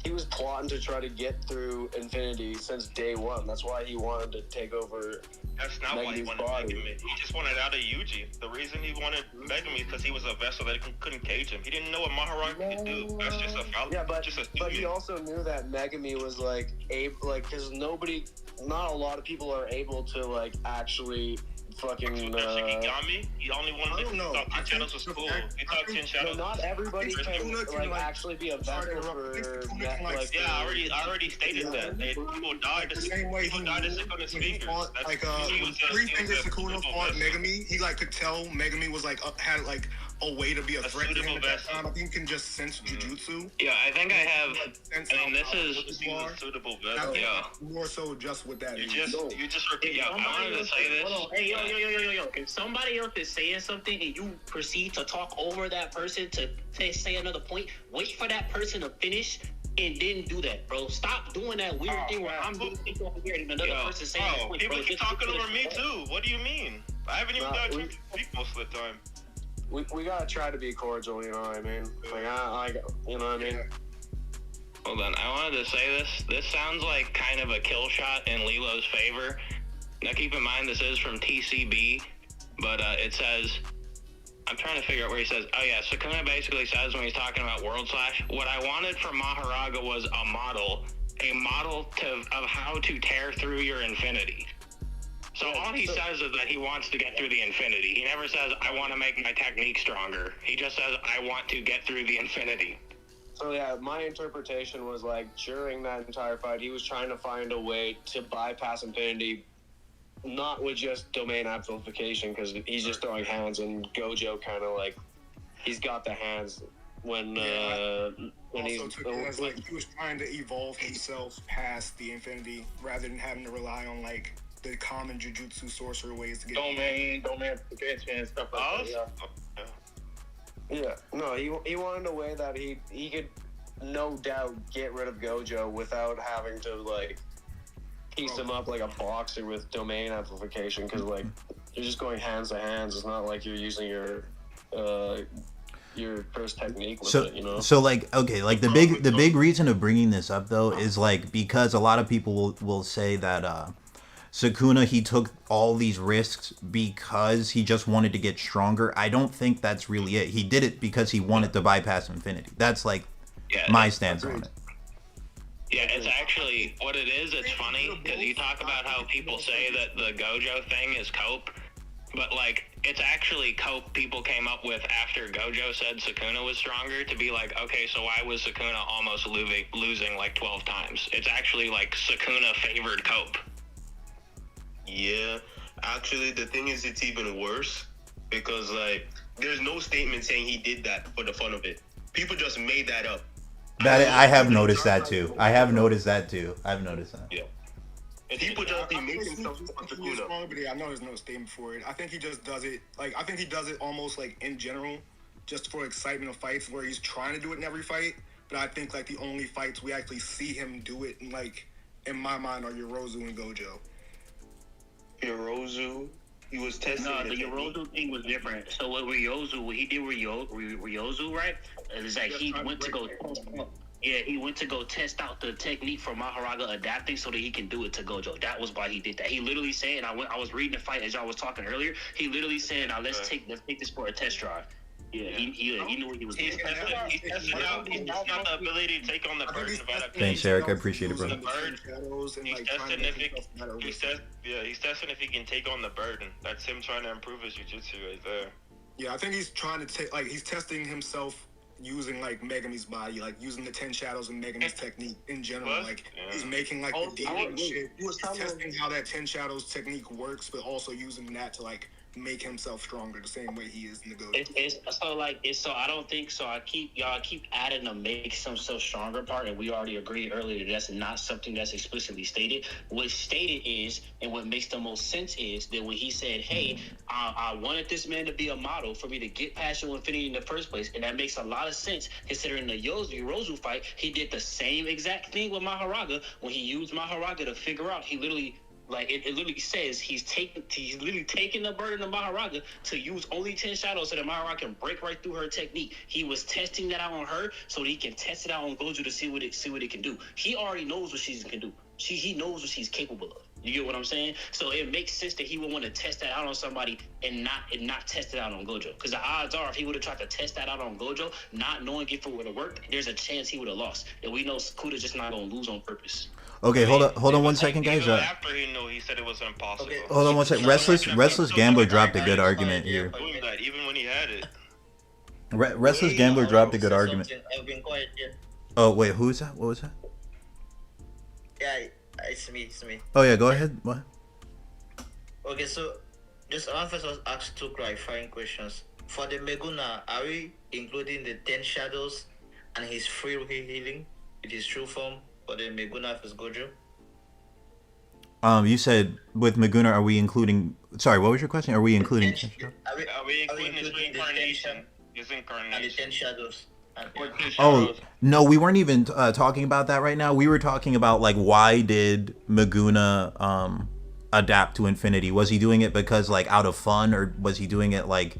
he was plotting to try to get through Infinity since day one. That's why he wanted to take over. That's not why he wanted Megumi. He just wanted out of Yuji. The reason he wanted Megumi is because he was a vessel that couldn't cage him. He didn't know what Maharaga could do. That's just a foul. Yeah, but he also knew that Megumi was like able, like, because not a lot of people are able to like actually fucking. Shikigami? He only wanted to thought 10 Shadows was cool. He thought 10 Shadows. Not everybody can like actually be a vessel for. Yeah, I already stated that. People died. People died to Sukuna's fingers. Like three fingers Sukuna fought Megumi. He like could tell Megumi was like had like a way to be a threat to him at that time. I think you can just sense jujutsu. Yeah, I think I have. I mean, this is suitable vessel. Yeah. More so just with that. You just repeat. Yeah, I wanted to say this. Hey, yo. If somebody else is saying something and you proceed to talk over that person to say another point, wait for that person to finish and then do that, bro. Stop doing that weird thing where I'm doing things over here and another person saying that point, people keep talking over me too. What do you mean? I haven't even got a chance to speak most of the time. We gotta try to be cordial, you know what I mean? Like, you know what I mean? Hold on, I wanted to say this. This sounds like kind of a kill shot in Lilo's favor, Now keep in mind this is from TCB, but it says, I'm trying to figure out where he says, oh yeah, Sukuna basically says when he's talking about World Slash, what I wanted from Mahoraga was a model of how to tear through your infinity. So all he says is that he wants to get through the infinity. He never says, I want to make my technique stronger. He just says, I want to get through the infinity. So yeah, my interpretation was like during that entire fight, he was trying to find a way to bypass infinity, not with just domain amplification, because he's just throwing hands, and Gojo kind of like he's got the hands when he was trying to evolve himself past the infinity rather than having to rely on like the common jujutsu sorcerer ways to get domain amplification and stuff like that. Yeah, no, he wanted a way that he could no doubt get rid of Gojo without having to like piece him up like a boxer with domain amplification, because like you're just going hands to hands. It's not like you're using your first technique with it, you know. So like, okay, like the big reason of bringing this up though is like because a lot of people will say that Sukuna, he took all these risks because he just wanted to get stronger. I don't think that's really it. He did it because he wanted to bypass infinity. That's like my stance on it. Yeah, it's actually what it is. It's funny because you talk about how people say that the Gojo thing is cope, but like it's actually cope people came up with after Gojo said Sukuna was stronger to be like, okay, so why was Sukuna almost losing like 12 times? It's actually like Sukuna favored cope. Yeah, actually, the thing is, it's even worse because like there's no statement saying he did that for the fun of it. People just made that up. I have noticed that too. I've noticed that. Yeah. People just be making stuff on Sukuna. But yeah, I know there's no statement for it. I think he just does it. Like I think he does it almost like in general, just for excitement of fights, where he's trying to do it in every fight. But I think like the only fights we actually see him do it, in my mind, are Yorozu and Gojo. Yorozu, he was testing. No, the Yorozu thing was different. So what he did with Yorozu, right? It's like he went to go. Yeah, he went to go test out the technique for Mahoraga adapting so that he can do it to Gojo. That was why he did that. He literally said, I was reading the fight as y'all was talking earlier. He literally said, "Now let's take this for a test drive." Yeah, he knew what he was doing. He's testing out the ability to take on the burden of adaptation. Thanks, Eric. I appreciate it, bro. He's testing if he can take on the burden. That's him trying to improve his jiu-jitsu right there. Yeah, I think he's trying to he's testing himself using like Megumi's body, like using the 10 shadows and Megumi's technique in general. He's making like the demon shit. He's testing how that 10 shadows technique works, but also using that to like make himself stronger the same way he is in the Gojo. So I don't think so. Y'all keep adding the make himself stronger part, and we already agreed earlier that that's not something that's explicitly stated. What's stated is, and what makes the most sense is that when he said, "Hey, I wanted this man to be a model for me to get past your infinity in the first place," and that makes a lot of sense considering the Yorozu fight. He did the same exact thing with Mahoraga when he used Mahoraga to figure out. He literally. Like it literally says he's literally taking the burden of Mahoraga to use only 10 shadows so that Mahoraga can break right through her technique. He was testing that out on her so that he can test it out on Gojo to see what it can do. He already knows what she can do. He knows what she's capable of. You get what I'm saying? So it makes sense that he would want to test that out on somebody and not test it out on Gojo. Because the odds are, if he would have tried to test that out on Gojo, not knowing if it would have worked, there's a chance he would have lost. And we know Sukuta's just not gonna lose on purpose. Okay, hold on 1 second, guys. After he knew, he said it was impossible. Okay. Hold on 1 second. Restless Gambler dropped a good argument here. Even when he had it. Restless Gambler dropped a good argument. I've been quiet, yeah. Oh wait, who is that? What was that? Yeah, it's me. Oh yeah, go ahead. What? Okay, so just I first was asked 2 clarifying questions. For the Meguna, are we including the 10 shadows and his free healing with his true form for the Meguna vs Gojo? You said with Meguna, are we including? Sorry, what was your question? Are we including? Are we including his reincarnation? His incarnation. And the 10 shadows. Oh no, we weren't even talking about that right now. We were talking about like why did Meguna adapt to infinity? Was he doing it because like out of fun, or was he doing it like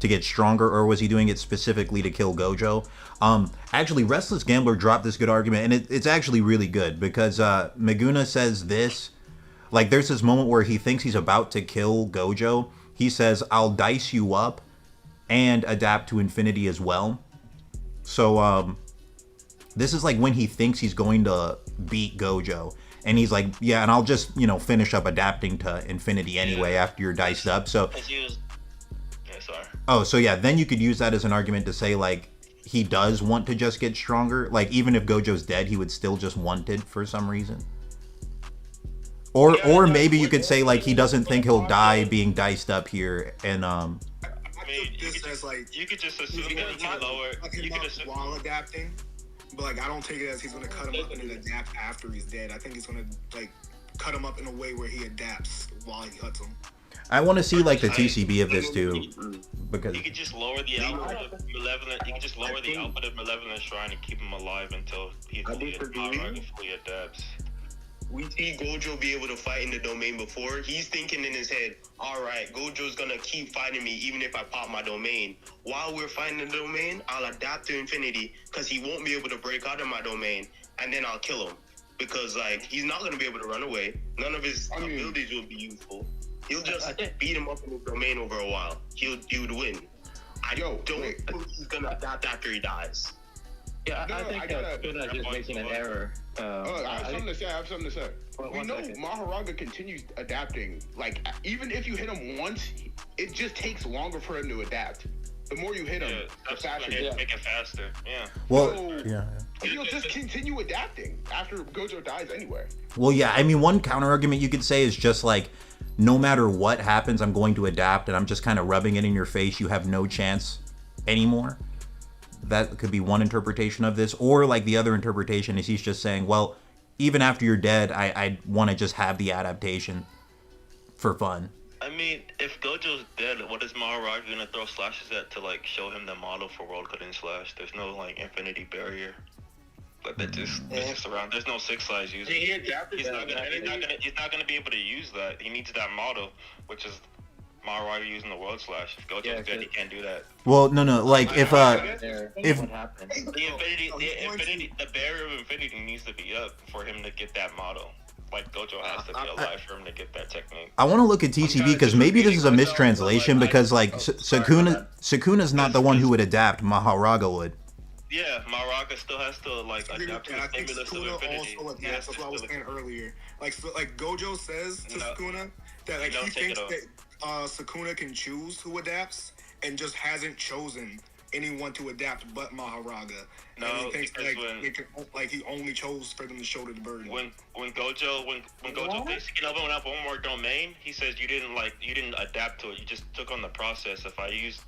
to get stronger, or was he doing it specifically to kill Gojo? Actually, Restless Gambler dropped this good argument, and it's actually really good because Meguna says this. Like there's this moment where he thinks he's about to kill Gojo. He says, "I'll dice you up and adapt to infinity as well." So this is like when he thinks he's going to beat Gojo. And he's like, yeah, and I'll just, finish up adapting to infinity anyway after you're diced up. So oh, so yeah, then you could use that as an argument to say like he does want to just get stronger. Like even if Gojo's dead, he would still just want it for some reason. Or maybe you could say like he doesn't think he'll die being diced up here, and I mean, you could just assume that he's lower. You could assume while adapting, but like I don't take it as he's gonna cut him up and then adapt after he's dead. I think he's gonna like cut him up in a way where he adapts while he cuts him. I want to see like the TCB of this too, because you could just lower the output of Malevolent. You could just lower the output of Malevolent Shrine and keep him alive until he fully adapts. We see Gojo be able to fight in the domain before. He's thinking in his head, all right, Gojo's gonna keep fighting me even if I pop my domain. While we're fighting the domain, I'll adapt to infinity because he won't be able to break out of my domain, and then I'll kill him. Because like he's not gonna be able to run away. None of his abilities will be useful. He'll just beat him up in his domain over a while. He would win. I don't think he's gonna adapt after he dies. Yeah, I think Sukuna is just making an error. I have something to say. We know Mahoraga continues adapting. Like, even if you hit him once, it just takes longer for him to adapt. The more you hit him, the faster. Make it faster. Yeah. Well, he'll just continue adapting after Gojo dies anyway. Well, yeah. I mean, one counter argument you could say is just like, no matter what happens, I'm going to adapt, and I'm just kind of rubbing it in your face. You have no chance anymore. That could be one interpretation of this. Or like the other interpretation is he's just saying, well, even after you're dead, I want to just have the adaptation for fun. I mean, if Gojo's dead, what is Mahoraga gonna throw slashes at to like show him the model for World Cutting Slash? There's no like infinity barrier. Like that just around. There's no 6 size user. He's not gonna be able to use that. He needs that model, which is Mahoraga using the World Slash. If Gojo's dead, he can't do that. Well, no. Like if the barrier of infinity needs to be up for him to get that model. Like Gojo has to be alive for him to get that technique. I want to look at TCB because maybe this is a mistranslation because like Sukuna's not the one who would adapt. Mahoraga would. Yeah, Mahoraga still has to like adapt to the stimulus of infinity. Also adapts. That's what I was saying earlier. Like Gojo says to Sukuna that like he thinks that Sukuna can choose who adapts and just hasn't chosen anyone to adapt but Mahoraga. No, and he thinks he only chose for them to shoulder the burden. When Gojo thinks he can open up one more domain, he says you didn't adapt to it. You just took on the process. If I use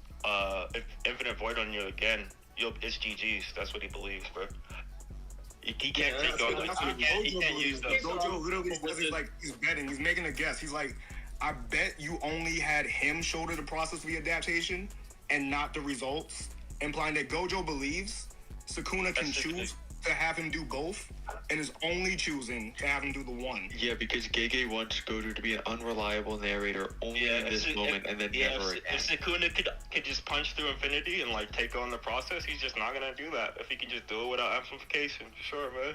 Infinite Void on you again, it's GG's. That's what he believes, bro. He can't take on. He can't use those. Gojo literally says he's betting. He's making a guess. He's like, I bet you only had him shoulder the process of the adaptation and not the results, implying that Gojo believes Sukuna can choose to have him do both and is only choosing to have him do the one. Yeah, because Gege wants Gojo to be an unreliable narrator only in this moment and then never again. If Sukuna could just punch through infinity and like take on the process, he's just not gonna do that. If he can just do it without amplification, sure, man.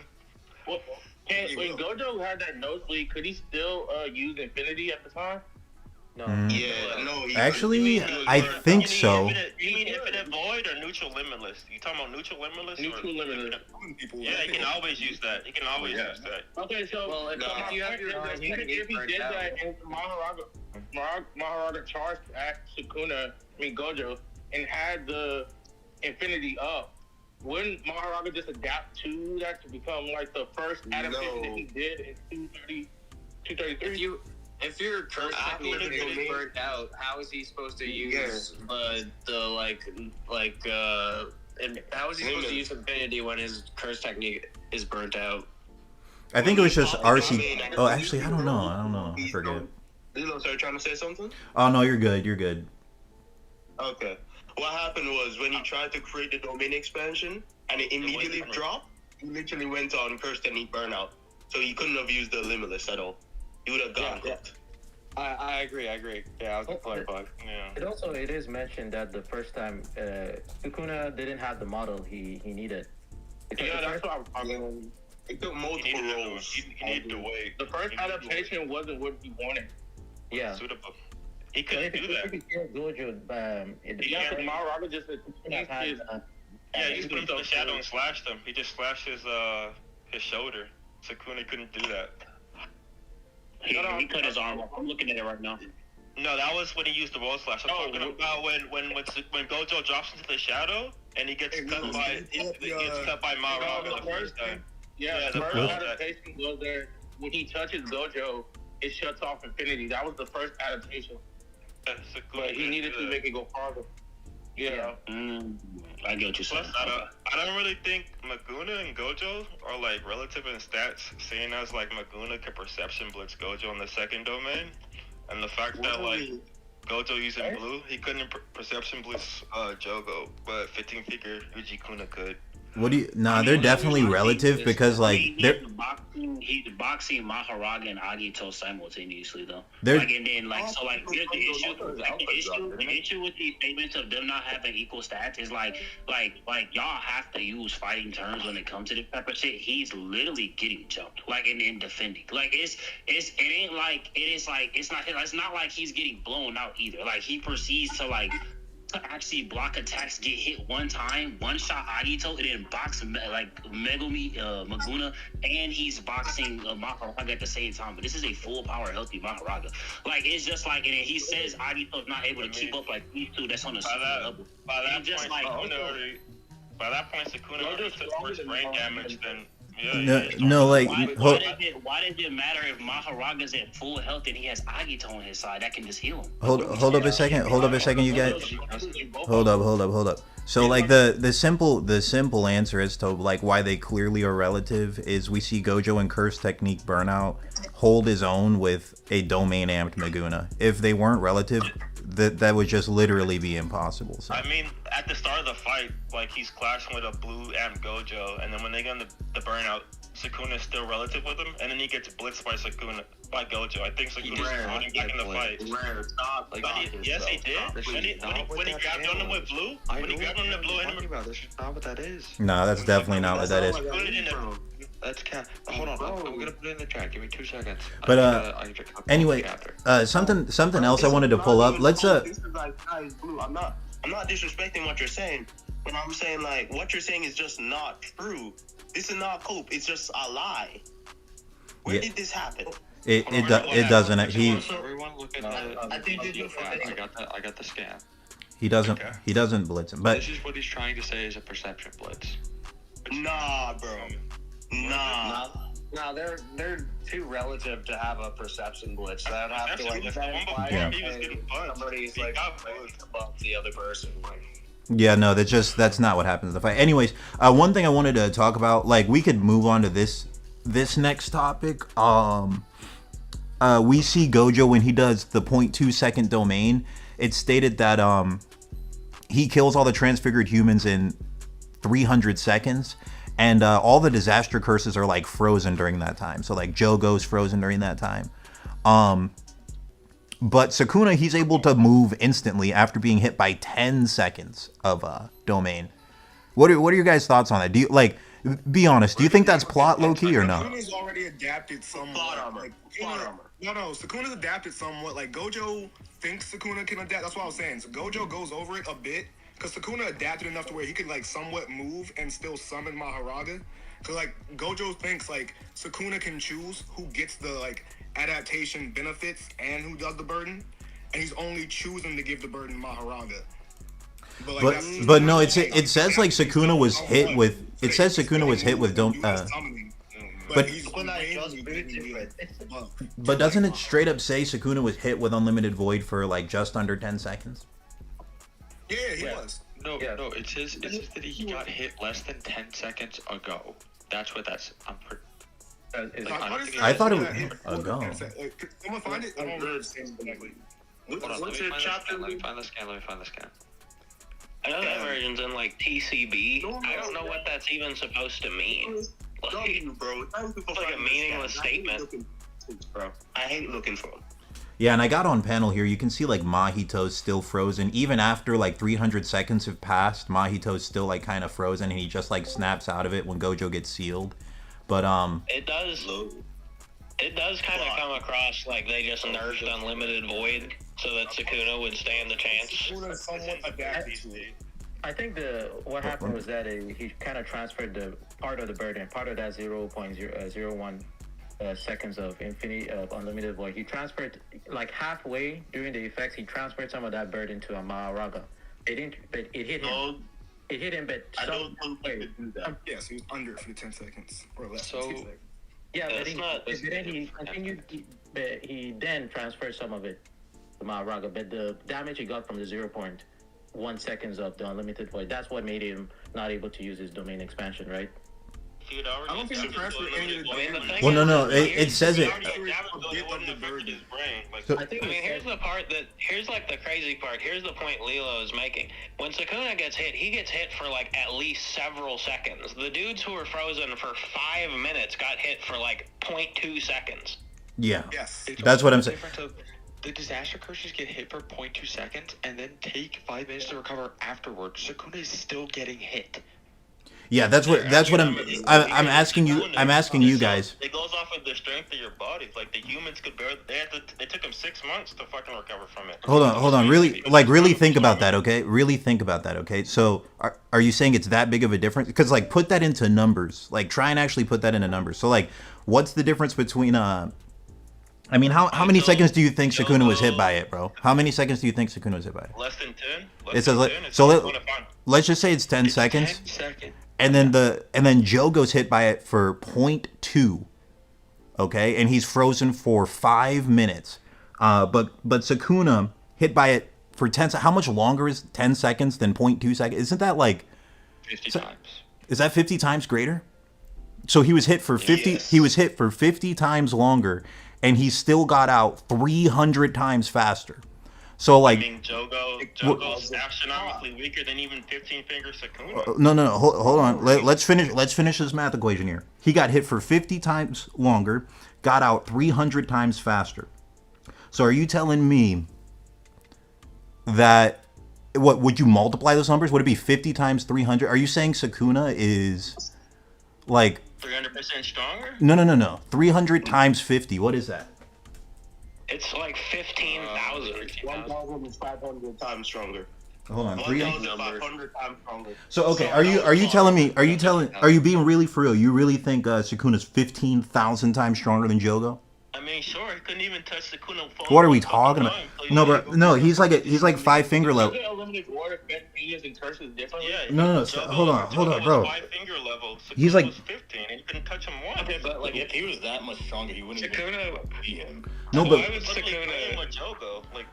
Well, when Gojo had that nosebleed, could he still use infinity at the time? No. Actually, I think so. You mean Infinite Void or Neutral Limitless? You talking about Neutral Limitless? Neutral Limitless. Yeah, he can always use that. He can always use that. Okay, so if you have even if he did that and Mahoraga charged at Gojo, and had the infinity up, wouldn't Mahoraga just adapt to that to become like the first adaptation that he did in 233? If your curse technique is burnt out, how is he supposed to use and how is he supposed to use infinity when his curse technique is burnt out? I think it was just RC. Oh, actually, I don't know. I forget. Lilo, so you're trying to say something? Oh no, you're good. Okay. What happened was when he tried to create the domain expansion and it immediately dropped, he literally went on curse technique burnout. So he couldn't have used the limitless at all. He would have gone cooked. I agree. Yeah, I was gonna clarify. Yeah. It is mentioned that the first time Sukuna didn't have the model he needed. That's what I mean. It took multiple roles. He needed to wait. The first adaptation wasn't what he wanted. Yeah. Suitable. He couldn't do that. If he killed Gojo, Yeah, but Maharaga just yeah, he put him to the shadow and slashed him. He just slashed his shoulder. Sukuna couldn't do that. He cut his arm off. I'm looking at it right now. No, that was when he used the roll slash. I'm talking about when Gojo drops into the shadow and he gets cut by Maharaga the first time. Yeah, the first adaptation was there when he touches Gojo, it shuts off Infinity. That was the first adaptation. But he needed to make it go farther. Yeah. I get what you're saying. Plus, I don't really think Meguna and Gojo are like relative in stats, seeing as like Meguna could perception blitz Gojo in the second domain, and the fact that like Gojo using blue, he couldn't perception blitz Jogo, but 15 figure Ujikuna could. What do you? Nah, they're definitely relative because like they're. He's boxing Maharaga and Agito simultaneously though. They're- Like and then like so like here's the issue. Like, the issue with these statements of them not having equal stats is like y'all have to use fighting terms when it comes to this type of shit. He's literally getting jumped like and then defending. Like it ain't like it is like it's not like he's getting blown out either. Like he proceeds to like actually block attacks, get hit one time, one shot Agito, and then box like Megumi, Maguna, and he's boxing Maharaga at the same time. But this is a full power healthy Maharaga. Like it's just like, and then he says Agito's not able to keep up like these two. That's on the same level. By that point, Sukuna already took worse brain damage than. No, like why does it matter if Maharaga's at full health and he has Agito on his side that can just heal him? Hold up a second, you guys. Hold up. So like the simple answer as to like why they clearly are relative is we see Gojo and Curse Technique Burnout hold his own with a domain amped Meguna. If they weren't relative, that would just literally be impossible. So. I mean, at the start of the fight, like he's clashing with a blue amp Gojo, and then when they get in the burnout, Sukuna's still relative with him, and then he gets blitzed by Gojo. I think Sukuna's holding back in the fight. Yes, he did. When he grabbed on him with blue, when he grabbed on the blue, that's not what that is. No, that's definitely not what that is. That's cat. Hold on, I'm gonna put it in the chat. Give me 2 seconds. But anyway, something else I wanted to pull up. Let's This is like blue. I'm not disrespecting what you're saying, but I'm saying like what you're saying is just not true. This is not cope. It's just a lie. Where did this happen? It doesn't. Everyone look at I got the scan. He doesn't blitz him. But this is what he's trying to say is a perception blitz. Nah, bro. Nah, they're too relative to have a perception blitz. That would have to like somebody's like above the other person. Like. Yeah, no, that's not what happens in the fight. Anyways, one thing I wanted to talk about, like we could move on to this next topic. We see Gojo when he does the 0.2 second domain. It's stated that he kills all the transfigured humans in 300 seconds. And all the disaster curses are like frozen during that time. So like Jogo's frozen during that time. But Sukuna, he's able to move instantly after being hit by 10 seconds of domain. What are your guys' thoughts on that? Do you like be honest, do you think that's plot low key or no? Sukuna's already adapted somewhat. Plot armor. No, Sukuna's adapted somewhat. Like Gojo thinks Sukuna can adapt. That's what I was saying. So Gojo goes over it a bit. Because Sukuna adapted enough to where he could, like, somewhat move and still summon Maharaga. Because, like, Gojo thinks, like, Sukuna can choose who gets the, like, adaptation benefits and who does the burden. And he's only choosing to give the burden Maharaga. But no, it says, like, Sukuna was hit with... It says Sukuna was hit with... But doesn't it straight up say Sukuna was hit with Unlimited Void for, like, just under 10 seconds? Yeah, he was. No, it says that he got hit less than 10 seconds ago. That's what that's. I thought it was ago. Someone find it? I don't know. What's your chapter? Let me find the scan. I know that version's in like TCB. I don't know what that's even supposed to mean. Like, it's like a meaningless statement. Bro, I hate looking for them. Yeah, and I got on panel here. You can see like Mahito's still frozen. Even after like 300 seconds have passed, Mahito's still like kind of frozen, and he just like snaps out of it when Gojo gets sealed. But It does kind of come across like they just nerfed Unlimited Void so that Sukuna would stand the chance. Sukuna's somewhat adapted to it. I think what happened was that he kind of transferred the part of the burden, part of that 0.01 seconds of unlimited void. He transferred like halfway during the effects. He transferred some of that burden to a Maharaga. It hit him. It hit him, but I don't think he could do that. Yes, he was under it for the 10 seconds or less. So, 10 seconds. Yeah, but then he continued. But he then transferred some of it to Maharaga. But the damage he got from the 0.1 seconds of the unlimited void, that's what made him not able to use his domain expansion, right? I don't think he transferred any of the damage. well, no, it says it. So, here's the part here's like the crazy part. Here's the point Lilo is making. When Sukuna gets hit, he gets hit for like at least several seconds. The dudes who were frozen for 5 minutes got hit for like 0.2 seconds. Yeah. Yes. That's what I'm saying. The disaster cursors get hit for 0.2 seconds and then take 5 minutes to recover afterwards. Sukuna is still getting hit. Yeah, that's what I'm asking you. I'm asking you guys. It goes off of the strength of your body. Like the humans could barely. They took them 6 months to fucking recover from it. Hold on. Really think about that, okay? Really think about that, okay? So, are you saying it's that big of a difference? Because like, put that into numbers. Like, try and actually put that into numbers. So, like, what's the difference between I mean, how many seconds do you think Sukuna was hit by it, bro? How many seconds do you think Sukuna was hit by it? Less than 10. It says let's just say it's 10 seconds. 10 seconds. And then Jogo's hit by it for 0.2, okay, and he's frozen for 5 minutes. But Sukuna hit by it for 10. How much longer is 10 seconds than 0.2 seconds? Isn't that like 50 times? Is that 50 times greater? So he was hit for 50. Yes. He was hit for 50 times longer, and he still got out 300 times faster. So like, Jogo's astronomically weaker than even 15-finger Sukuna. No. Hold on. Let's finish this math equation here. He got hit for 50 times longer, got out 300 times faster. So are you telling me that what would you multiply those numbers? Would it be 50 times 300? Are you saying Sukuna is like 300% stronger? No. 300 times 50. What is that? It's like 15,000. 1,500 times stronger. Hold on, 1,500 times stronger. So okay, are you telling me? Are you being really for real? You really think Sukuna's 15,000 times stronger than Jogo? I mean, sure, he couldn't even touch Sukuna. What are we talking about? No, bro. No, he's like 5-finger level. No. Hold on, bro. 5-finger level. He's like 15, and you couldn't touch him once. Okay, but like if he was that much stronger, he wouldn't even beat him. No, but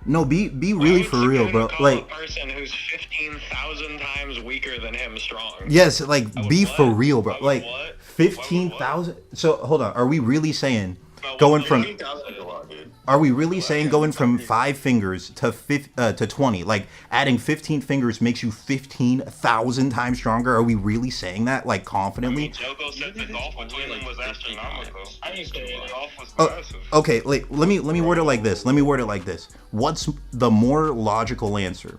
no, be really for real, bro. Like a person who's 15,000 times weaker than him strong. Yes, like be for real, bro. Like 15,000. So hold on, are we really saying going from? Are we really saying going from 5 fingers to 20? Like adding 15 fingers makes you 15,000 times stronger? Are we really saying that like confidently? Jogo said the golf between them was astronomical. I didn't say the golf was massive. Okay, like let me word it like this. What's the more logical answer?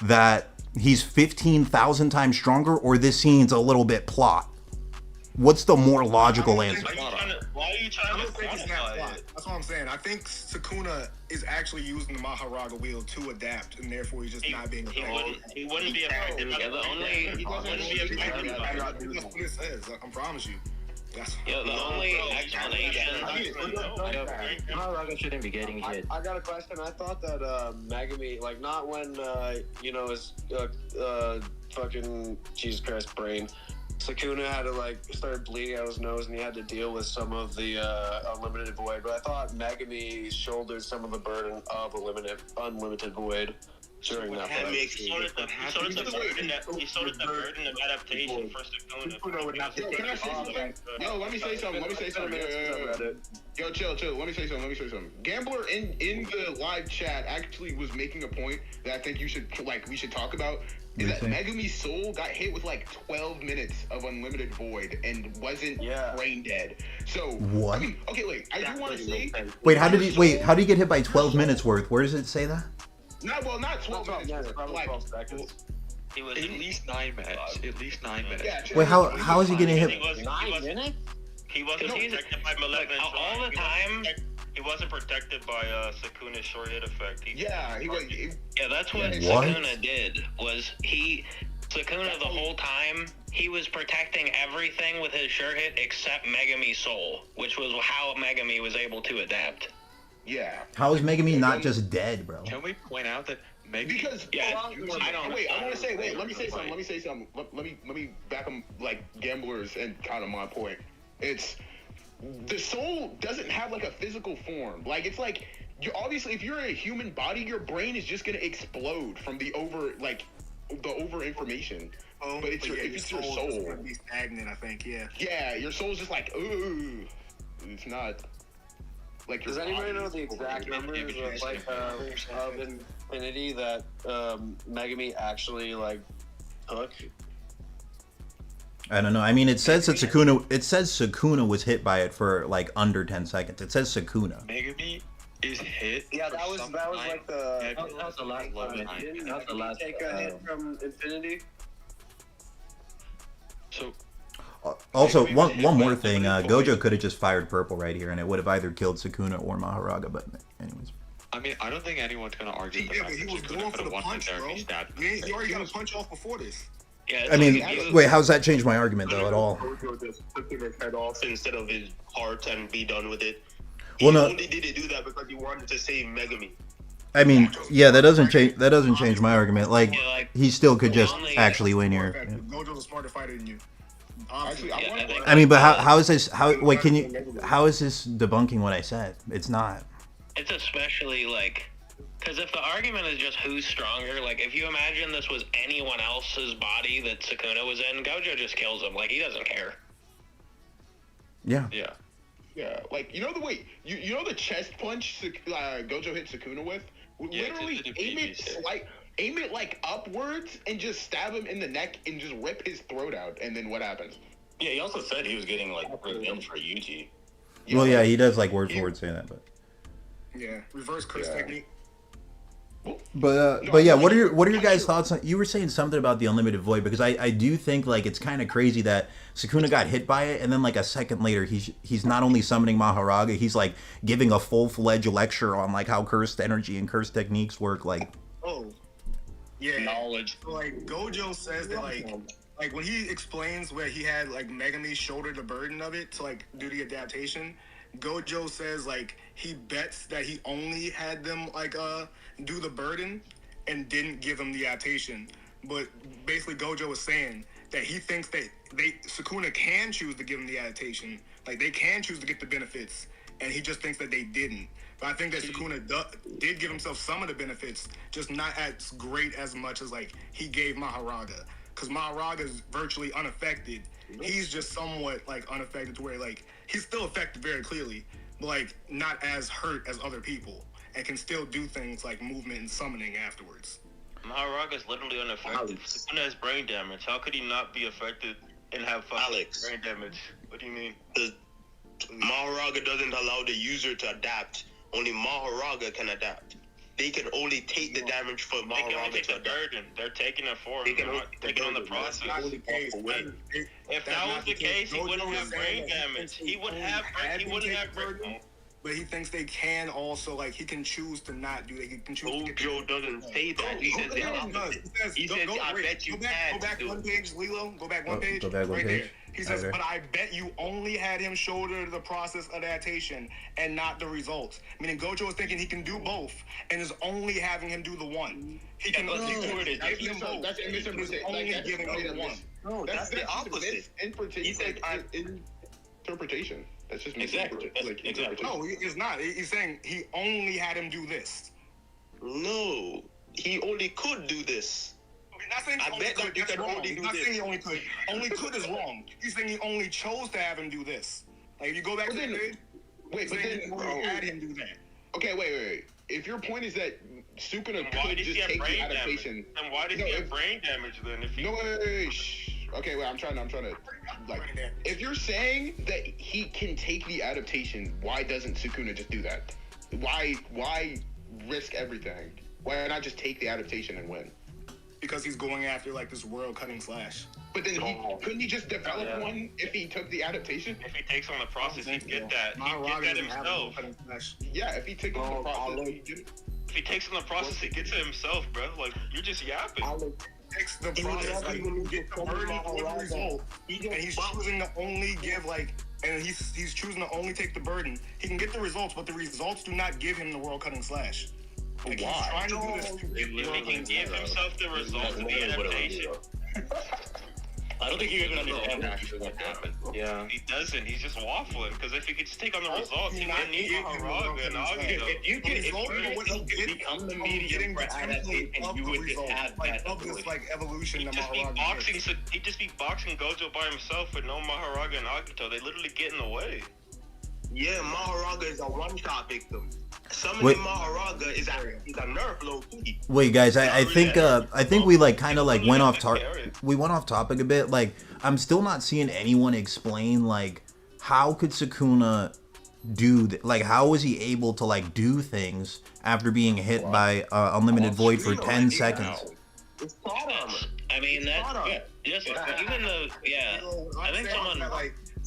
That he's 15,000 times stronger, or this scene's a little bit plot? What's the more logical answer? Why are you trying to quantify it? That's what I'm saying. I think Sukuna is actually using the Maharaga wheel to adapt, and therefore he's just not being effective. He wouldn't be effective. He wouldn't be effective. That's what it says. I promise you. The only explanation. Maharaga shouldn't be getting hit. I got a question. I thought that Megumi, like not when his fucking Jesus Christ brain. Sukuna had to like start bleeding out his nose, and he had to deal with some of the unlimited void. But I thought Megumi shouldered some of the burden of unlimited void during that fight. He shouldered the burden of adaptation for Sukuna. Can I say something? Yo, let me say something. Yo, chill. Let me say something. Gambler in the live chat actually was making a point that I think we should talk about. Is that Megumi's soul got hit with like 12 minutes of unlimited void and wasn't brain dead. So what? I mean, okay, I do want to say. Wait, how did he get hit by 12 minutes worth? Where does it say that? Not 12 minutes. Probably 12 seconds. It was at least 9 minutes. Wait, how is he getting hit? 9 minutes? He wasn't protected by malevolent all the time. He wasn't protected by Sukuna's short hit effect. Yeah, that's what What? Sukuna did. Sukuna the whole time, he was protecting everything with his sure hit except Megumi's soul, which was how Megumi was able to adapt. Yeah. How is Megumi not just dead, bro? Can we point out that Because let me say something. Let me back them like gamblers and kind of my point. It's the soul doesn't have like a physical form. Like it's like you obviously if you're in a human body, your brain is just gonna explode from the over information. But if it's your soul, it's gonna be stagnant. I think. Yeah. Yeah, your soul's just like ooh. It's not. Like does anybody know the exact numbers of infinity that Megumi actually like took? I don't know. I mean, it says that Sukuna was hit by it for like under 10 seconds. It says Sukuna. Megumi is hit. Yeah, that was like the that was the last one. That was the last. Take a hit from infinity. So. Also, one more thing. Gojo could have just fired purple right here, and it would have either killed Sukuna or Maharaga. But anyways. I mean, I don't think anyone's gonna argue the fact he that was Sukuna going could for the have won punch, there bro. if he stabbed. He already got a punch off before this. Yeah, I mean, wait, how's that change my argument though at all? Gojo just took his head off instead of his heart and be done with it. Well, no. He only did do that because he wanted to save Megumi. I mean, yeah, that doesn't change my argument. Like, he still could just actually win here. Yeah. Gojo's a smarter fighter than you. Actually, I mean, but how is this? How is this debunking what I said? It's not. It's especially like, because if the argument is just who's stronger, like if you imagine this was anyone else's body that Sukuna was in, Gojo just kills him. Like he doesn't care. Yeah. Yeah. Yeah. Like you know the way you know the chest punch Gojo hit Sukuna with. Literally aim it like upwards and just stab him in the neck and just rip his throat out. And then what happens? Yeah, he also said he was getting like revenge for Yuji. Well, yeah, he does like word for word say that, but. Yeah, reverse curse technique. But yeah, what are your guys' thoughts on? You were saying something about the unlimited void because I do think like it's kind of crazy that Sukuna got hit by it and then like a second later he's not only summoning Maharaga, he's like giving a full-fledged lecture on like how cursed energy and cursed techniques work. Like knowledge. So, like Gojo says that like when he explains where he had like Megumi shoulder the burden of it to like do the adaptation, Gojo says like he bets that he only had them like do the burden and didn't give them the adaptation. But basically Gojo was saying that he thinks that Sukuna can choose to give them the adaptation. Like they can choose to get the benefits, and he just thinks that they didn't. But I think that Sukuna did give himself some of the benefits, just not as great as much as like he gave Maharaga. Because Maharaga is virtually unaffected. He's just somewhat like unaffected to where like he's still affected very clearly, but like not as hurt as other people, and can still do things like movement and summoning afterwards. Maharaga's literally unaffected. Sukuna has brain damage. How could he not be affected and have brain damage? What do you mean? Maharaga doesn't allow the user to adapt. Only Maharaga can adapt. They can only take the damage for Maharaga to adapt. They're taking it for him. They're not taking on the process. If that was the case, he wouldn't have brain damage. He wouldn't have brain. But he thinks they can also, like, he can choose to not do that. He can choose Gojo doesn't say that. He says the opposite. He says, I bet you can. Go back one page, Lilo. Go back one page. Go back one right page. there. He says, but I bet you only had him shoulder the process of adaptation and not the results. Meaning Gojo is thinking he can do both and is only having him do the one. He can only give him both. That's only giving him one. No, that's the opposite. He said interpretation. That's just exactly. No, it's not. He's saying he only had him do this. No, he only could do this. I bet that you can only do this. He's not saying he only could. Only could is wrong. He's saying he only chose to have him do this. Like if you go back to the page, he only had him do that. Okay, wait. If your point is that Sukuna could just take the adaptation, then why did he have brain damage then? If he Okay, wait. I'm trying to like. If you're saying that he can take the adaptation, why doesn't Sukuna just do that? Why risk everything? Why not just take the adaptation and win? because he's going after like this world cutting slash. But then couldn't he just develop one if he took the adaptation? If he takes on the process, he'd get that. He'd get that himself. Yeah, if he takes on the process, he'd get it. If he takes on the process, he gets it himself, bro. Like, you're just yapping. Takes the process, like, get the burden for the result, and he's choosing to only give and he's choosing to only take the burden. He can get the results, but the results do not give him the world cutting slash. Like, he's trying to do this. He can give himself the results of the adaptation. I don't think you even understand what happened. Yeah. He doesn't. He's just waffling. Because if he could just take on the results, he wouldn't need Maharaga and Agito. If you could become the medium for adaptation, you would just have that of this like evolution. He'd just be boxing Gojo by himself with no Maharaga and Agito. They literally get in the way. Yeah, Maharaga is a one-shot victim. Summoning Maharaga is a nerf low key. Wait, guys, I think we like kind of like went off topic a bit. Like, I'm still not seeing anyone explain like how could Sukuna do like how was he able to like do things after being hit by unlimited void for 10 seconds? It's thought armor. I mean that even though I think someone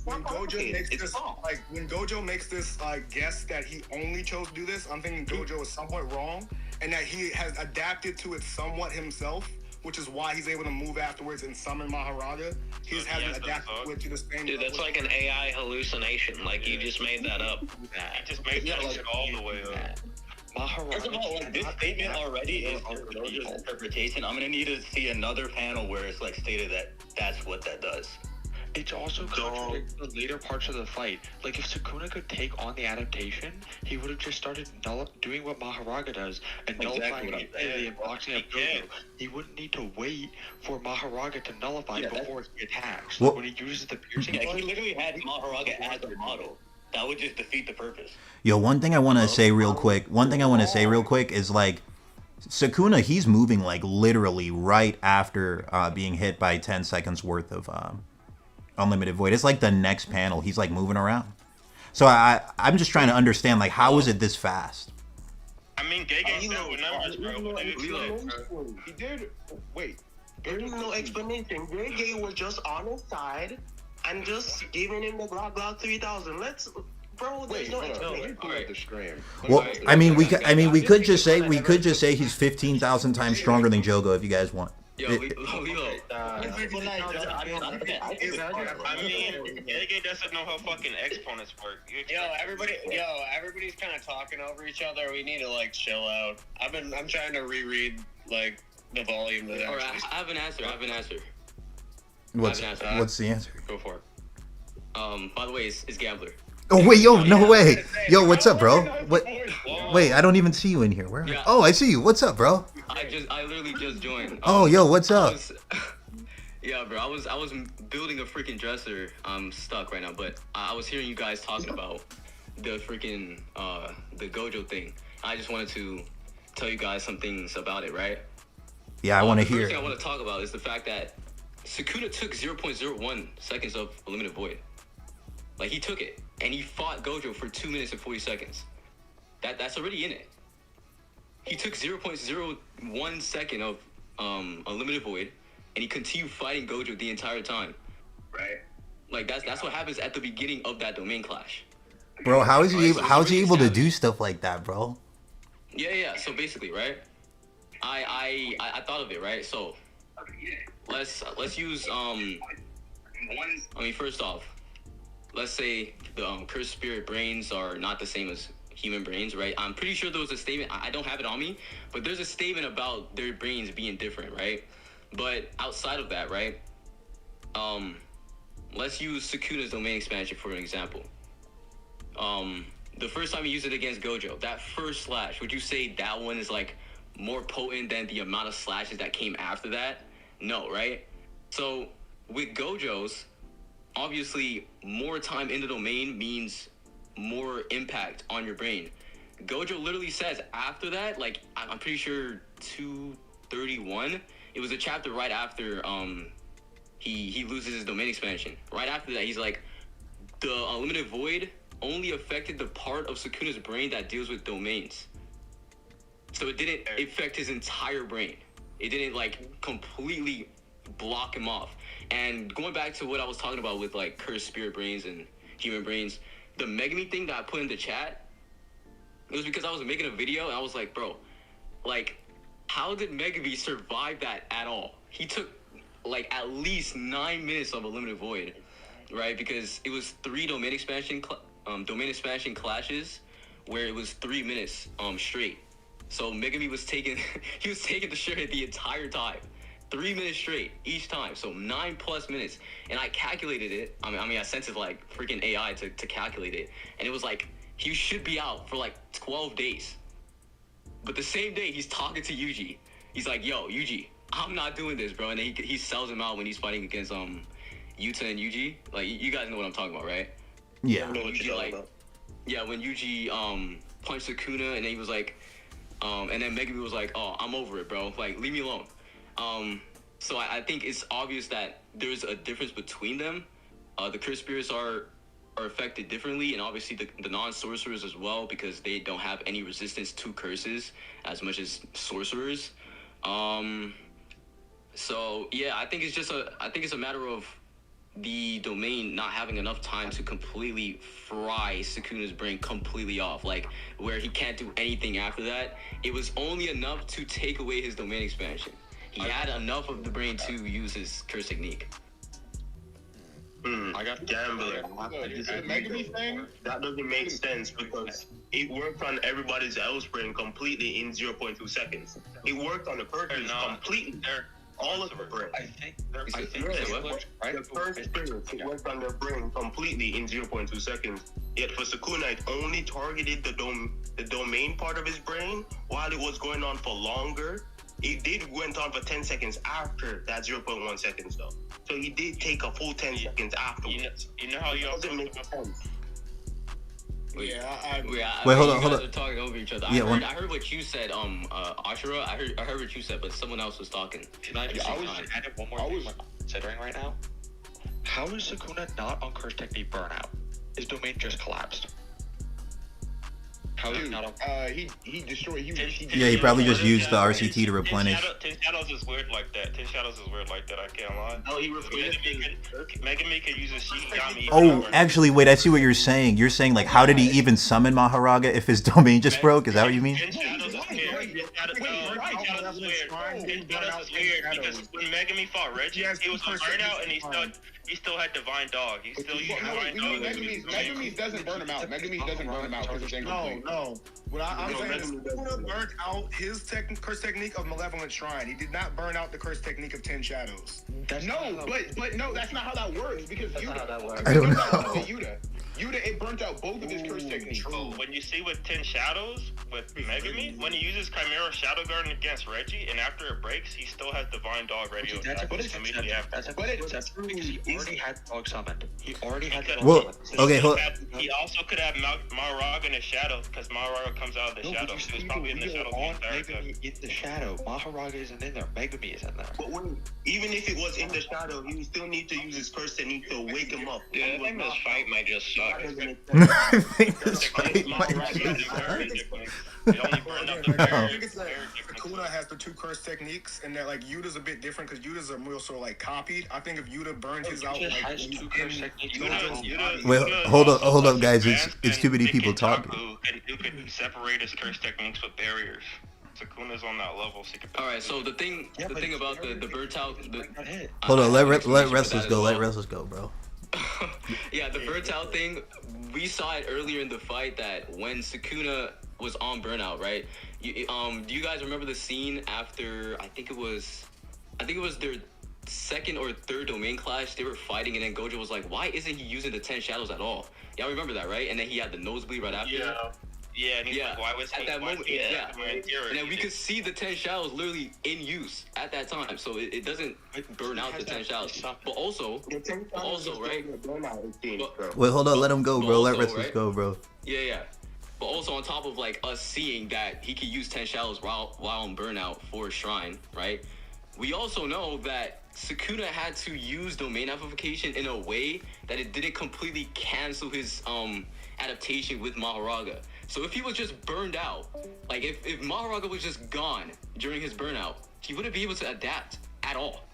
when Gojo makes this guess that he only chose to do this, I'm thinking Gojo is somewhat wrong, and that he has adapted to it somewhat himself, which is why he's able to move afterwards and summon Maharaga. He hasn't adapted to the same. Dude, that's like an AI hallucination. Like you just made that up. He just made that shit all the way up. First of all, like, this statement already is Gojo's interpretation. I'm gonna need to see another panel where it's like stated that that's what that does. It's also contradicts the later parts of the fight. Like, if Sukuna could take on the adaptation, he would have just started doing what Maharaga does and nullifying the unboxing of Gojo. He wouldn't need to wait for Maharaga to nullify before he attacks. Well, when he uses the piercing, he literally had Maharaga as a model. That would just defeat the purpose. Yo, one thing I want to say real quick is like Sukuna, he's moving like literally right after being hit by 10 seconds worth of unlimited void. It's like the next panel. He's like moving around. So I'm just trying to understand like how is it this fast? I mean, Gege's there with numbers, bro. He did. Wait. There is no explanation. Gege was just on his side and just giving him the Glock 3000. Bro, there's no explanation. Well, I mean, we could just say he's 15,000 times stronger than Jogo if you guys want. I mean, Gege doesn't know how fucking exponents work. Everybody's kind of talking over each other. We need to like chill out. I'm trying to reread like the volume that. All right, I have an answer. What's the answer? Go for it. By the way, it's Gambler. Oh wait, yo, no way. Yo, what's up, bro? What? Wait, I don't even see you in here. Where? Yeah. Oh, I see you. What's up, bro? I literally just joined. Oh, yo, what's up? Yeah, bro. I was building a freaking dresser. I'm stuck right now, but I was hearing you guys talking about the freaking the Gojo thing. I just wanted to tell you guys some things about it, right? Yeah, I want to hear. The first thing I it. want to talk about is the fact that Sukuna took 0.01 seconds of unlimited void. Like, he took it, and he fought Gojo for 2 minutes and 40 seconds. That's already in it. He took 0.01 second of unlimited void, and he continued fighting Gojo the entire time. Right. Like, that's what happens at the beginning of that domain clash. Bro, how is he able to do stuff like that, bro? Yeah. So basically, right? I thought of it, right? So let's use first off, let's say the cursed spirit brains are not the same as human brains, right? I'm pretty sure there was a statement, I don't have it on me, but there's a statement about their brains being different, right? But outside of that, right? Let's use Sukuna's domain expansion for an example. The first time he used it against Gojo, that first slash, would you say that one is like more potent than the amount of slashes that came after that? No, right? So with Gojo's, obviously more time in the domain means more impact on your brain. Gojo literally says after that, like I'm pretty sure 231, it was a chapter right after he loses his domain expansion. Right after that, he's like, the unlimited void only affected the part of Sukuna's brain that deals with domains. So it didn't affect his entire brain. It didn't like completely block him off. And going back to what I was talking about with like cursed spirit brains and human brains, the Megumi thing that I put in the chat, it was because I was making a video and I was like, bro, like, how did Megumi survive that at all? He took like at least 9 minutes of a limited void, right? Because it was 3 domain expansion clashes where it was 3 minutes straight. So Megumi was taking he was taking the shit the entire time. 3 minutes straight each time, so 9+ minutes. And I calculated it. I mean, I sent it to like freaking AI to calculate it, and it was like he should be out for like 12 days. But the same day he's talking to Yuji, he's like, "Yo, Yuji, I'm not doing this, bro." And then he sells him out when he's fighting against Yuta and Yuji. Like you guys know what I'm talking about, right? Yeah. When Yuji, like, yeah, when Yuji punched Sukuna, and then he was like, and then Megumi was like, "Oh, I'm over it, bro. Like, leave me alone." So I think it's obvious that there's a difference between them. The cursed spirits are affected differently, and obviously the non-sorcerers as well, because they don't have any resistance to curses as much as sorcerers. So yeah, I think it's a matter of the domain not having enough time to completely fry Sukuna's brain completely off, like where he can't do anything after that. It was only enough to take away his domain expansion. He had enough of the brain to use his curse technique. I got gambling. That doesn't make sense because it worked on everybody's else brain completely in 0.2 seconds. It worked on the person completely. All of the brain. The first spirits, it worked on their brain completely in 0.2 seconds. Yet for Sukuna, it only targeted the domain part of his brain while it was going on for longer. It went on for 10 seconds after that 0.1 seconds though. So he did take a full 10 seconds afterwards. You know how you also make sense. Wait, Wait, hold on. Are talking over each other. Yeah, I heard what you said, Ashura. I heard what you said, but someone else was talking. Can I just add one more thing I'm considering right now? How is Sukuna not on curse technique burnout? His domain just collapsed. How is not on? He destroyed. He probably just used the RCT to replenish. 10 Shadows is weird like that. 10 Shadows is weird like that. I can't lie. No, he replenished. Megumi could use a Shinigami. Oh, actually, wait. I see what you're saying. You're saying like, how did he even summon Maharaga if his domain just broke? Is that what you mean? 10 Shadows is weird. 10 Shadows is weird because when Megumi fought Reggie, he was on burnout and he still had Divine Dog. He still used Divine Dog. Megumi doesn't burn him out. Megumi doesn't burn him out because it's incomplete. No. What I'm saying is Sukuna burnt out his curse technique of Malevolent Shrine. He did not burn out the curse technique of 10 Shadows. But no, that's not how that works because I don't know. Yuta, it burnt out both of his curse techniques. When you see with 10 Shadows, with Megumi, when he uses Chimera Shadow Garden against Reggie, and after it breaks, he still has Divine Dog ready to attack immediately after. That's because he already had Dog summoned. He already had Dog summoned. Okay, he also could have Maharaga in the shadow, because Maharaga comes out of the shadow. He was probably in the shadow the entire time. In the shadow. Maharaga isn't in there. Megumi is in there. But even if it was in the shadow, he would still need to use his curse technique to wake him up. Yeah, I think this fight might just suck. I think this fight might just Sukuna has the 2 curse techniques, and that like Yuta's a bit different because Yuta's are more so like copied. I think if Yuta burned his out, like wait, hold up, guys. It's too many people talking. Who could separate his curse techniques with barriers. Sukuna's on that level. So all right. So the thing about the burnt out. Hold on. Let Restless go. Let Restless go, bro. Yeah, the burnt out thing, we saw it earlier in the fight that when Sukuna was on burnout, right? Do you guys remember the scene after I think it was their second or third domain clash? They were fighting, and then Gojo was like, "Why isn't he using the 10 Shadows at all?" Y'all remember that, right? And then he had the nosebleed right after. Yeah, and he's like, why was he at that moment? Yeah, and then we could see the 10 Shadows literally in use at that time, so it doesn't burn out the 10 Shadows. But also, right? Wait, hold on, let him go, bro. Let Restless go, bro. Yeah. But also on top of like us seeing that he could use 10 Shadows while on burnout for Shrine, right? We also know that Sukuna had to use domain amplification in a way that it didn't completely cancel his adaptation with Maharaga. So if he was just burned out, like if Maharaga was just gone during his burnout, he wouldn't be able to adapt at all.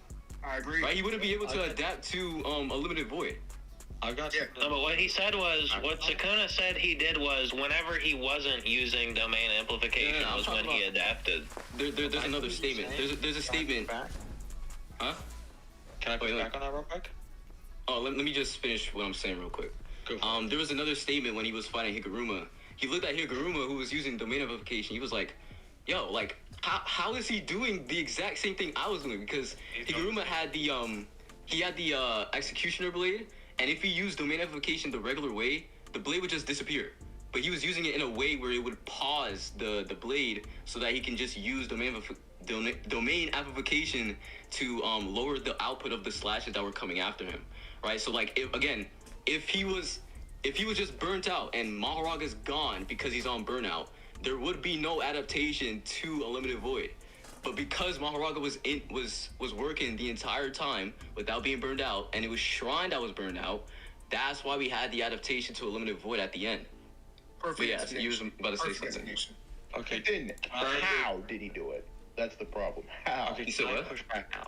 I agree. Right? He wouldn't be able to adapt to a limited void. I got you. No, but what he said was, what Sukuna said he did was, whenever he wasn't using domain amplification was when he adapted. There's another statement. There's a statement. Huh? Can I put back on that real quick? Oh, let me just finish what I'm saying real quick. There was another statement when he was fighting Higuruma. He looked at Higuruma, who was using domain amplification. He was like, yo, like, how is he doing the exact same thing I was doing? Because Higuruma had the executioner blade, and if he used domain amplification the regular way, the blade would just disappear. But he was using it in a way where it would pause the blade so that he can just use domain amplification to lower the output of the slashes that were coming after him, right? So like, if he was just burnt out and Maharaga's gone because he's on burnout, there would be no adaptation to a limited void. But because Maharaga was working the entire time without being burned out, and it was Shrine that was burned out, that's why we had the adaptation to a limited void at the end. Perfect. Yeah, so you was about to say something. Okay. Then how did he do it? That's the problem. How? Okay, so I push back now.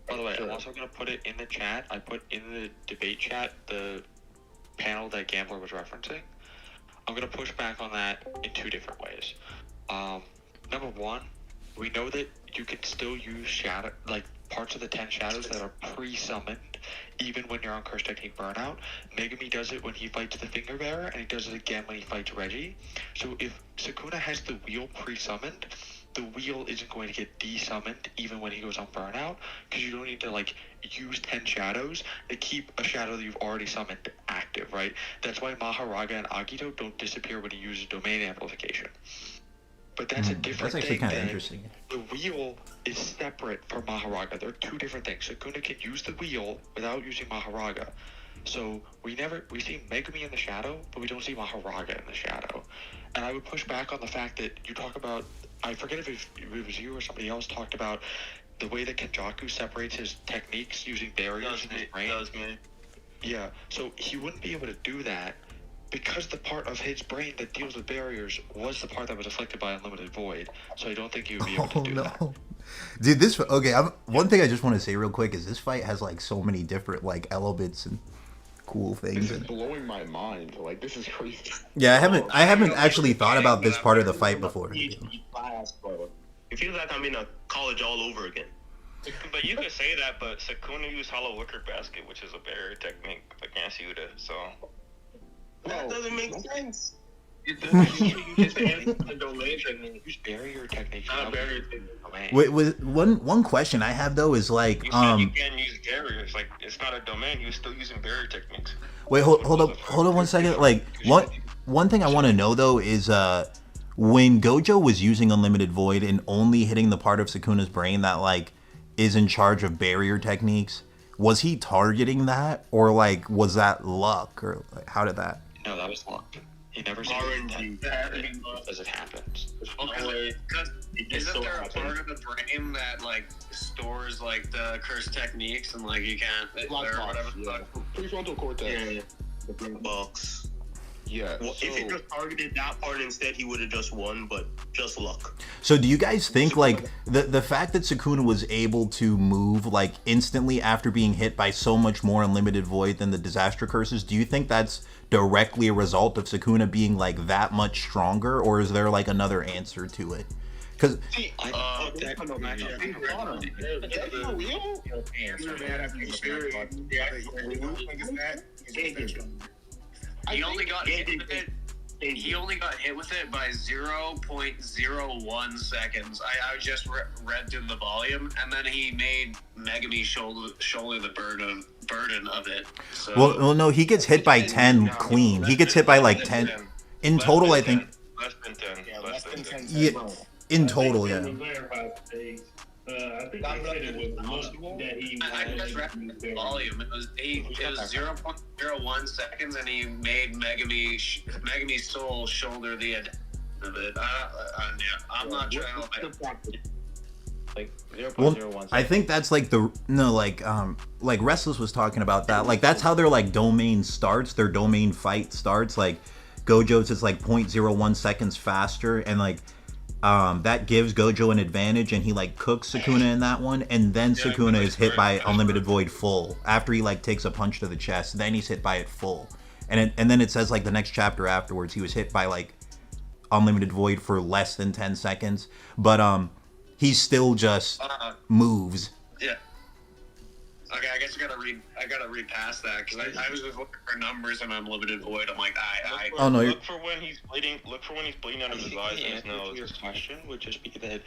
By the way, I'm also gonna put it in the chat. I put in the debate chat the panel that Gambler was referencing. I'm gonna push back on that in two different ways. Number one, we know that you can still use shadow, like parts of the 10 shadows that are pre-summoned, even when you're on Curse Technique Burnout. Megumi does it when he fights the Finger Bearer, and he does it again when he fights Reggie. So if Sukuna has the wheel pre-summoned, the wheel isn't going to get desummoned even when he goes on burnout, because you don't need to like use 10 shadows to keep a shadow that you've already summoned active, right? That's why Maharaga and Agito don't disappear when he uses domain amplification. But that's a different That's actually thing. kind of interesting. The wheel is separate from Maharaga. They're two different things. Sukuna can use the wheel without using Maharaga. So we see Megumi in the shadow, but we don't see Maharaga in the shadow. And I would push back on the fact that you talk about, I forget if it was you or somebody else talked about the way that Kenjaku separates his techniques using barriers in his brain. That was me. Yeah, so he wouldn't be able to do that because the part of his brain that deals with barriers was the part that was afflicted by Unlimited Void. So I don't think he would be able to do that. Dude, one thing I just want to say real quick is this fight has like so many different like elements and cool things. This is blowing my mind. Like, this is crazy. Yeah, I haven't actually thought about this part of the fight before. It feels like I'm in a college all over again. But you could say that, but Sukuna used Hollow Wicker Basket, which is a barrier technique against Yuta, so... That doesn't make sense. It doesn't use barrier technique. Not barrier technique. Wait, one question I have though is like, You said you can't use barriers, like, it's not a domain, you're still using barrier techniques. Wait, hold on 1 second. Like, one thing I want to know though is when Gojo was using Unlimited Void and only hitting the part of Sukuna's brain that like is in charge of barrier techniques, was he targeting that, or like was that luck, or like, how did that? No, that was luck. He never said that as it happens. Isn't there a part of the brain that like stores like the curse techniques and like you can't or whatever? Prefrontal cortex. Yeah. The brain box. Yeah. Well, if he just targeted that part instead, he would have just won, but just luck. So do you guys think like the fact that Sukuna was able to move like instantly after being hit by so much more Unlimited Void than the Disaster Curses, do you think that's directly a result of Sukuna being like that much stronger, or is there like another answer to it? Because he only got hit with it. He only got hit with it by 0.01 seconds. I just read through the volume, and then he made Megumi shoulder the burden of it. So, well, no, he gets hit by 10 clean. He gets hit by like 10 in total. I think. Less than 10. Yeah, less than 10. Yeah, in total, yeah. I think it was that he I just read the volume. It was 0.01 seconds, and he made Megumi's soul shoulder the end of it. I'm not trying to like 0.01 well, seconds. I think that's like like Restless was talking about that. Like that's how their like domain starts, their domain fight starts. Like, Gojo's is like 0.01 seconds faster, and like that gives Gojo an advantage, and he like cooks Sukuna in that one, and then Sukuna is hit by Unlimited Void full after he like takes a punch to the chest. Then he's hit by it full, and then it says like the next chapter afterwards he was hit by like Unlimited Void for less than 10 seconds, but he still just moves. Yeah. Okay, I guess I gotta read past that because I was just looking for numbers and Unlimited Void. I'm like, look for when he's bleeding. Look for when he's bleeding out of his eyes. The answer to your question would just be that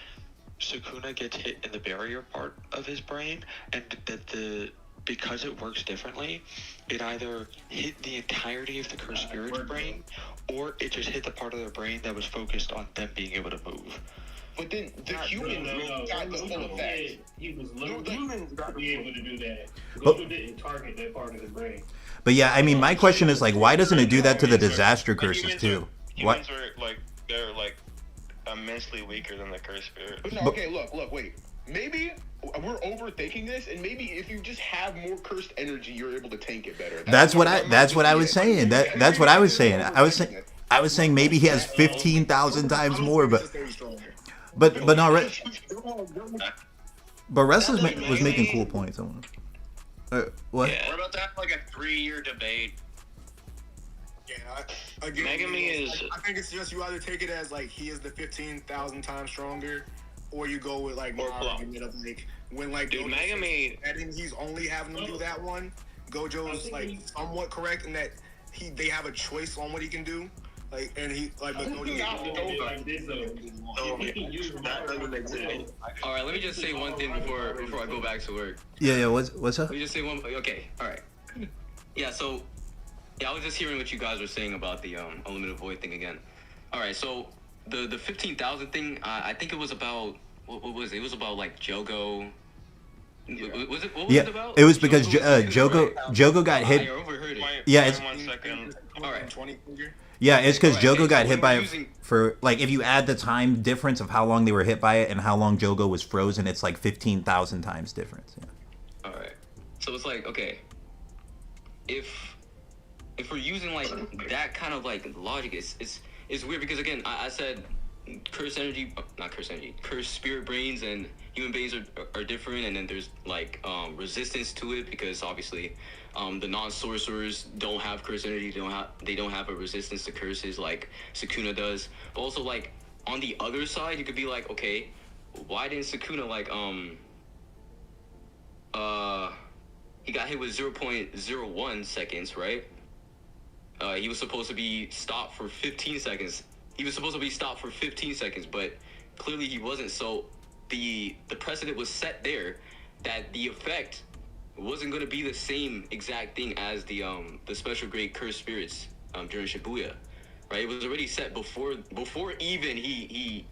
Sukuna gets hit in the barrier part of his brain, and that because it works differently, it either hit the entirety of the cursed spirit's brain, or it just hit the part of their brain that was focused on them being able to move. But then the human got the full effect. He was humans got to be able to do that. Gojo didn't target that part of the brain. But yeah, I mean, my question is like, why doesn't it do that to the disaster curses too? Humans are like they're like immensely weaker than the cursed spirit. But no, okay, look, wait. Maybe we're overthinking this, and maybe if you just have more cursed energy, you're able to tank it better. That's what I was saying. That's what I was saying. I was saying maybe he has 15,000 times more, but no, but Wrestler's was making cool points. I want what? Yeah. What about that? Like a 3-year debate. Yeah, again, Megumi is. I think it's just you either take it as like he is the 15,000 times stronger, or you go with like my argument of like when like dude, Megumi, he's only having to do that one. Gojo's like somewhat correct in that they have a choice on what he can do. Like, and he like, but Gojo. All right, let me just say one thing before I go back to work. Yeah. What's up? Let me just say one. Okay. All right. Yeah. So, yeah, I was just hearing what you guys were saying about the Unlimited Void thing again. All right. So the 15,000 thing, I think it was about what was it? It was about like Jogo. Yeah. What was it about? It was because Jogo got hit. Yeah, it's 1 second. All right. Yeah, it's because Jogo got hit by it for like if you add the time difference of how long they were hit by it and how long Jogo was frozen, it's like 15,000 times difference. Yeah. All right. So it's like, okay, if we're using like that kind of like logic, it's weird because again, I said cursed spirit brains and human beings are different, and then there's like resistance to it because obviously the non-sorcerers don't have cursed energy, they don't have a resistance to curses like Sukuna does. But also like on the other side, you could be like, okay, why didn't Sukuna like he got hit with 0.01 seconds, right? He was supposed to be stopped for 15 seconds. But clearly he wasn't. So the precedent was set there that the effect wasn't going to be the same exact thing as the special grade cursed spirits during Shibuya, right? It was already set before even he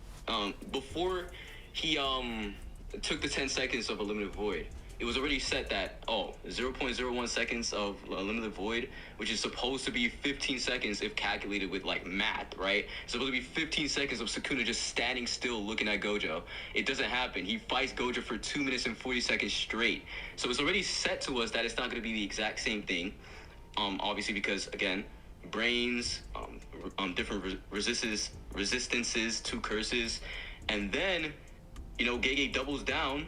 took the 10 seconds of Unlimited Void. It was already set that 0.01 seconds of Unlimited Void, which is supposed to be 15 seconds if calculated with like math, right? It's supposed to be 15 seconds of Sukuna just standing still looking at Gojo. It doesn't happen. He fights Gojo for 2 minutes and 40 seconds straight. So it's already set to us that it's not going to be the exact same thing. Obviously because again, brains, different resistances to curses, and then Gege doubles down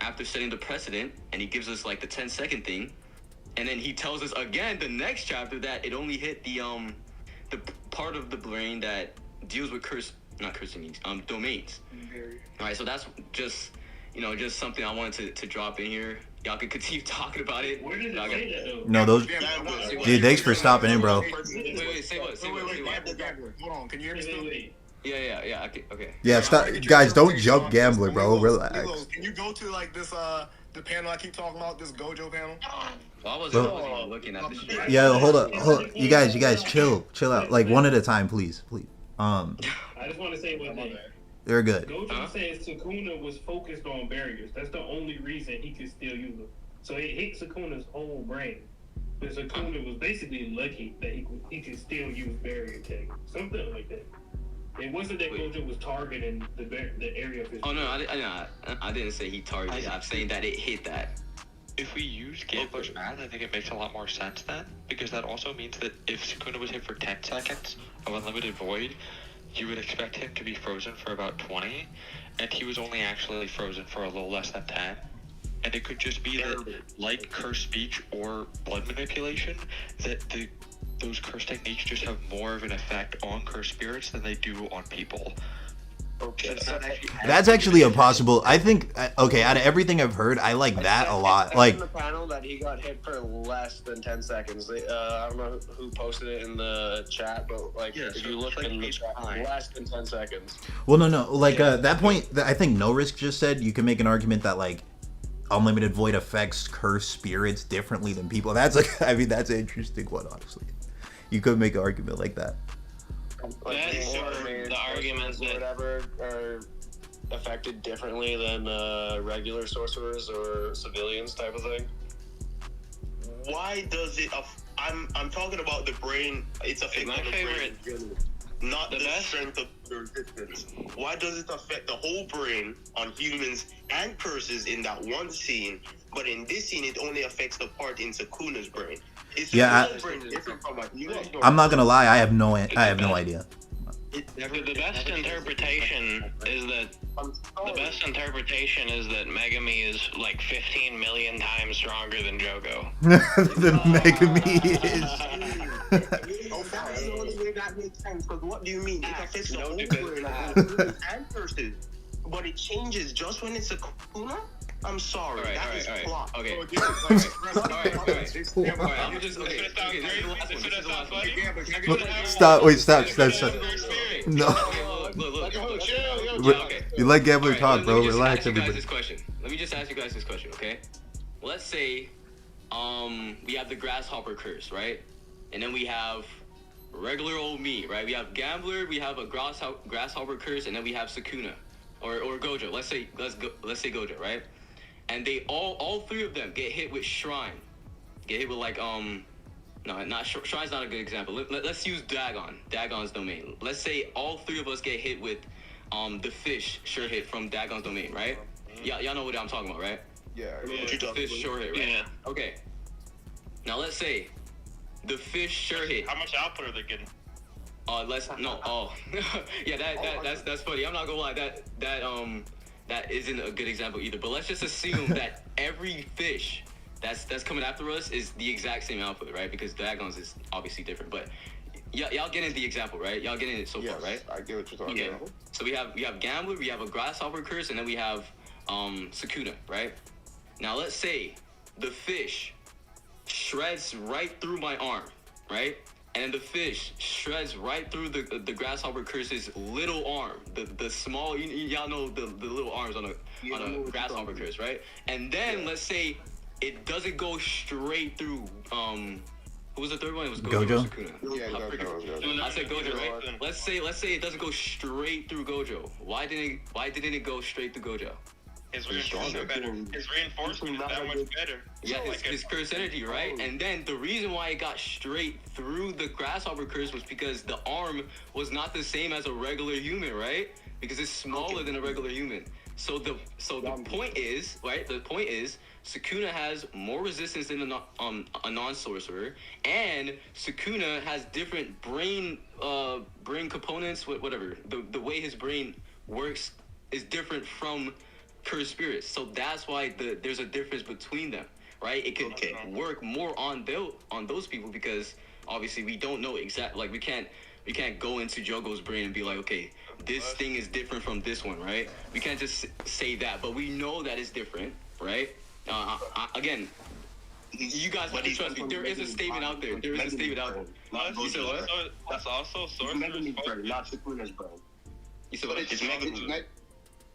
after setting the precedent, and he gives us like the 10-second thing, and then he tells us again the next chapter that it only hit the part of the brain that deals with domains. All right, so that's just something I wanted to drop in here. Y'all can continue talking about it. Where did it say that, though? No, those dude. Thanks for stopping in, bro. Wait, say what? Hold on, can you hear me still? Yeah. Okay. Yeah, stop, guys. Don't jump Gambler, bro. Relax. Can you go to like this the panel I keep talking about, this Gojo panel? Well, I wasn't looking at this shit. Yeah, hold up. You guys, chill out. Like one at a time, please. I just want to say one thing. They're good. Gojo said Sukuna was focused on barriers. That's the only reason he could still use them. So it hit Sukuna's whole brain. But Sukuna was basically lucky that he could still use barrier tech. Something like that. It wasn't that Gojo was targeting the area of his. Oh no, I didn't say he targeted. I'm saying that it hit that. if we use Gambler's math, I think it makes a lot more sense then, because that also means that if Sukuna was hit for 10 seconds of Unlimited Void, you would expect him to be frozen for about 20, and he was only actually frozen for a little less than 10. And it could just be that, like Curse Speech or Blood Manipulation, that those curse techniques just have more of an effect on Curse Spirits than they do on people. Okay. That's actually a possible. I think. Okay, out of everything I've heard, I like that a lot. Like in the panel that he got hit for less than 10 seconds. I don't know who posted it in the chat, but like if you look in the chat, less than 10 seconds. Well, no. Like that point, I think No Risk just said you can make an argument that like Unlimited Void affects cursed spirits differently than people. That's like, I mean, that's an interesting one, honestly. You could make an argument like that. That's the arguments that whatever are affected differently than regular sorcerers or civilians type of thing. Why does it? I'm talking about the brain. It's affecting the brain, not the strength of the resistance. Why does it affect the whole brain on humans and curses in that one scene? But in this scene, it only affects the part in Sukuna's brain. I'm not gonna lie. I have no idea. The best interpretation is that Megumi is like 15 million times stronger than Jogo. The Megumi is. That's the only way that makes sense. Because what do you mean? It affects the whole brain and curses, but it changes just when it's Sukuna. I'm sorry. That is plot. Okay. Alright. I'm just Stop. Wait. Stop. No. Look. You let Gambler talk, bro. Relax, everybody. Let me just ask you guys this question, okay? Let's say, we have the Grasshopper Curse, right? And then we have regular old me, right? We have Gambler, we have a Grasshopper Curse, and then we have Sukuna, or Gojo. Let's say Gojo, right? And they all three of them get hit with Shrine. Get hit with like no, not Shrine's not a good example. Let's use Dagon's domain. Let's say all three of us get hit with the fish sure hit from Dagon's domain, right? Y'all know what I'm talking about, right? Yeah. The fish sure hit, right? Yeah. Okay. Now let's say the fish sure hit. How much output are they getting? Yeah, that's funny. I'm not gonna lie, that isn't a good example either. But let's just assume that every fish that's coming after us is the exact same output, right? Because Dagon's is obviously different. But y'all getting the example, right? Y'all getting it so far, right? I get what you're talking about. So we have Gambler, we have a Grasshopper Curse, and then we have Sukuna, right? Now let's say the fish shreds right through my arm, right? And then the fish shreds right through the Grasshopper Curse's little arm, the small, y'all know the little arms on a Grasshopper Curse, right? And then let's say it doesn't go straight through. Who was the third one? It was Gojo. Sukuna. Yeah, Gojo. I said Gojo, right? Let's say it doesn't go straight through Gojo. Why didn't it go straight through Gojo? His reinforcement better. His reinforcement is that much better. Yeah, his curse energy, right? And then the reason why it got straight through the Grasshopper Curse was because the arm was not the same as a regular human, right? Because it's smaller than a regular human. So the point is, right? The point is, Sukuna has more resistance than a non-sorcerer, and Sukuna has different brain components, whatever. The way his brain works is different from cursed spirits, so that's why there's a difference between them, right? It could work more on those people because obviously we don't know exactly. Like we can't go into Jogo's brain and be like, okay, this thing is different from this one, right? We can't just say that, but we know that it's different, right? Again, you guys have to trust me. There is a statement out there. That's also sorcerer's brain, not Sukuna's brain. You said what?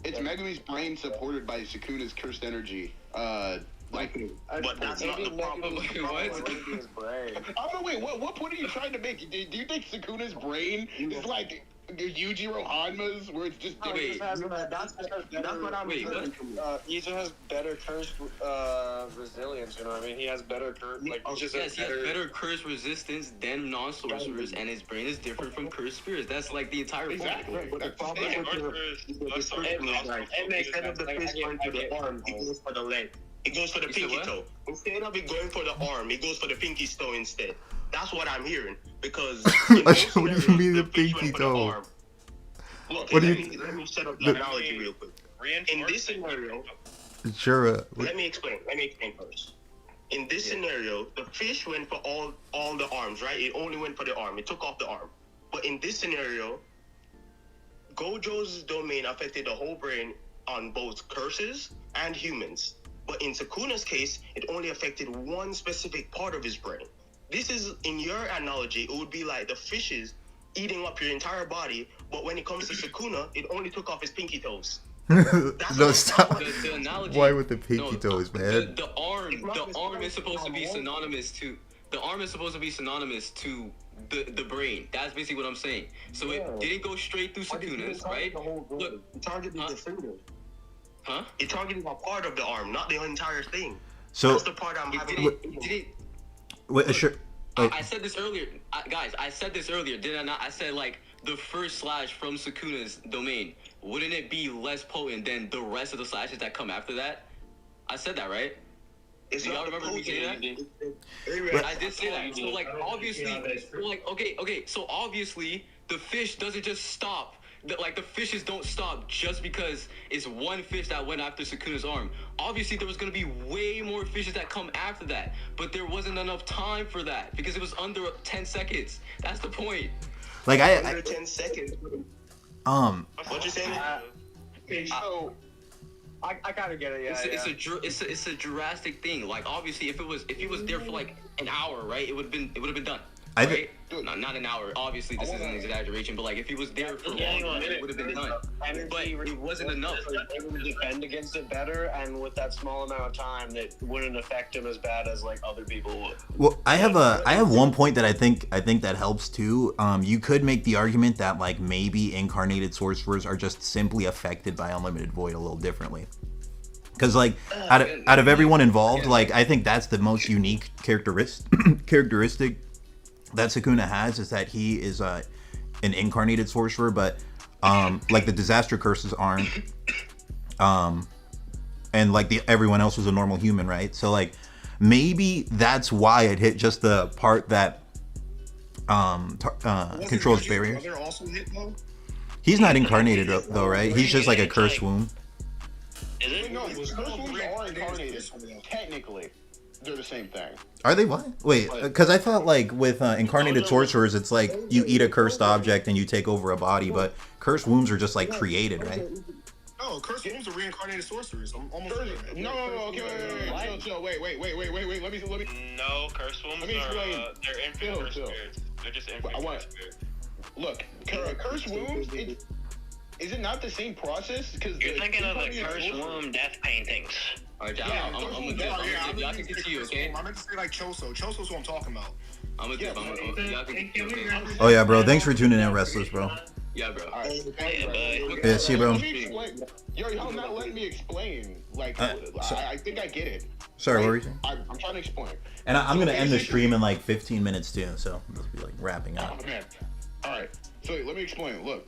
It's Megumi's brain supported by Sukuna's cursed energy. But that's not the problem. I don't know. Wait, what point are you trying to make? Do you think Sukuna's brain is like Yujiro Hanma's, where it's just different? That's what I'm saying. Izo has better curse resilience. You know what I mean? He has better curse. Like he has better curse resistance than non-sorcerers, and his brain is different from cursed spirits. That's like the entire point. Exactly. But the problem with it makes sense of the fish going to the arm, he goes for the leg. It goes for the pinky toe. Instead of it going for the arm, it goes for the pinky toe instead. That's what I'm hearing. Because what do you mean the pinky toe? Look, What do let me set up the analogy real quick. In this scenario, Sure. let me explain first. In this scenario, the fish went for all the arms, right? It only went for the arm. It took off the arm. But in this scenario, Gojo's domain affected the whole brain on both curses and humans. But in Sukuna's case, it only affected one specific part of his brain. This is, in your analogy, it would be like the fishes eating up your entire body, but when it comes to Sukuna, it only took off his pinky toes. No, stop. The analogy, Why with the pinky toes, man? The arm is supposed to be synonymous to the brain. That's basically what I'm saying. So it didn't go straight through Sukuna's, right? Look, it targeted the finger. Huh? It targeted a part of the arm, not the entire thing. So that's the part I'm having. Wait, sure. I said this earlier, guys. I said this earlier, did I not? I said like the first slash from Sukuna's domain. Wouldn't it be less potent than the rest of the slashes that come after that? I said that, right? Do y'all remember me saying that? I did say that. So like obviously, so obviously the fish doesn't just stop. Like the fishes don't stop just because it's one fish that went after Sukuna's arm. Obviously there was gonna be way more fishes that come after that, but there wasn't enough time for that because it was under 10 seconds. That's the point. Like under 10 seconds. What you saying? Okay, so I kind of get it. Yeah, It's a drastic thing. Like obviously, if he was there for like an hour, right, it would have been done. Right? Not an hour. Obviously, this is an exaggeration, but like if he was there for longer, it would have been done. But it wasn't enough. They would defend against it better, and with that small amount of time, that wouldn't affect him as bad as like other people would. Well, I have one point that I think that helps too. You could make the argument that like maybe incarnated sorcerers are just simply affected by unlimited void a little differently. Because like out of everyone involved, like I think that's the most unique characteristic that Sukuna has, is that he is an incarnated sorcerer, but like the disaster curses aren't, and like everyone else was a normal human, right? So like maybe that's why it hit just the part that controls barriers. He's not incarnated though, right? He's just like a cursed womb. Is it? No, cursed wombs are incarnated. Technically, they're the same thing. Are they what? Wait, because I thought like with incarnated sorcerers, it's like you eat a cursed object and you take over a body, but cursed wombs are just like created, right? No, cursed wombs are reincarnated sorcerers. I'm almost No, okay, wait. Let me. No, cursed wombs are they're infant cursed spirits. They're just infant cursed spirits. Look, cursed wombs. Is it not the same process? Because you're thinking of the cursed womb death paintings. Alright, I'm y'all can continue, okay? I meant to say like Choso. Choso's who I'm talking about. Y'all can continue, okay? Oh yeah, bro. Thanks for tuning in, Restless, bro. Yeah, bro. Yeah, see you, bro. Yo, y'all not letting me explain. Like, I think I get it. Sorry, what were you saying? I'm trying to explain. And I'm gonna end the stream in like 15 minutes too, so let's be like wrapping up. Oh man. All right. So let me explain. Look.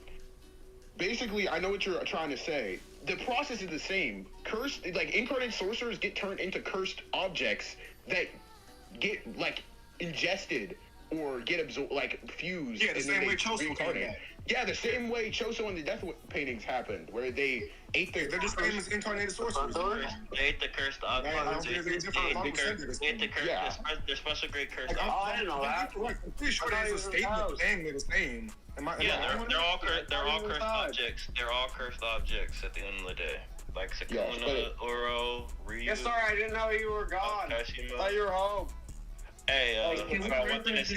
Basically, I know what you're trying to say. The process is the same. Cursed, like incarnate sorcerers get turned into cursed objects that get like ingested or get absorbed, like fused. Yeah, the same way Choso did. Yeah, the same way Choso and the death paintings happened, where they ate their. They're just famous incarnated sorcerers. They ate the cursed objects. They ate the cursed. They're special grade cursed objects. I didn't know that. Like the fish, is a statement saying they're the same. They're all cursed objects. They're all cursed objects at the end of the day. Like Sukuna, Oro, Ryu. Yeah, sorry, I didn't know you were gone. I thought you were home. Hey, what did I say?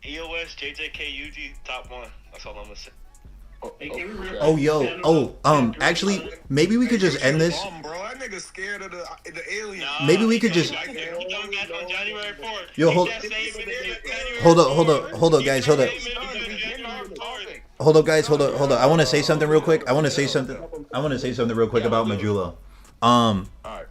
EOS, JJK, UG, top one. That's all I'm gonna say. Actually, maybe we could just end this. Bro, that nigga scared of the alien. Maybe we could just. Yo, hold up, guys, hold up. I want to say something real quick. I want to say something real quick about Majula.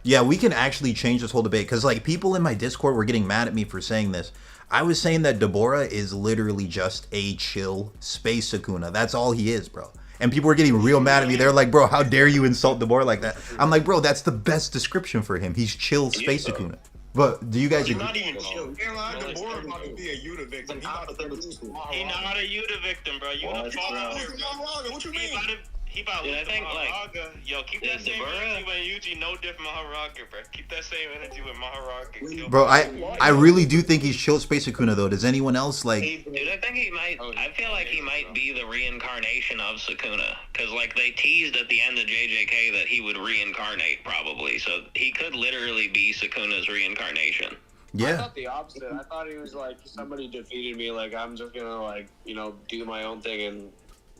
Yeah, we can actually change this whole debate because like people in my Discord were getting mad at me for saying this. I was saying that Deborah is literally just a chill space Sukuna. That's all he is, bro. and people were getting real mad at me. They're like, bro, how dare you insult the boy like that? I'm like, bro, that's the best description for him. He's chill space Sukuna. But do you guys agree? Not even chill. Caroline, the boy about to be a univictim. He not a Yuda-victim, bro. What you mean? He about Dude, I think, like, yo, keep that same energy with Yuji, no different Mahoraga, bro. Keep that same energy with Mahoraga. Bro, I really do think he's chill space Sukuna though. Does anyone else like? Dude, I think he might. I feel like he might be the reincarnation of Sukuna, because like they teased at the end of JJK that he would reincarnate probably, so he could literally be Sukuna's reincarnation. Yeah. I thought the opposite. I thought he was like, somebody defeated me, like I'm just gonna like, you know, do my own thing and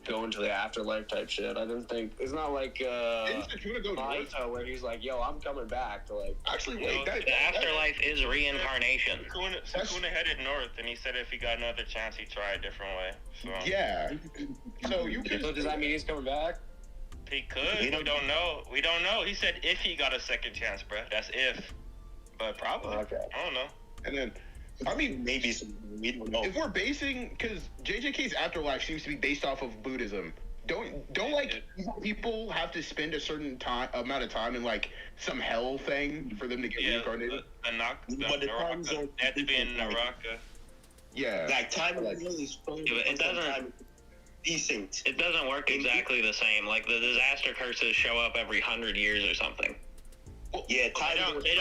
go into the afterlife type shit. I didn't think it's not like Mahito where he's like, yo, I'm coming back to like actually wait, the afterlife is reincarnation. Sukuna headed north and he said if he got another chance he'd try a different way. So yeah. So you could, so does that mean he's coming back? He could. We don't know. We don't know. He said if he got a second chance, bro. That's if. But probably. Okay. I don't know. And then I mean, maybe we don't know. If we're basing, because JJK's Afterlife seems to be based off of Buddhism. Don't like people have to spend a certain amount of time in like some hell thing for them to get reincarnated? They have to be in Naraka. Yeah. Like time is it doesn't. Decent. It doesn't work exactly the same. Like the disaster curses show up every 100 years or something. Yeah, they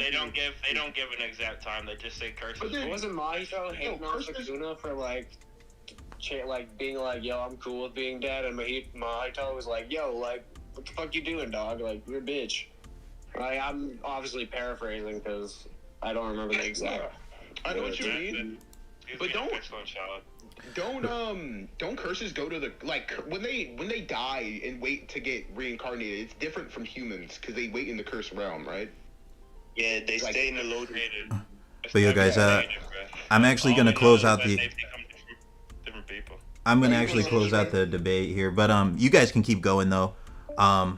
don't give an exact time. They just say curses. But then, wasn't Mahito hating on Sukuna for like being like, yo, I'm cool with being dead, and Mahito was like, yo, like, what the fuck you doing, dog? Like, you're a bitch. Like, I'm obviously paraphrasing because I don't remember the exact. I know what you mean, but don't curses go to the like when they die and wait to get reincarnated? It's different from humans because they wait in the cursed realm, right? Yeah, they stay in the low. But yo, guys, I'm actually gonna close out the. I'm gonna actually close out the debate here, but you guys can keep going though. But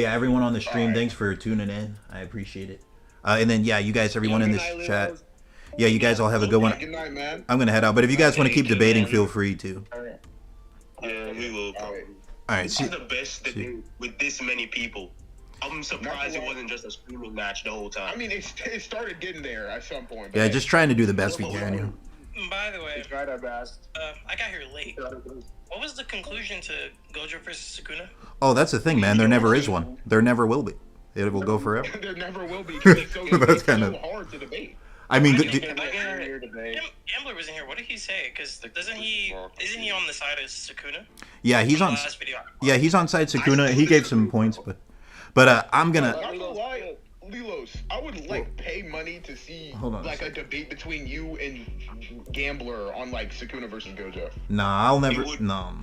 yeah, everyone on the stream, thanks for tuning in. I appreciate it. And then yeah, you guys, everyone in this chat. Yeah, you guys all have a good one. Good night, man. I'm gonna head out, but if you guys want to keep debating, feel free to. Yeah, we will. All right. This is the best debate with this many people. I'm surprised it wasn't just a screaming match the whole time. I mean, it started getting there at some point. Yeah, just trying to do the best we can here. By the way, we tried our best. I got here late. What was the conclusion to Gojo versus Sukuna? Oh, that's the thing, man. There never is one. There never will be. It will go forever. There never will be. It's so hard to debate. I mean, Gambler was in here. What did he say? Because isn't he on the side of Sukuna? Yeah, he's on. Yeah, he's on side Sukuna. He gave some points, but I'm gonna. Not gonna lie, Lilos, I would like pay money to see like a debate between you and Gambler on like Sukuna versus Gojo. Nah, I'll never. No.